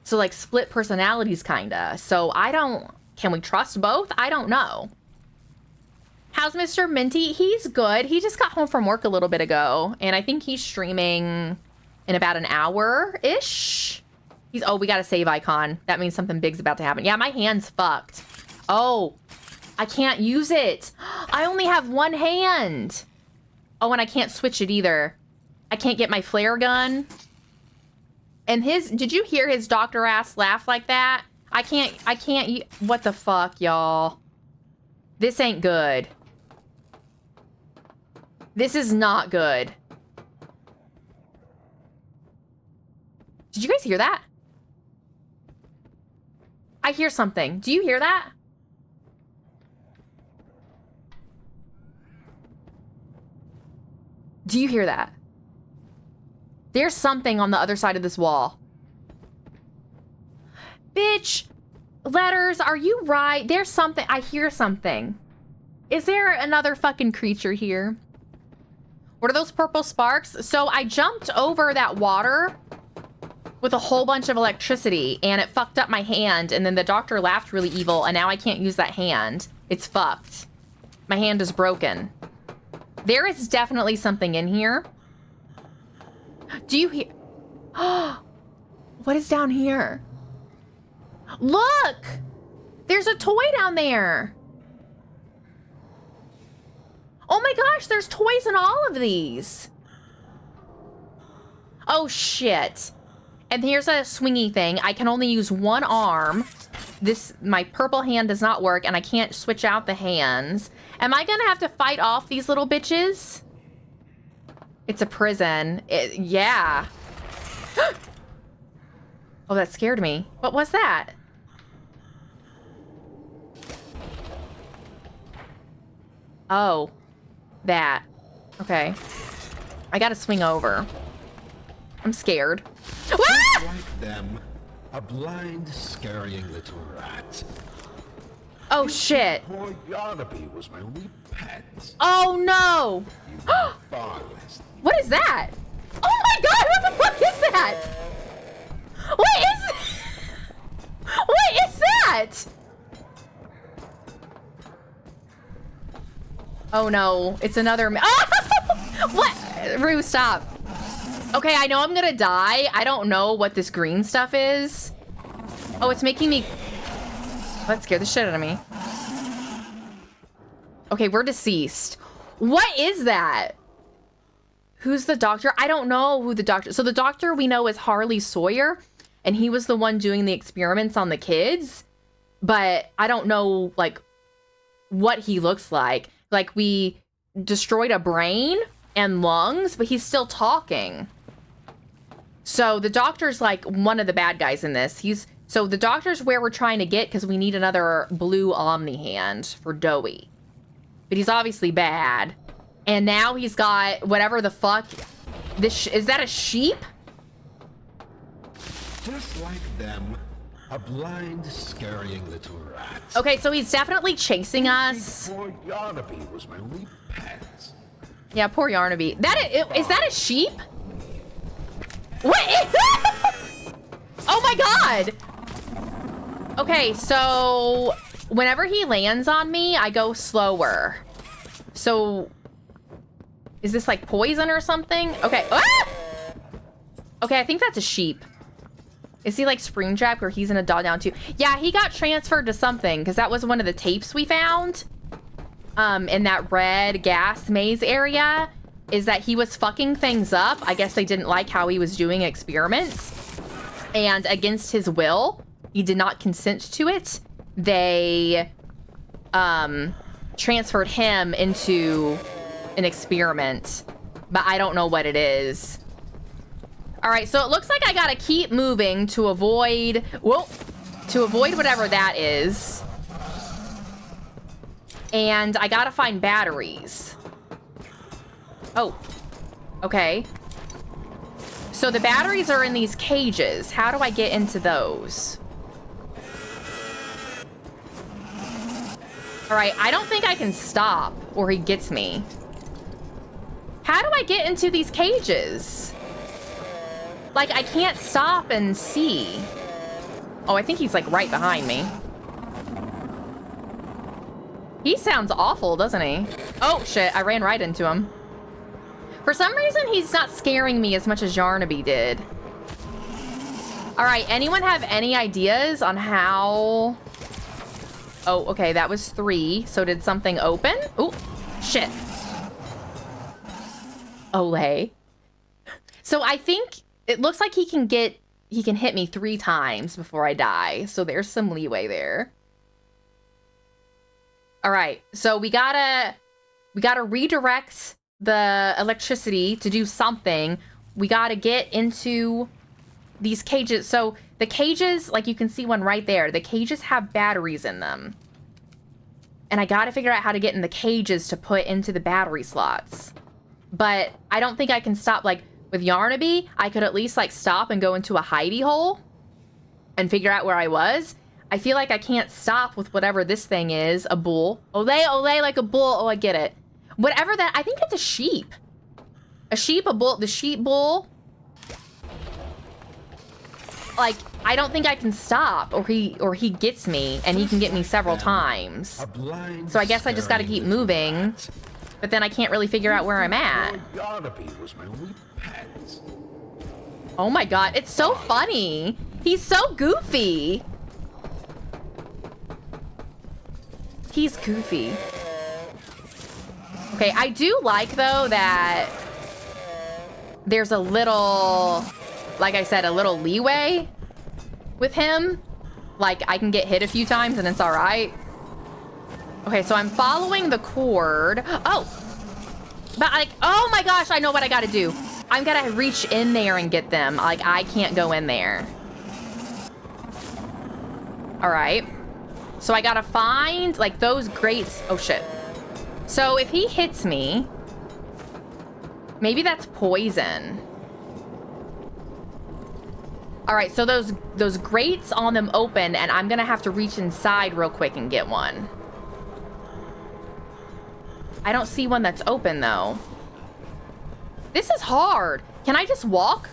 So, like, split personalities, kinda. So, can we trust both? I don't know. How's Mr. Minty? He's good. He just got home from work a little bit ago. And I think he's streaming in about an hour-ish. Oh, we got a save icon. That means something big's about to happen. Yeah, my hand's fucked. Oh, I can't use it. I only have one hand. Oh, and I can't switch it either. I can't get my flare gun. And did you hear his doctor ass laugh like that? I can't, what the fuck, y'all? This ain't good. This is not good. Did you guys hear that? I hear something. Do you hear that? Do you hear that? There's something on the other side of this wall. Bitch, Letters, are you right? There's something. I hear something. Is there another fucking creature here? What are those purple sparks? So I jumped over that water with a whole bunch of electricity and it fucked up my hand, and then the doctor laughed really evil and now I can't use that hand. It's fucked. My hand is broken. There is definitely something in here. Do you hear? What is down here? Look! There's a toy down there. Oh my gosh, there's toys in all of these. Oh shit. And here's a swingy thing. I can only use one arm. My purple hand does not work and I can't switch out the hands. Am I gonna have to fight off these little bitches? It's a prison. Yeah. Oh, that scared me. What was that? Oh, that. Okay. I gotta swing over. I'm scared. Ah! Like them, a blind, scaring little rat. Oh shit. Poor Yarnaby was my wee pet. Oh no. What is that? Oh my god, what the fuck is that? What is that? Oh no, it's another what? Rue, stop. Okay, I know I'm gonna die. I don't know what this green stuff is. Oh, it's making me... That scared the shit out of me. Okay, we're deceased. What is that? Who's the doctor? I don't know who the doctor... So the doctor we know is Harley Sawyer, and he was the one doing the experiments on the kids. But I don't know, like, what he looks like. like we destroyed a brain and lungs, but he's still talking. So the doctor's like one of the bad guys in this. So the doctor's where we're trying to get because we need another blue Omni hand for Dowie. But he's obviously bad. And now he's got whatever the fuck. Is that a sheep? Just like them, a blind, scaring little rat. Okay, so he's definitely chasing us. Poor Yarnaby was my wee pet. Yeah, poor Yarnaby. Is that a sheep? What? Oh my god! Okay, so whenever he lands on me, I go slower. So is this like poison or something? Okay. Ah! Okay, I think that's a sheep. Is he like Springtrap where he's in a dog down too? Yeah, he got transferred to something because that was one of the tapes we found in that red gas maze area, is that he was fucking things up. I guess they didn't like how he was doing experiments, and against his will, he did not consent to it. They transferred him into an experiment, but I don't know what it is. All right, so it looks like I gotta keep moving to avoid, whatever that is. And I gotta find batteries. Oh, okay. So the batteries are in these cages. How do I get into those? All right, I don't think I can stop or he gets me. How do I get into these cages? Like, I can't stop and see. Oh, I think he's like right behind me. He sounds awful, doesn't he? Oh, shit, I ran right into him. For some reason, he's not scaring me as much as Yarnaby did. All right, anyone have any ideas on how... Oh, okay, that was 3. So did something open? Oh, shit. Olay. So I think it looks like he can hit me 3 times before I die. So there's some leeway there. All right, so we gotta redirect the electricity to do something. We gotta get into these cages. So the cages, like you can see one right there, the cages have batteries in them. And I gotta figure out how to get in the cages to put into the battery slots. But I don't think I can stop, like with Yarnaby, I could at least like stop and go into a hidey hole and figure out where I was. I feel like I can't stop with whatever this thing is. A bull. Olay, olay, like a bull. Oh, I get it. Whatever that, I think it's a sheep. A sheep, a bull, the sheep bull. Like, I don't think I can stop or he gets me and he can get me several times. So I guess I just gotta keep moving. But then I can't really figure out where I'm at. Oh my god, it's so funny. He's so goofy. He's goofy. Okay, I do like, though, that there's a little, like I said, a little leeway with him. Like, I can get hit a few times and it's all right. Okay, so I'm following the cord. Oh, but like, oh my gosh, I know what I gotta do. I'm gonna reach in there and get them. Like, I can't go in there. All right. So I gotta find, like, those grates. Oh, shit. So if he hits me, maybe that's poison. All right, so those grates on them open, and I'm gonna have to reach inside real quick and get one. I don't see one that's open, though. This is hard. Can I just walk?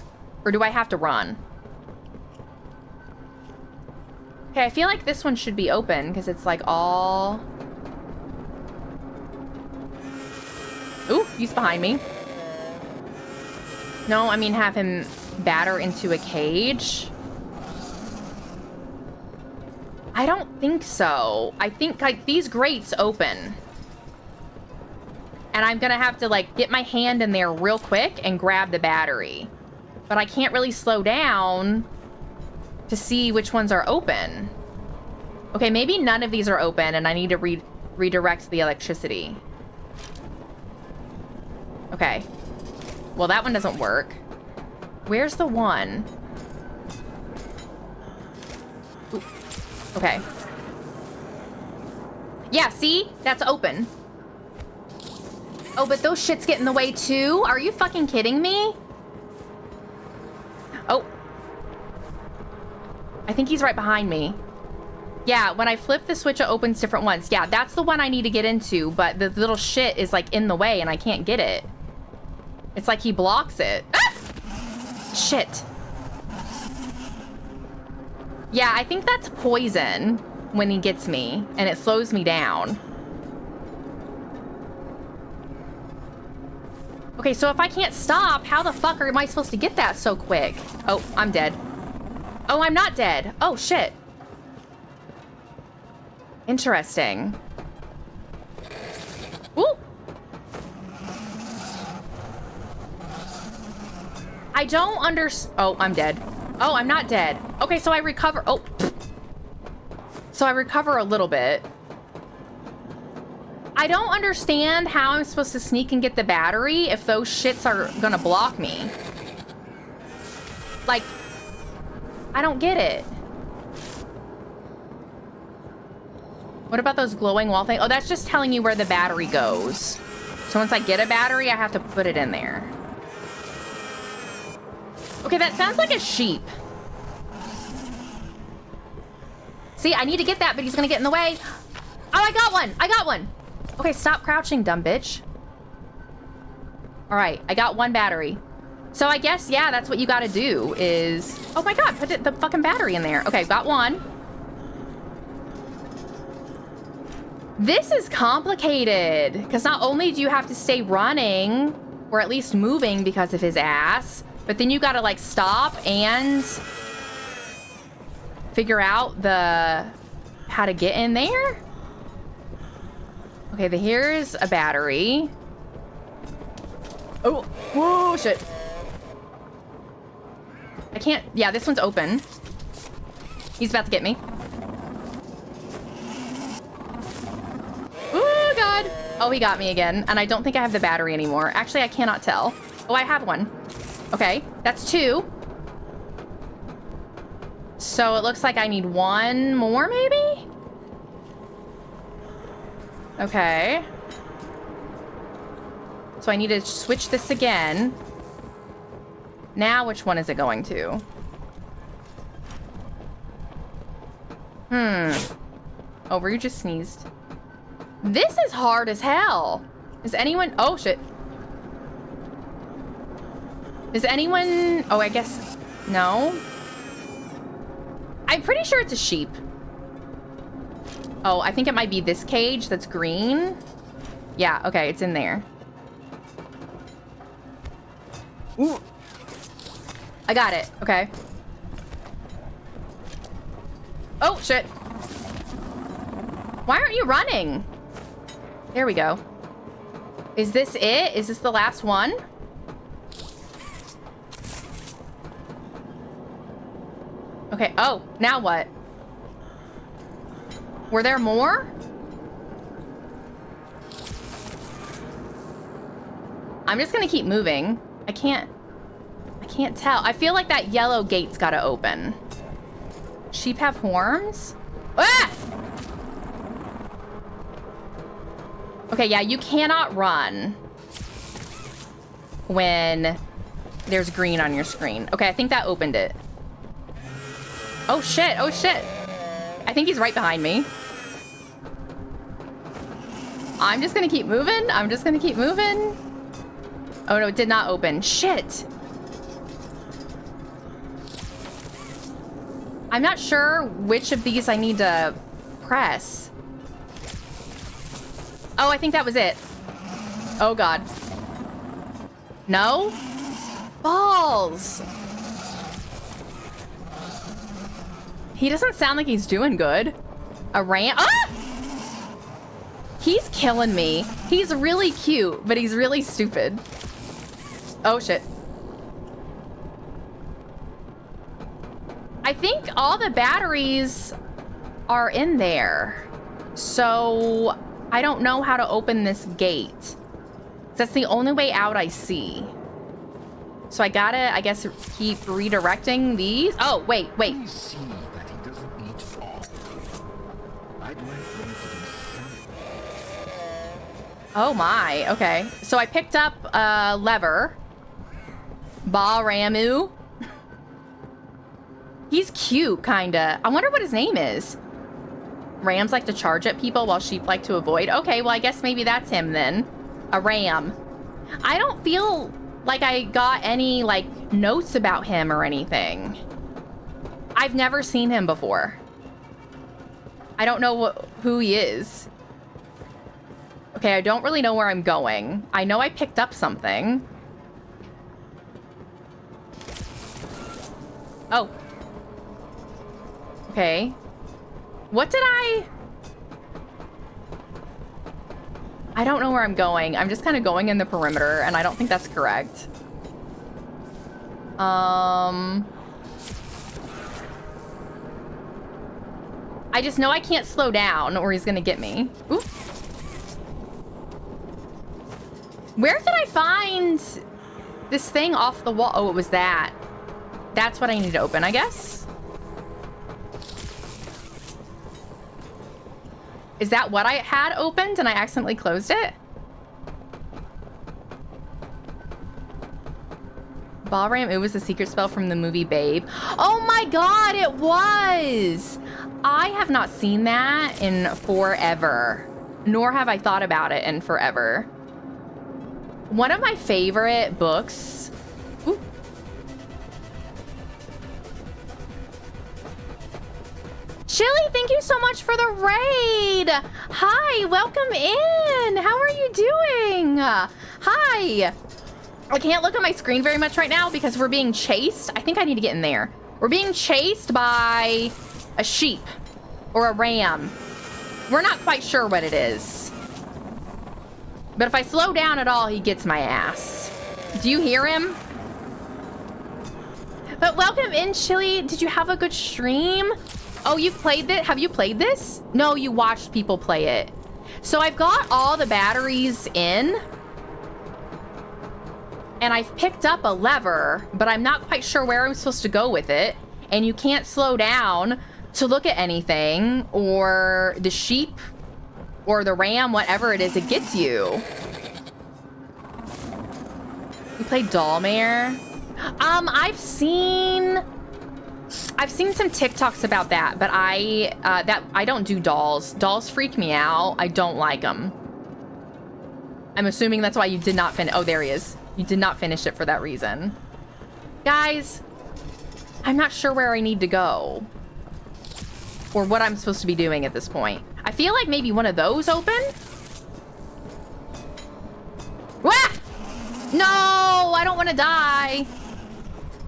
Or do I have to run? Okay, I feel like this one should be open because it's like all... Ooh, he's behind me. No, I mean have him batter into a cage. I don't think so. I think like these grates open. And I'm gonna have to like get my hand in there real quick and grab the battery. But I can't really slow down to see which ones are open. Okay, maybe none of these are open and I need to redirect the electricity. Okay. Well, that one doesn't work. Where's the one? Ooh. Okay. Yeah, see? That's open. Oh, but those shits get in the way too? Are you fucking kidding me? Oh. I think he's right behind me. Yeah, when I flip the switch, it opens different ones. Yeah, that's the one I need to get into, but the little shit is like in the way and I can't get it. It's like he blocks it. Ah! Shit. Yeah, I think that's poison when he gets me and it slows me down. Okay, so if I can't stop, how the fuck am I supposed to get that so quick? Oh, I'm dead. Oh, I'm not dead. Oh, shit. Interesting. Ooh. I don't Oh, I'm dead. Oh, I'm not dead. Okay, so I recover. Oh. So I recover a little bit. I don't understand how I'm supposed to sneak and get the battery if those shits are gonna block me. Like, I don't get it. What about those glowing wall things? Oh, that's just telling you where the battery goes. So once I get a battery, I have to put it in there. Okay, that sounds like a sheep. See, I need to get that, but he's gonna get in the way. Oh, I got one! I got one! Okay, stop crouching, dumb bitch. All right, I got one battery. So I guess, yeah, that's what you gotta do is... Oh my god, put the fucking battery in there. Okay, got one. This is complicated, because not only do you have to stay running, or at least moving because of his ass, but then you gotta, like, stop and figure out how to get in there. Okay, here's a battery. Oh, whoa, shit. I can't, yeah, this one's open. He's about to get me. Oh, God. Oh, he got me again. And I don't think I have the battery anymore. Actually, I cannot tell. Oh, I have one. Okay, that's two. So it looks like I need one more, maybe? Okay. So I need to switch this again. Now, which one is it going to? Oh, Rue just sneezed. This is hard as hell. Is anyone... Oh, shit. Is anyone... Oh, I guess... No? I'm pretty sure it's a sheep. Oh, I think it might be this cage that's green. Yeah, okay, it's in there. Ooh. I got it. Okay. Oh, shit. Why aren't you running? There we go. Is this it? Is this the last one? Okay. Oh, now what? Were there more? I'm just gonna keep moving. I can't tell. I feel like that yellow gate's gotta open. Sheep have horns? Ah! Okay, yeah, you cannot run when there's green on your screen. Okay, I think that opened it. Oh shit, oh shit. I think he's right behind me. I'm just gonna keep moving. I'm just gonna keep moving. Oh no, it did not open. Shit. I'm not sure which of these I need to press. Oh, I think that was it. Oh god. No? Balls. He doesn't sound like he's doing good. A ram. Ah! He's killing me. He's really cute, but he's really stupid. Oh shit. I think all the batteries are in there. So I don't know how to open this gate. That's the only way out I see. So I gotta, I guess, keep redirecting these. Oh, wait. Please see that he doesn't eat all. I'd like them to be Oh my, okay. So I picked up a lever. Ramu. He's cute, kinda. I wonder what his name is. Rams like to charge at people while sheep like to avoid. Okay, well, I guess maybe that's him then. A ram. I don't feel like I got any, like, notes about him or anything. I've never seen him before. I don't know who he is. Okay, I don't really know where I'm going. I know I picked up something. Oh. Okay. What did I don't know where I'm going. I'm just kind of going in the perimeter, and I don't think that's correct. I just know I can't slow down or he's gonna get me. Ooh. Where did I find this thing off the wall? Oh, it was that. That's what I need to open, I guess. Is that what I had opened and I accidentally closed it? Ballram, it was the secret spell from the movie Babe. Oh my god, it was! I have not seen that in forever. Nor have I thought about it in forever. One of my favorite books... Ooh. Chili, thank you so much for the raid. Hi, welcome in. How are you doing? Hi. I can't look at my screen very much right now because we're being chased. I think I need to get in there. We're being chased by a sheep or a ram. We're not quite sure what it is. But if I slow down at all, he gets my ass. Do you hear him? But welcome in, Chili. Did you have a good stream? Oh, you've played this? Have you played this? No, you watched people play it. So I've got all the batteries in. And I've picked up a lever, but I'm not quite sure where I'm supposed to go with it. And you can't slow down to look at anything, or the sheep, or the ram, whatever it is, it gets you. You play Dollmare? I've seen some TikToks about that, but I don't do dolls. Dolls freak me out. I don't like them. I'm assuming that's why you did not finish. Oh, there he is. You did not finish it for that reason. Guys, I'm not sure where I need to go. Or what I'm supposed to be doing at this point. I feel like maybe one of those open? Wah! No, I don't want to die.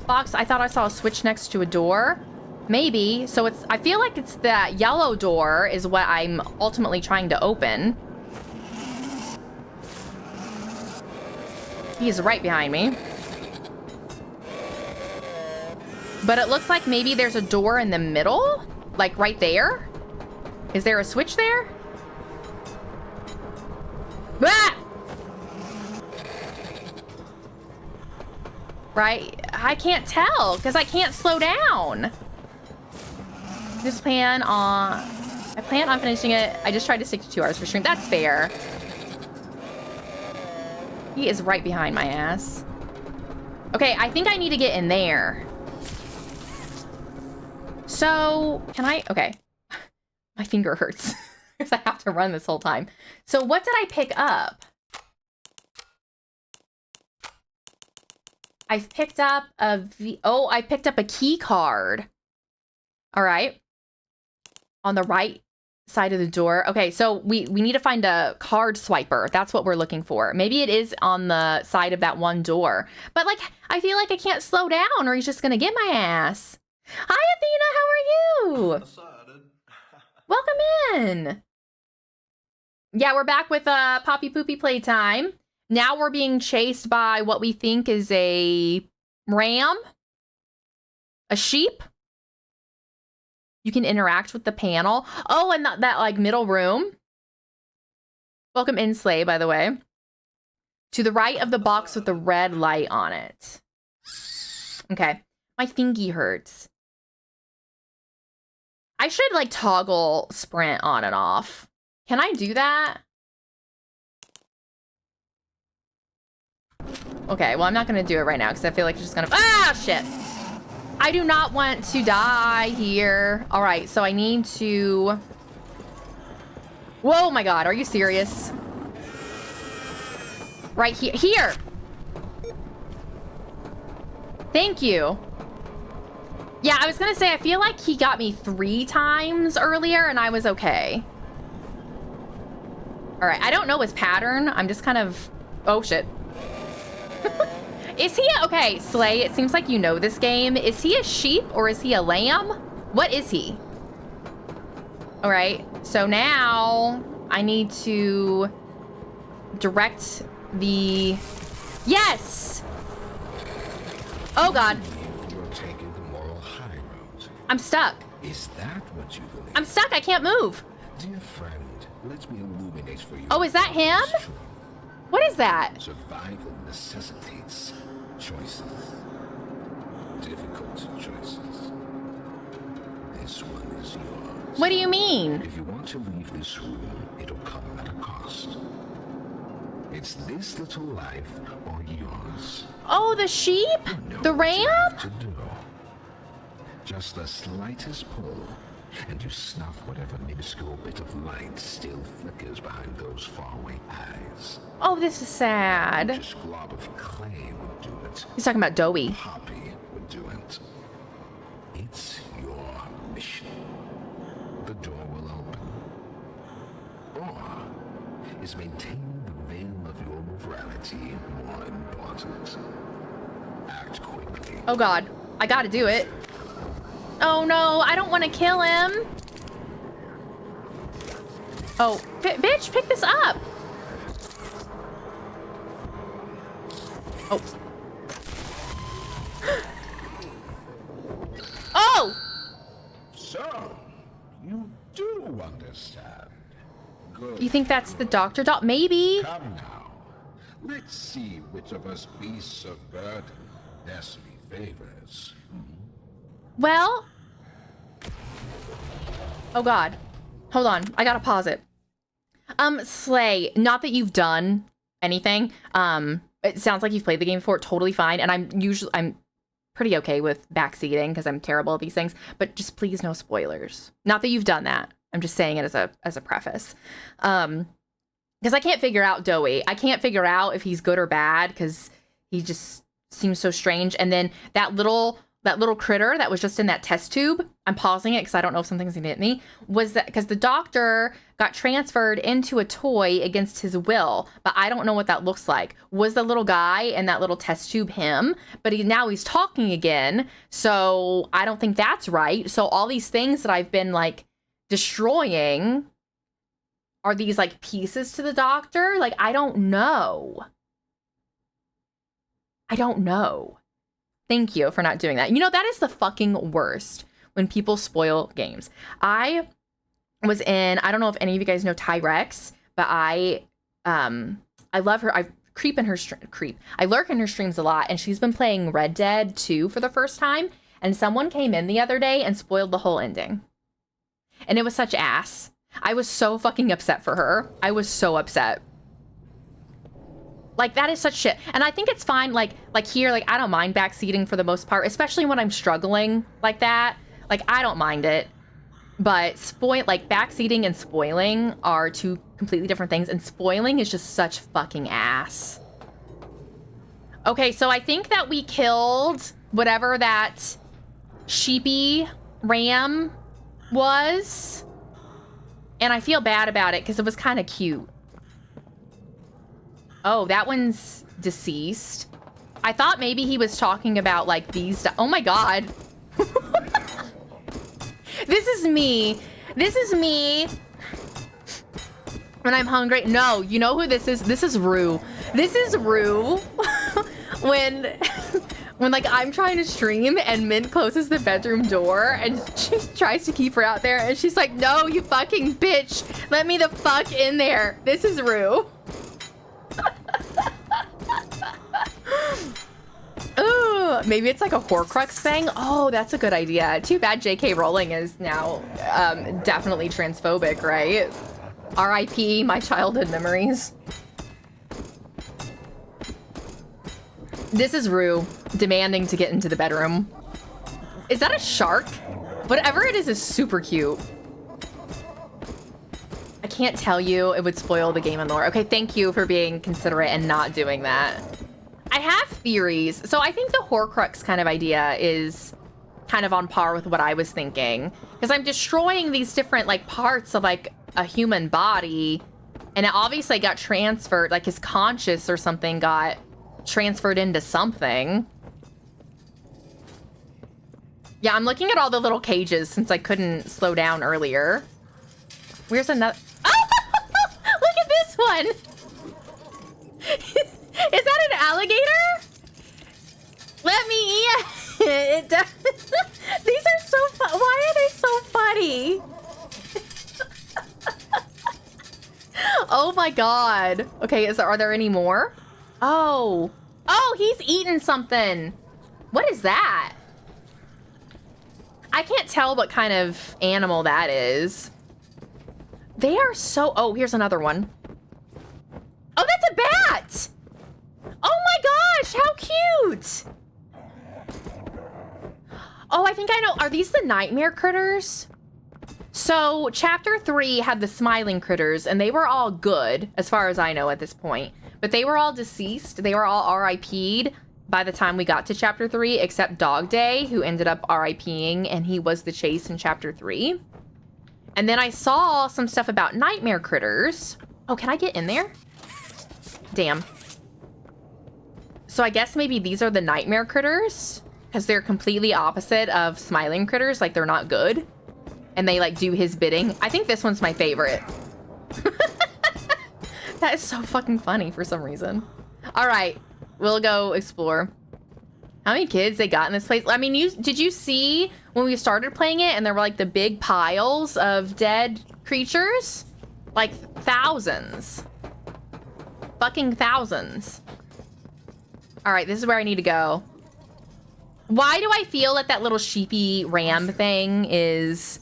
Fox, I thought I saw a switch next to a door. Maybe. So I feel like it's that yellow door is what I'm ultimately trying to open. He's right behind me. But it looks like maybe there's a door in the middle. Like right there. Is there a switch there? Ah! Right? I can't tell because I can't slow down. I plan on finishing it. I just tried to stick to 2 hours for stream. That's fair. He is right behind my ass. Okay, I think I need to get in there. So, can I? Okay. My finger hurts because I have to run this whole time. So what did I pick up? I picked up I picked up a key card. All right. On the right side of the door. Okay, so we need to find a card swiper. That's what we're looking for. Maybe it is on the side of that one door. But like, I feel like I can't slow down or he's just gonna get my ass. Hi, Athena, how are you? Welcome in. Yeah, we're back with Poppy Poopy Playtime. Now we're being chased by what we think is a ram, a sheep. You can interact with the panel. Oh, and that like middle room. Welcome in, Slay, by the way. To the right of the box with the red light on it. Okay. My thingy hurts. I should like toggle sprint on and off. Can I do that? Okay, well, I'm not gonna do it right now because I feel like it's just gonna... Ah, shit! I do not want to die here. All right, so I need to... Whoa, my God, are you serious? Right here. Here! Thank you. Yeah, I was gonna say, I feel like he got me 3 times earlier and I was okay. All right, I don't know his pattern. I'm just kind of... Oh, shit. Is he okay, Slay? It seems like you know this game. Is he a sheep or is he a lamb? What is he? All right, so now I need to direct the... Yes! Oh, God. You're taking the moral high road. I'm stuck. Is that what you believe? I'm stuck. I can't move. Dear friend, let me illuminate for you. Oh, is that him? What is that? Survival necessitates choices. Difficult choices. This one is yours. What do you mean? If you want to leave this room, it'll come at a cost. It's this little life or yours. Oh, the sheep? You know The what you have ram? to do. Just the slightest pull, and you snuff whatever minuscule bit of light still flickers behind those faraway eyes. Oh, this is sad. Just glob of clay would do it. He's talking about Doughy. Poppy would do it. It's your mission. The door will open. Or is maintaining the veil of your morality more important? Act quickly. Oh, God. I gotta do it. Oh, no. I don't want to kill him. Oh, bitch, pick this up. Oh. Oh! So, you do understand. Good. You think that's the doctor doll? Maybe. Come now. Let's see which of us beasts of burden Destiny favors. Well. Oh, God. Hold on. I gotta pause it. Slay, not that you've done anything. It sounds like you've played the game before. Totally fine. And I'm pretty okay with backseating because I'm terrible at these things. But just please no spoilers. Not that you've done that. I'm just saying it as a preface. Because I can't figure out Doughy. I can't figure out if he's good or bad because he just seems so strange. And then that little critter that was just in that test tube, I'm pausing it because I don't know if something's gonna hit me, was that because the doctor got transferred into a toy against his will, but I don't know what that looks like. Was the little guy in that little test tube him? But now he's talking again, so I don't think that's right. So all these things that I've been like destroying are these like pieces to the doctor? Like, I don't know. I don't know. Thank you for not doing that. You know, that is the fucking worst when people spoil games. I was in, I don't know if any of you guys know Tyrex, but I love her. I lurk in her streams a lot, and she's been playing Red Dead 2 for the first time, and someone came in the other day and spoiled the whole ending. And it was such ass. I was so fucking upset for her. I was so upset. Like, that is such shit. And I think it's fine, like here, like, I don't mind backseating for the most part, especially when I'm struggling like that. Like, I don't mind it. But backseating and spoiling are two completely different things, and spoiling is just such fucking ass. Okay, so I think that we killed whatever that sheepy ram was. And I feel bad about it because it was kind of cute. Oh, that one's deceased. I thought maybe he was talking about like these. Oh my God. This is me. This is me when I'm hungry. No, you know who this is? This is Rue. This is Rue when like I'm trying to stream and Mint closes the bedroom door and she tries to keep her out there and she's like, no, you fucking bitch. Let me the fuck in there. This is Rue. Maybe it's like a Horcrux thing. Oh, that's a good idea. Too bad J.K. Rowling is now definitely transphobic, right? R.I.P. my childhood memories. This is Rue demanding to get into the bedroom. Is that a shark? Whatever it is super cute. I can't tell you, it would spoil the game and lore. Okay, thank you for being considerate and not doing that. I have theories. So I think the Horcrux kind of idea is kind of on par with what I was thinking. Because I'm destroying these different like parts of like a human body. And it obviously got transferred, like his conscious or something got transferred into something. Yeah, I'm looking at all the little cages since I couldn't slow down earlier. Where's another? Oh! Look at this one! Is that an alligator? Let me eat it. These are so fun. Why are they so funny? Oh my god. Okay, are there any more? Oh. Oh, he's eating something. What is that? I can't tell what kind of animal that is. They are so... Oh, here's another one. Oh, that's a bat! Oh my gosh, how cute! Oh, I think I know. Are these the nightmare critters? So, chapter 3 had the smiling critters, and they were all good, as far as I know at this point. But they were all deceased. They were all RIP'd by the time we got to chapter 3, except Dog Day, who ended up RIPing, and he was the chase in chapter 3. And then I saw some stuff about nightmare critters. Oh, can I get in there? Damn. So I guess maybe these are the nightmare critters, because they're completely opposite of smiling critters, like they're not good. And they like do his bidding. I think this one's my favorite. That is so fucking funny for some reason. All right, we'll go explore. How many kids they got in this place? I mean, did you see when we started playing it and there were like the big piles of dead creatures? Like thousands. Fucking thousands. All right, this is where I need to go. Why do I feel that that little sheepy ram thing is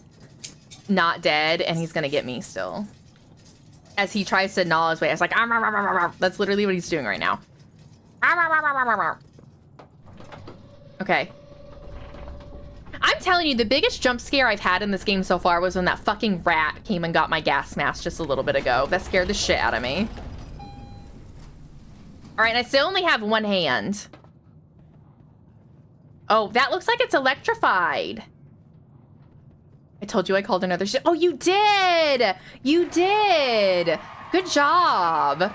not dead and he's gonna get me still? As he tries to gnaw his way, it's like, that's literally what he's doing right now. Okay. I'm telling you, the biggest jump scare I've had in this game so far was when that fucking rat came and got my gas mask just a little bit ago. That scared the shit out of me. All right, I still only have one hand. Oh, that looks like it's electrified. I told you I called another shit. Oh, you did! You did! Good job.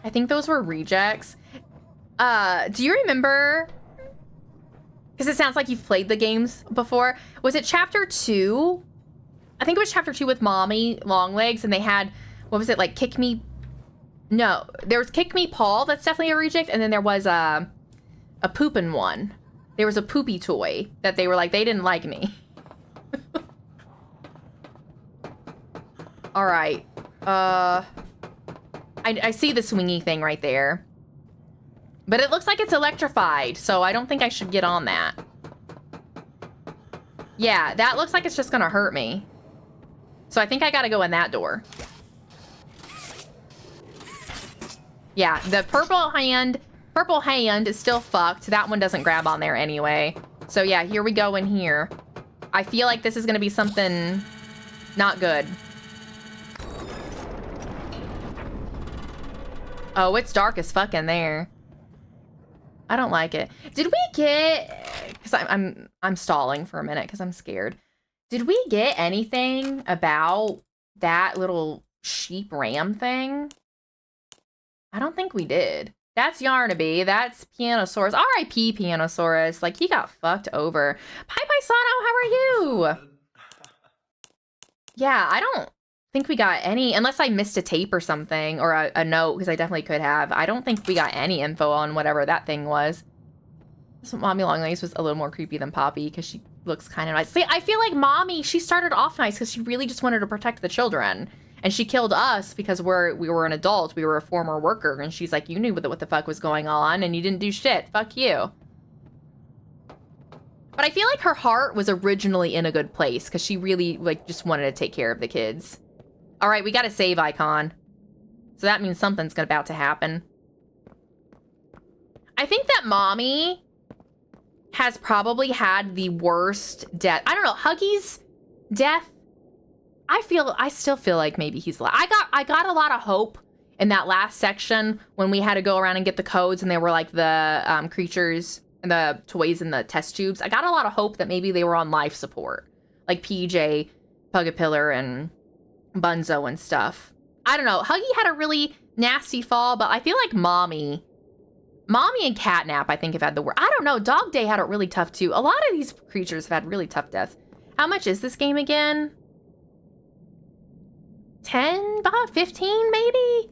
I think those were rejects. Do you remember? Because it sounds like you've played the games before. Was it chapter 2? I think it was chapter 2 with Mommy Longlegs, and they had, what was it, like Kick Me? No, there was Kick Me Paul. That's definitely a reject. And then there was a poopin' one. There was a poopy toy that they were like, they didn't like me. All right. I see the swingy thing right there. But it looks like it's electrified, so I don't think I should get on that. Yeah, that looks like it's just gonna hurt me. So I think I gotta go in that door. Yeah, the purple hand is still fucked. That one doesn't grab on there anyway. So yeah, here we go in here. I feel like this is gonna be something not good. Oh, it's dark as fuck in there. I don't like it. Did we get, because I'm stalling for a minute because I'm scared. Did we get anything about that little sheep ram thing? I don't think we did. That's Yarnaby. That's Pianosaurus. R.I.P. Pianosaurus. Like, he got fucked over. Hi, Paisano. How are you? Yeah, I don't think we got any, unless I missed a tape or something, or a note, because I definitely could have. I don't think we got any info on whatever that thing was. So Mommy Longlegs was a little more creepy than Poppy, because she looks kind of nice. See, I feel like Mommy, she started off nice because she really just wanted to protect the children. And she killed us because we were an adult. We were a former worker. And she's like, you knew what the fuck was going on and you didn't do shit. Fuck you. But I feel like her heart was originally in a good place because she really, like, just wanted to take care of the kids. All right, we got a save icon. So that means something's about to happen. I think that Mommy has probably had the worst death. I don't know, Huggy's death. I still feel like maybe he's I got a lot of hope in that last section when we had to go around and get the codes and they were like the creatures and the toys in the test tubes. I got a lot of hope that maybe they were on life support, like PJ, Pugapillar, and Bunzo and stuff. I don't know. Huggy had a really nasty fall, but I feel like Mommy and Catnap, I think, have had the worst. I don't know. Dog Day had it really tough, too. A lot of these creatures have had really tough deaths. How much is this game again? 10? About 15, maybe?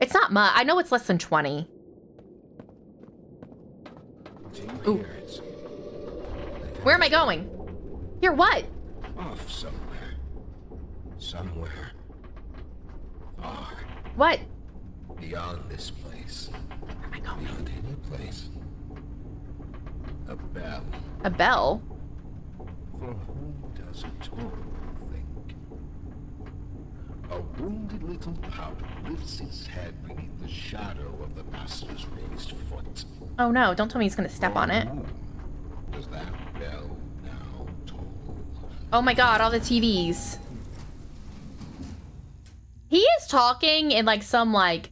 It's not much. I know it's less than 20. Ooh. Where am I going? Here, what? Off somewhere. Somewhere. Far. What? Beyond this place. Where am I going? Beyond any place. A bell. A bell? For whom does it toll, you think? A wounded little pup lifts his head beneath the shadow of the master's raised foot. Oh no, don't tell me he's gonna step on it. Does that bell now toll? Oh my god, all the TVs. He is talking in like some like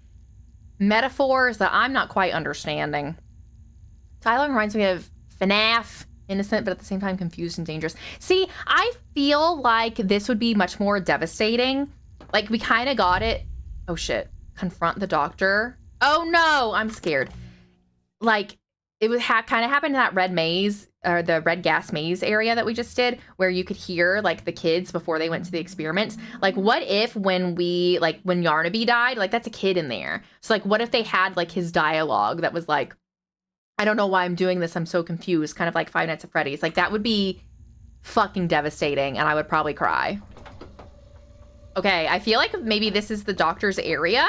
metaphors that I'm not quite understanding. Tyler reminds me of FNAF, innocent but at the same time confused and dangerous. See, I feel like this would be much more devastating. Like we kind of got it. Oh shit. Confront the doctor. Oh no, I'm scared. Like it would kind of happen in that red maze or the red gas maze area that we just did where you could hear like the kids before they went to the experiments. Like what if when when Yarnaby died, like that's a kid in there. So like what if they had like his dialogue that was like, I don't know why I'm doing this. I'm so confused. Kind of like Five Nights at Freddy's. Like that would be fucking devastating and I would probably cry. Okay, I feel like maybe this is the doctor's area.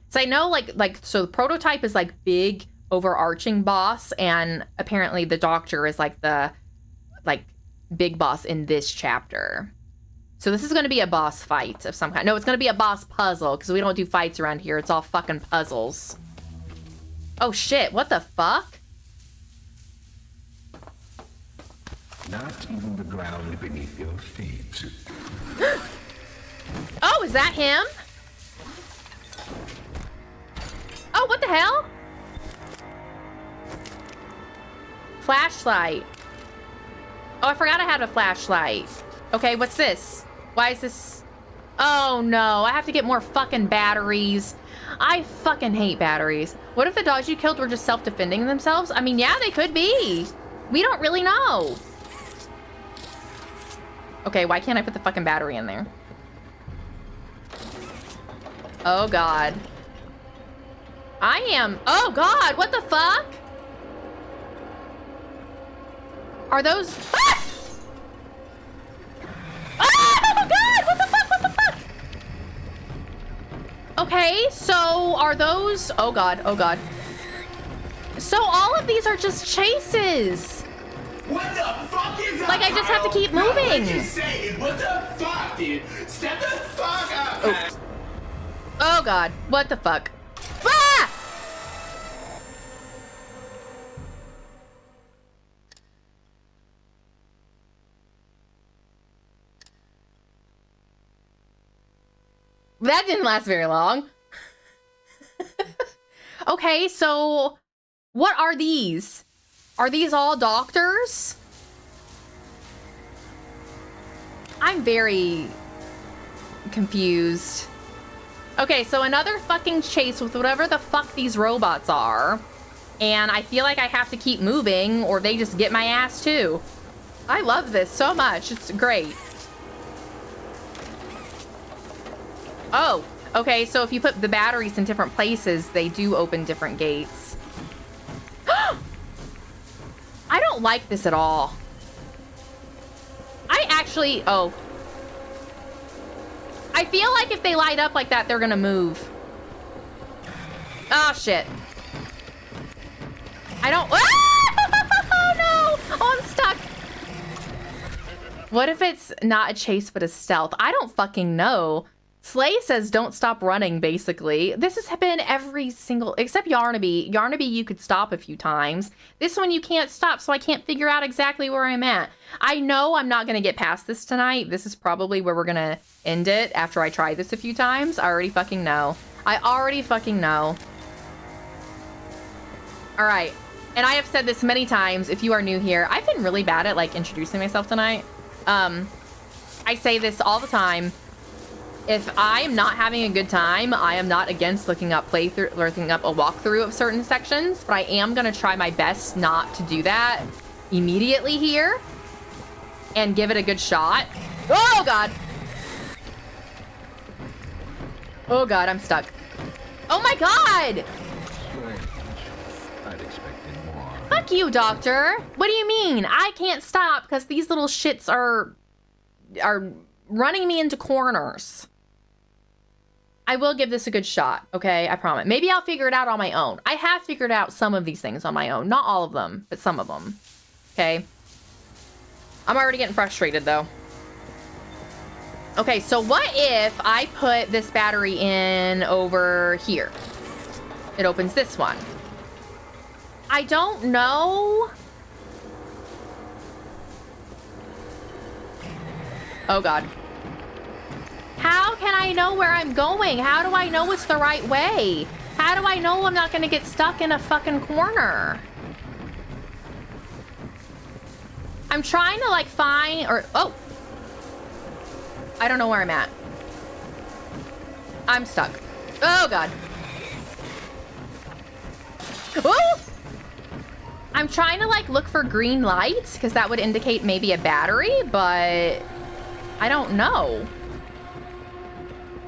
So I know so the prototype is like big overarching boss and apparently the doctor is like the big boss in this chapter. So this is going to be a boss fight of some kind. No, it's going to be a boss puzzle because we don't do fights around here. It's all fucking puzzles. Oh shit, what the fuck? Not even the ground beneath your feet. Oh, is that him? Oh, what the hell? Flashlight. Oh, I forgot I had a flashlight. Okay, what's this? Why is this? Oh no, I have to get more fucking batteries. I fucking hate batteries. What if the dogs you killed were just self-defending themselves? I mean, yeah, they could be. We don't really know. Okay, why can't I put the fucking battery in there? Oh god. Oh god, what the fuck? Are those... Ah! Oh god, what the fuck, what the fuck? Okay, so are those... Oh god, oh god. So all of these are just chases. What the fuck is up, Like I just have to keep moving. What you say? What the fuck, dude? Step the fuck up. Oh. Oh god, what the fuck? Ah! That didn't last very long. Okay, so what are these? Are these all doctors? I'm very confused. Okay, so another fucking chase with whatever the fuck these robots are. And I feel like I have to keep moving or they just get my ass too. I love this so much. It's great. Oh, okay, so if you put the batteries in different places, they do open different gates. I don't like this at all. I I feel like if they light up like that, they're gonna move. Oh, shit. I don't... Oh, no! Oh, I'm stuck. What if it's not a chase, but a stealth? I don't fucking know. Slay says don't stop running, basically. This has been every single... Except Yarnaby. Yarnaby, you could stop a few times. This one, you can't stop, so I can't figure out exactly where I'm at. I know I'm not going to get past this tonight. This is probably where we're going to end it after I try this a few times. I already fucking know. I already fucking know. All right. And I have said this many times, if you are new here, I've been really bad at, like, introducing myself tonight. I say this all the time. If I am not having a good time, I am not against looking up a walkthrough of certain sections, but I am going to try my best not to do that immediately here and give it a good shot. Oh, God. Oh, God, I'm stuck. Oh, my God. Fuck you, doctor. What do you mean? I can't stop because these little shits are running me into corners. I will give this a good shot, okay? I promise. Maybe I'll figure it out on my own. I have figured out some of these things on my own. Not all of them, but some of them. Okay? I'm already getting frustrated, though. Okay, so what if I put this battery in over here? It opens this one. I don't know. Oh, God. How can I know where I'm going? How do I know it's the right way? How do I know I'm not going to get stuck in a fucking corner? I'm trying to, like, find... Oh! I don't know where I'm at. I'm stuck. Oh, God. Oh! I'm trying to, like, look for green lights, because that would indicate maybe a battery, but I don't know.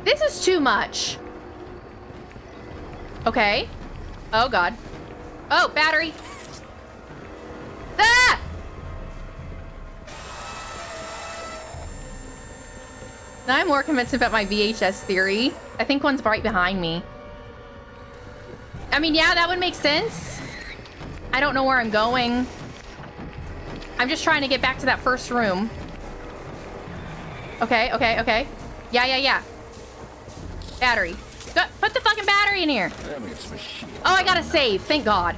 This is too much. Okay. Oh, God. Oh, battery. Ah! Now I'm more convinced about my VHS theory. I think one's right behind me. I mean, yeah, that would make sense. I don't know where I'm going. I'm just trying to get back to that first room. Okay, okay, okay. Yeah. Battery. Put the fucking battery in here. Oh, I gotta save. Thank God.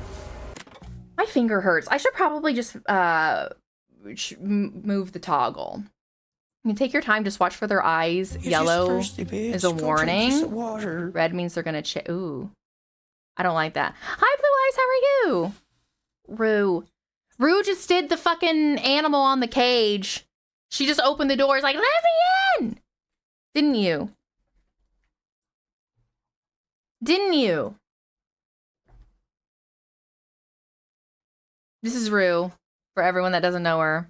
My finger hurts. I should probably just move the toggle. You can take your time. Just watch for their eyes. Yellow thirsty, is a warning. Water. Red means they're gonna ooh. I don't like that. Hi, Blue Eyes. How are you? Rue just did the fucking animal on the cage. She just opened the doors like, let me in! Didn't you? Didn't you? This is Rue, for everyone that doesn't know her.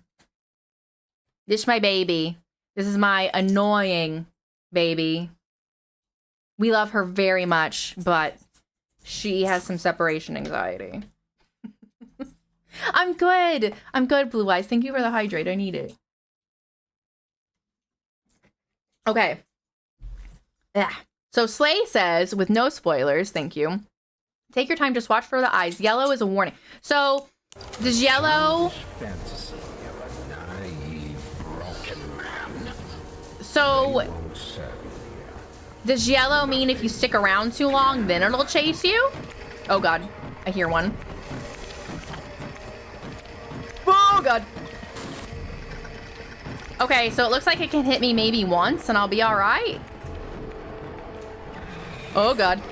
This is my baby. This is my annoying baby. We love her very much, but she has some separation anxiety. I'm good. I'm good, Blue Eyes. Thank you for the hydrate. I need it. Okay. Yeah. So Slay says, with no spoilers, thank you. Take your time, just watch for the eyes. Yellow is a warning. So, does yellow... So, does yellow mean if you stick around too long, then it'll chase you? Oh, God. I hear one. Oh, God. Okay, so it looks like it can hit me maybe once, and I'll be all right. Oh, God.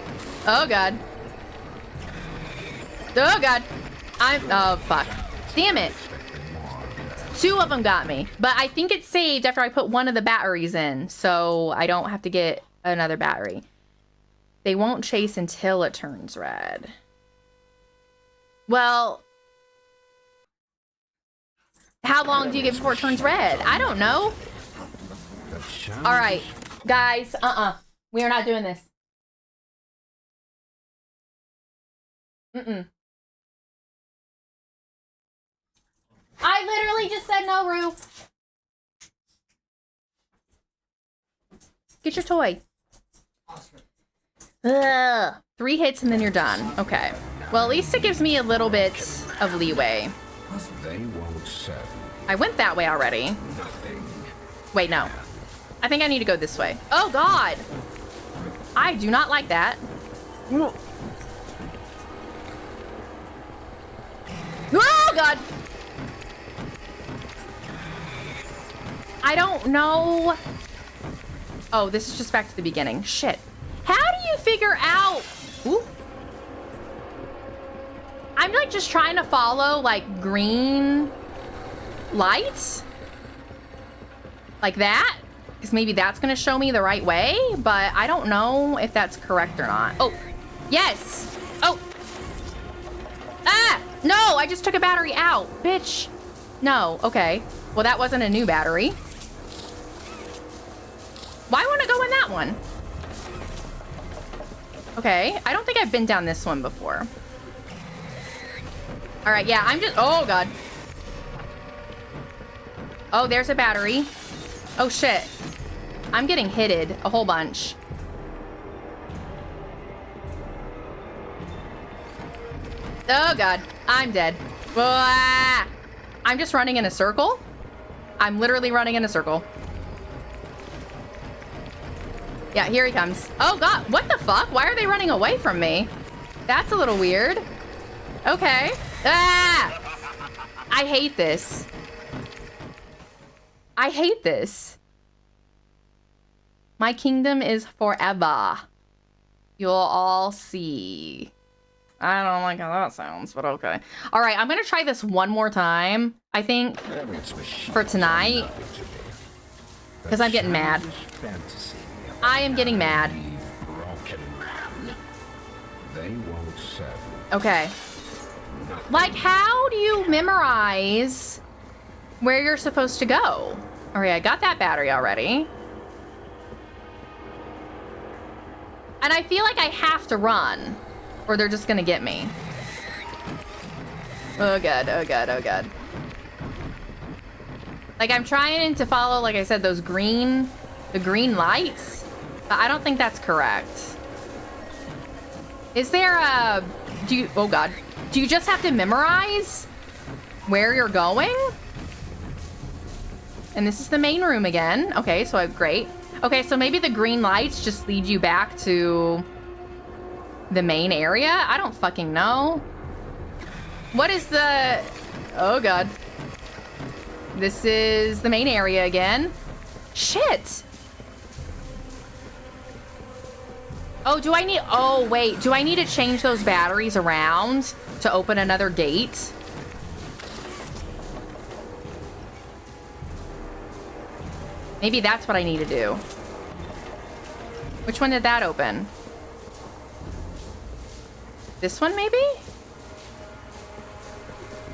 Oh, God. Oh, God. Oh, fuck. Damn it. Two of them got me. But I think it's saved after I put one of the batteries in, so I don't have to get another battery. They won't chase until it turns red. Well, how long do you get before it turns red? I don't know. All right, guys, we are not doing this. I literally just said no, Rue. Get your toy. Ugh. 3 hits and then you're done. Okay. Well, at least it gives me a little bit of leeway. They won't serve I went that way already. nothing. Wait, no. I think I need to go this way. Oh, God. I do not like that. Oh, God. I don't know. Oh, this is just back to the beginning. Shit. How do you figure out... Ooh. I'm like just trying to follow like green lights. Like that. Because maybe that's going to show me the right way. But I don't know if that's correct or not. Oh, yes. Oh. Ah, no, I just took a battery out. Bitch. No, okay. Well, that wasn't a new battery. Why won't it go in that one? Okay, I don't think I've been down this one before. All right, yeah, I'm just... Oh, God. Oh, there's a battery. Oh, shit. I'm getting hitted a whole bunch. Oh, God. I'm dead. Ah! I'm just running in a circle. I'm literally running in a circle. Yeah, here he comes. Oh, God. What the fuck? Why are they running away from me? That's a little weird. Okay. Ah! I hate this. I hate this. My kingdom is forever. You'll all see. I don't like how that sounds, but okay. All right, I'm going to try this one more time, I think, for tonight. Because I'm getting mad. I am getting mad. They won't serve. Okay. Like, how do you memorize where you're supposed to go? All right, I got that battery already. And I feel like I have to run, or they're just gonna get me. Oh, God, oh, God, oh, God. Like, I'm trying to follow, like I said, the green lights, but I don't think that's correct. Is there a... Oh, God. Do you just have to memorize where you're going? And this is the main room again. Okay, so great. Okay, so maybe the green lights just lead you back to the main area? I don't fucking know. What is the... Oh, God. This is the main area again. Shit. Oh, do I need... Oh, wait. Do I need to change those batteries around to open another gate? Maybe that's what I need to do. Which one did that open? This one, maybe?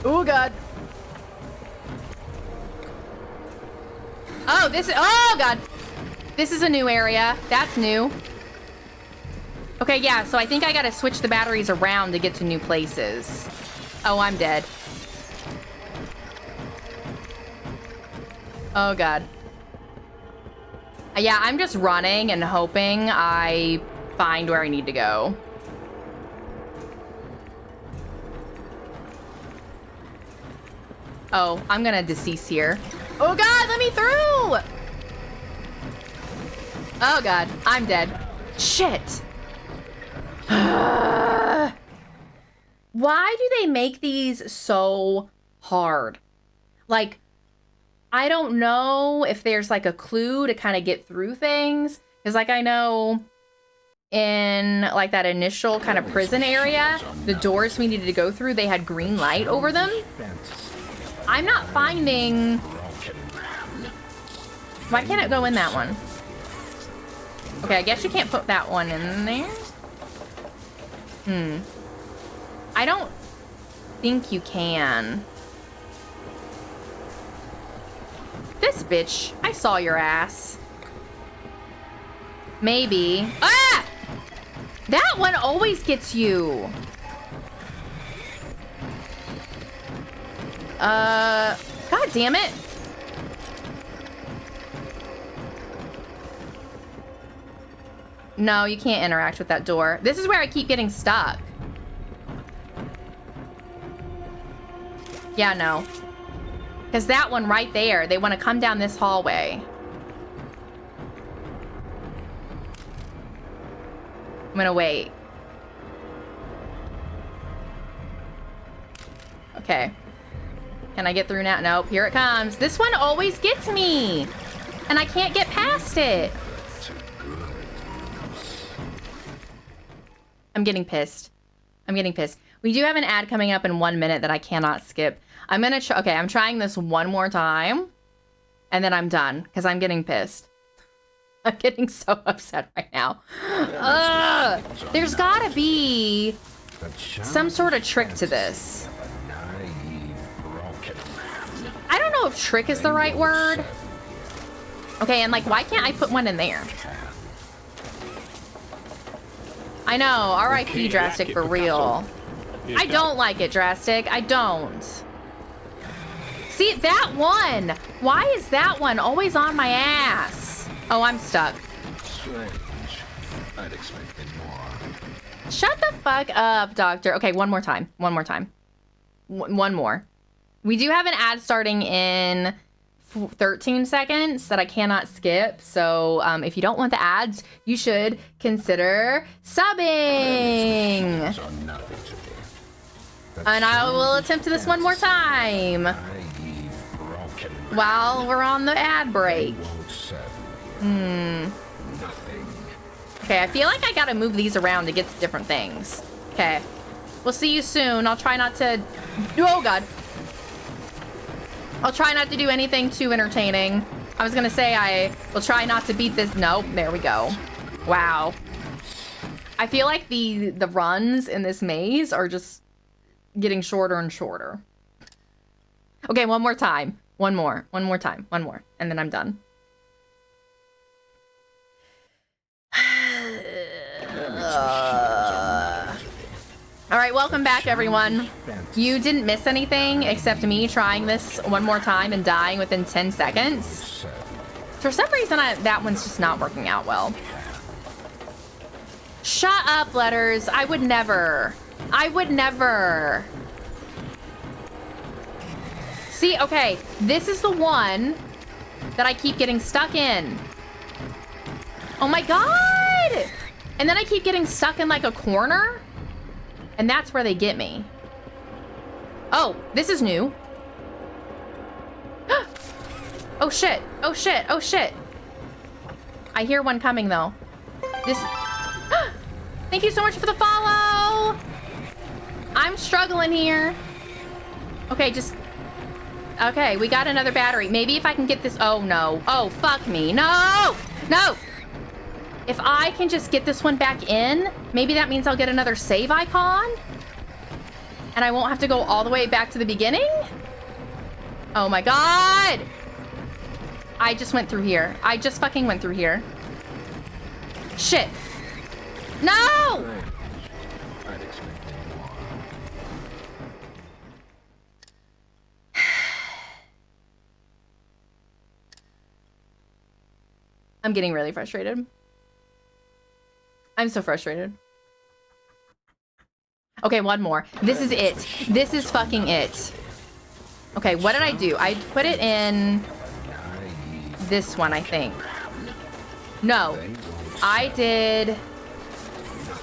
Oh, God. Oh, this is... Oh, God. This is a new area. That's new. Okay, yeah, so I think I gotta switch the batteries around to get to new places. Oh, I'm dead. Oh, God. Yeah, I'm just running and hoping I find where I need to go. Oh, I'm gonna decease here. Oh, God, let me through! Oh, God, I'm dead. Shit. Why do they make these so hard? Like, I don't know if there's like a clue to kind of get through things. Because like I know in like that initial kind of prison area, the doors we needed to go through, they had green light over them. I'm not finding... Why can't it go in that one? Okay, I guess you can't put that one in there. I don't think you can. This bitch, I saw your ass. Maybe. Ah! That one always gets you. God damn it. No, you can't interact with that door. This is where I keep getting stuck. Yeah, no. Because that one right there, they want to come down this hallway. I'm gonna wait. Okay. Can I get through now? Nope, here it comes. This one always gets me. And I can't get past it. I'm getting pissed. I'm getting pissed. We do have an ad coming up in 1 minute that I cannot skip. I'm gonna okay, I'm trying this one more time. And then I'm done, because I'm getting pissed. I'm getting so upset right now. There's gotta be some sort of trick to this. I don't know if trick is the right word. Okay, and like, why can't I put one in there? I know, R.I.P. Drastic for real. I don't like it, Drastic. I don't. See, that one. Why is that one always on my ass? Oh, I'm stuck. Strange. I'd expected more. Shut the fuck up, Doctor. Okay, one more time. One more time. One more. We do have an ad starting in 13 seconds that I cannot skip. So if you don't want the ads, you should consider subbing. And I will attempt this one more time while we're on the ad break. Okay, I feel like I gotta move these around to get to different things. Okay. We'll see you soon. I'll try not to... Oh, God. I'll try not to do anything too entertaining. I was gonna say I will try not to beat this. Nope, there we go. Wow. I feel like the runs in this maze are just getting shorter and shorter. Okay, one more time. One more time. One more. And then I'm done. All right, welcome back, everyone. You didn't miss anything except me trying this one more time and dying within 10 seconds. For some reason, that one's just not working out well. Shut up, Letters. I would never. I would never. See, okay, this is the one that I keep getting stuck in. Oh my God! And then I keep getting stuck in like a corner. And that's where they get me. Oh, this is new. Oh shit, oh shit, oh shit. I hear one coming though. This... Thank you so much for the follow! I'm struggling here. Okay, just... Okay, we got another battery. Maybe if I can get this... Oh no. Oh, fuck me. No! No! If I can just get this one back in, maybe that means I'll get another save icon. And I won't have to go all the way back to the beginning. Oh my God. I just went through here. I just fucking went through here. Shit. No! I'm getting really frustrated. I'm so frustrated. Okay, one more. This is it. This is fucking it. Okay, what did I do? I put it in this one, I think. No, I did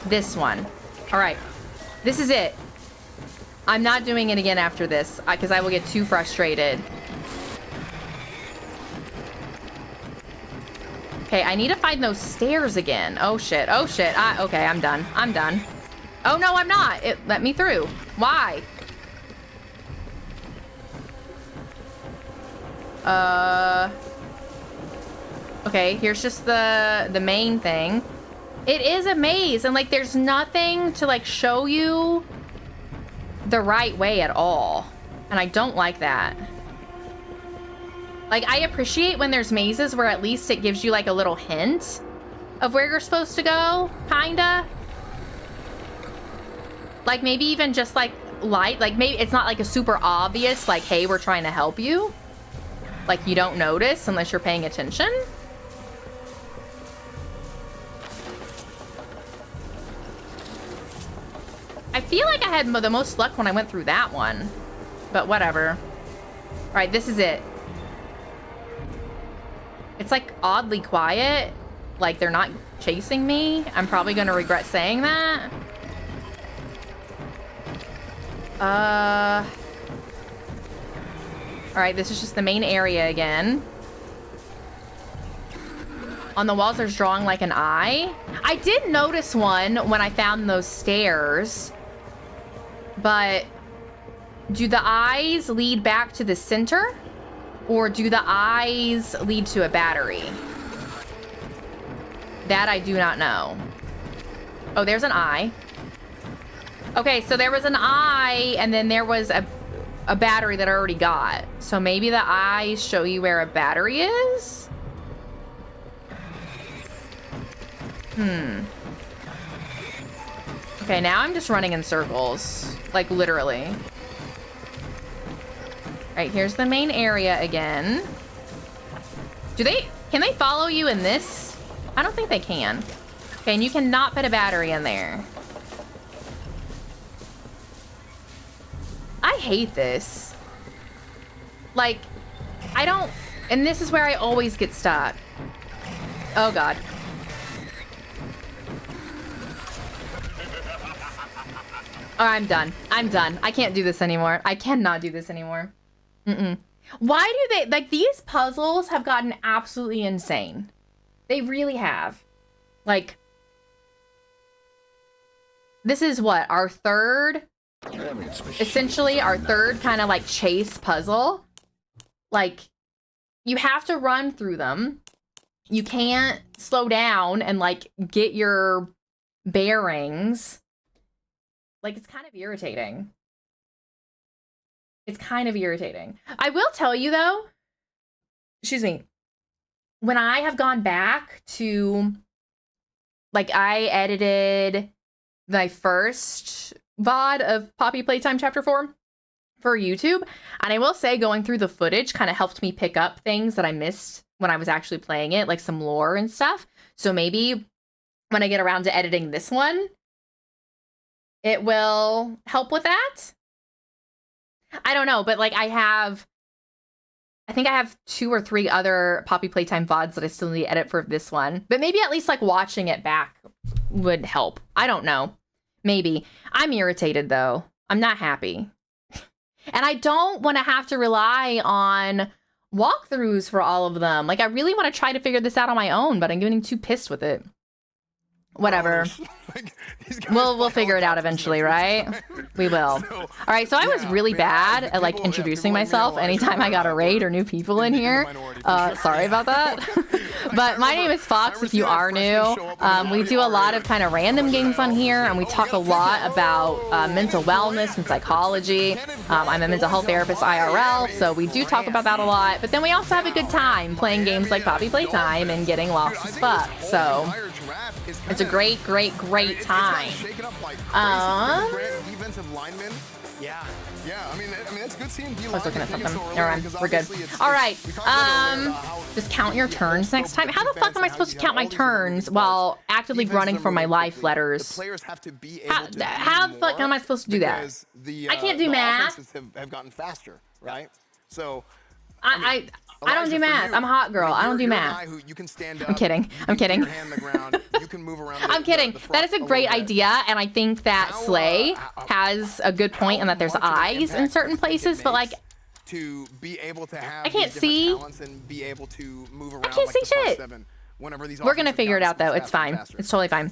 this one. All right, this is it. I'm not doing it again after this because I will get too frustrated. Okay, I need to find those stairs again. Oh shit, oh shit. Okay, I'm done. I'm done. Oh no, I'm not. It let me through. Why? Okay, here's just the main thing. It is a maze, and like there's nothing to like show you the right way at all. And I don't like that. Like, I appreciate when there's mazes where at least it gives you, like, a little hint of where you're supposed to go, kinda. Like, maybe even just, like, light. Like, maybe it's not, like, a super obvious, like, hey, we're trying to help you. Like, you don't notice unless you're paying attention. I feel like I had the most luck when I went through that one. But whatever. All right, this is it. It's like oddly quiet. Like they're not chasing me. I'm probably gonna regret saying that. All right, this is just the main area again. On the walls, there's drawing like an eye. I did notice one when I found those stairs. But do the eyes lead back to the center? Or do the eyes lead to a battery? That I do not know. Oh, there's an eye. Okay, so there was an eye, and then there was a battery that I already got. So maybe the eyes show you where a battery is? Okay, now I'm just running in circles. Like, literally. Alright, here's the main area again. Can they follow you in this? I don't think they can. Okay, and you cannot put a battery in there. I hate this. Like, I don't... And this is where I always get stuck. Oh, God. Oh, I'm done. I'm done. I can't do this anymore. I cannot do this anymore. Why do they... Like, these puzzles have gotten absolutely insane. They really have. Like... This is what? Our third... Essentially, our third kind of, like, chase puzzle. Like, you have to run through them. You can't slow down and, like, get your bearings. Like, it's kind of irritating. It's kind of irritating. I will tell you, though, excuse me, when I have gone back to, like, I edited my first VOD of Poppy Playtime Chapter 4 for YouTube, and I will say going through the footage kind of helped me pick up things that I missed when I was actually playing it, like some lore and stuff. So maybe when I get around to editing this one, it will help with that. I don't know, but like I think I have 2 or 3 other Poppy Playtime VODs that I still need to edit for this one. But maybe at least like watching it back would help. I don't know. Maybe. I'm irritated though. I'm not happy. And I don't want to have to rely on walkthroughs for all of them. Like I really want to try to figure this out on my own, but I'm getting too pissed with it. Whatever. We'll figure it out eventually, right? We will. All right, so I was really bad at like introducing myself anytime I got a raid or new people in here. Sorry about that. But my name is Fox if you are new. We do a lot of kind of random games on here, and we talk a lot about mental wellness and psychology. I'm a mental health therapist IRL, so we do talk about that a lot. But then we also have a good time playing games like Poppy Playtime and getting lost as fuck. So it's a great, great, great time. Defensive lineman. Yeah. I mean, it's good seeing D-line. I was looking at something. Never mind. We're good. All right. Just count your turns next time. How the fuck am I supposed to count my turns while actively running for my life letters? How the fuck am I supposed to do that? I can't do math. Have gotten faster, right? So I don't do math. I'm a hot girl. I don't do math. I'm kidding. I'm kidding. I'm kidding. That is a great idea, and I think that Slay has a good point in that there's eyes in certain places, but like to be able to have I can't see. And be able to move around I can't see shit. We're gonna figure it out though. It's fine. It's totally fine.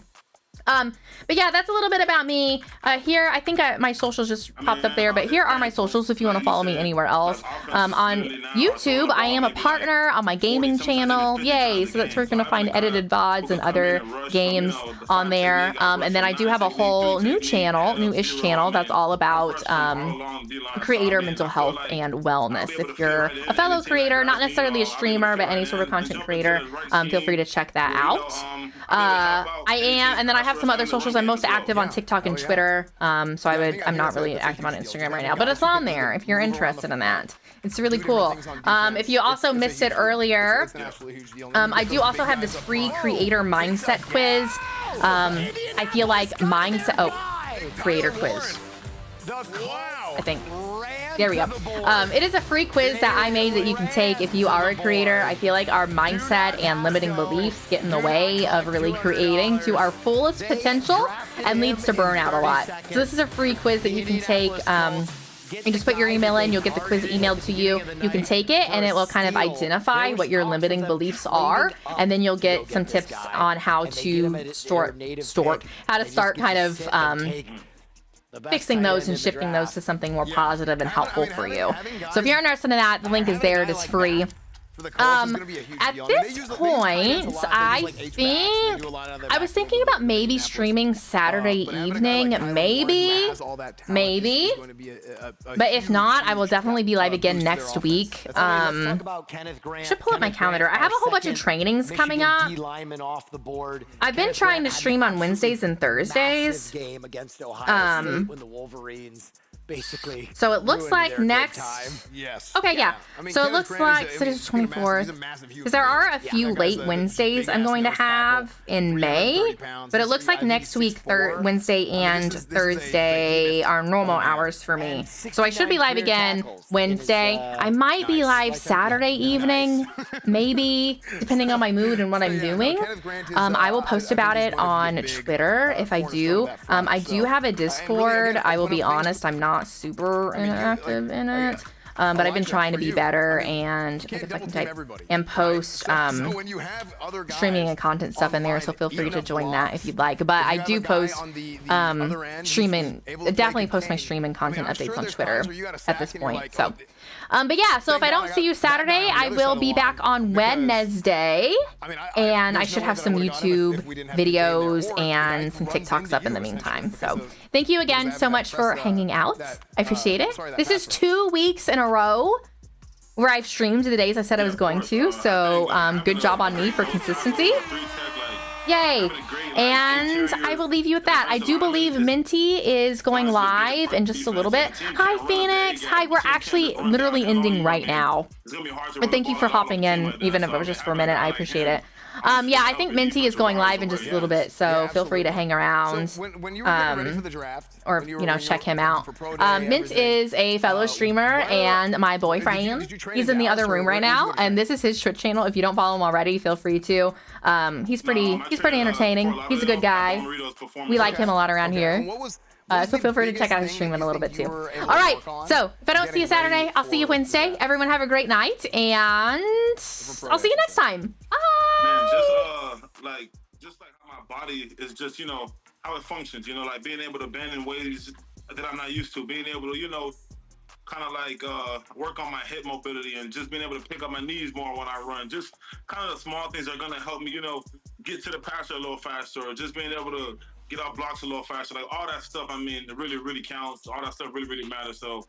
But yeah, that's a little bit about me. Here, I think my socials just popped up there, but here are my socials if you want to follow me anywhere else. On YouTube, I am a partner on my gaming channel. Yay! So that's where you're going to find edited VODs and other games on there. And then I do have a whole new channel, new-ish channel, that's all about creator mental health and wellness. If you're a fellow creator, not necessarily a streamer, but any sort of content creator, feel free to check that out. And then I have some other socials. I'm most active on TikTok and Twitter. I'm not really active on Instagram right now, but it's on there if you're interested in that. It's really cool. If you also missed it earlier, I do also have this free creator mindset quiz. I feel like mindset, creator quiz. Wow. I think. There we go. It is a free quiz that I made that you can take if you are a creator. I feel like our mindset and limiting beliefs get in the way of really creating to our fullest potential and leads to burnout a lot. So this is a free quiz that you can take. You just put your email in, you'll get the quiz emailed to you. You can take it and it will kind of identify what your limiting beliefs are. And then you'll get some tips on how to how to start kind of fixing those and shifting those to something more positive and helpful for you. So if you're interested in that, the link is there. It is free. At this point, I think I was thinking about maybe streaming Saturday evening, maybe, but if not, I will definitely be live again next week. Should pull up my calendar. I have a whole bunch of trainings coming up. I've been trying to stream on Wednesdays and Thursdays. Basically, so it looks like next. Yes. Okay, yeah. I mean, So it looks like today's 24th. Because there are a few late Wednesdays I'm going to have in May, but it looks like next week, Wednesday and Thursday are normal hours for me. So I should be live again Wednesday. I might be live Saturday evening, maybe, depending on my mood and what I'm doing. I will post about it on Twitter if I do. I do have a Discord. I will be honest, I'm not super interactive in it, but I've been trying to be better and if I can type and post streaming and content stuff in there, so feel free to join that if you'd like. But I do post streaming, definitely post my streaming content updates on Twitter at this point. So but yeah, so if I don't see you Saturday, I will be back on Wednesday, and I should have some YouTube videos and some TikToks up in the meantime. So thank you again so much for hanging out. I appreciate it. This is 2 weeks in a row where I've streamed the days I said I was going to. So good job on me for consistency. Yay. And I will leave you with that. I do believe Minty is going live in just a little bit. Hi, Phoenix. Hi, we're actually literally ending right now. But thank you for hopping in, even if it was just for a minute. I appreciate it. Yeah, I think Minty is going live in just a little bit, so feel free to hang around, or, you know, check him out. Mint is a fellow streamer and my boyfriend. He's in the other room right now, and this is his Twitch channel. If you don't follow him already, feel free to. He's pretty entertaining. He's a good guy. We like him a lot around here. So feel free to check out his stream in a little bit too. All right, so if I don't see you Saturday, I'll see you Wednesday. Everyone have a great night, and I'll see you next time. Bye. Man, just like how my body is just, you know, how it functions, you know, like being able to bend in ways that I'm not used to, being able to, you know, kind of like work on my hip mobility and just being able to pick up my knees more when I run. Just kind of the small things are going to help me, you know, get to the passer a little faster, or just being able to get off blocks a little faster. Like all that stuff, I mean, it really, really counts. All that stuff really, really matters. So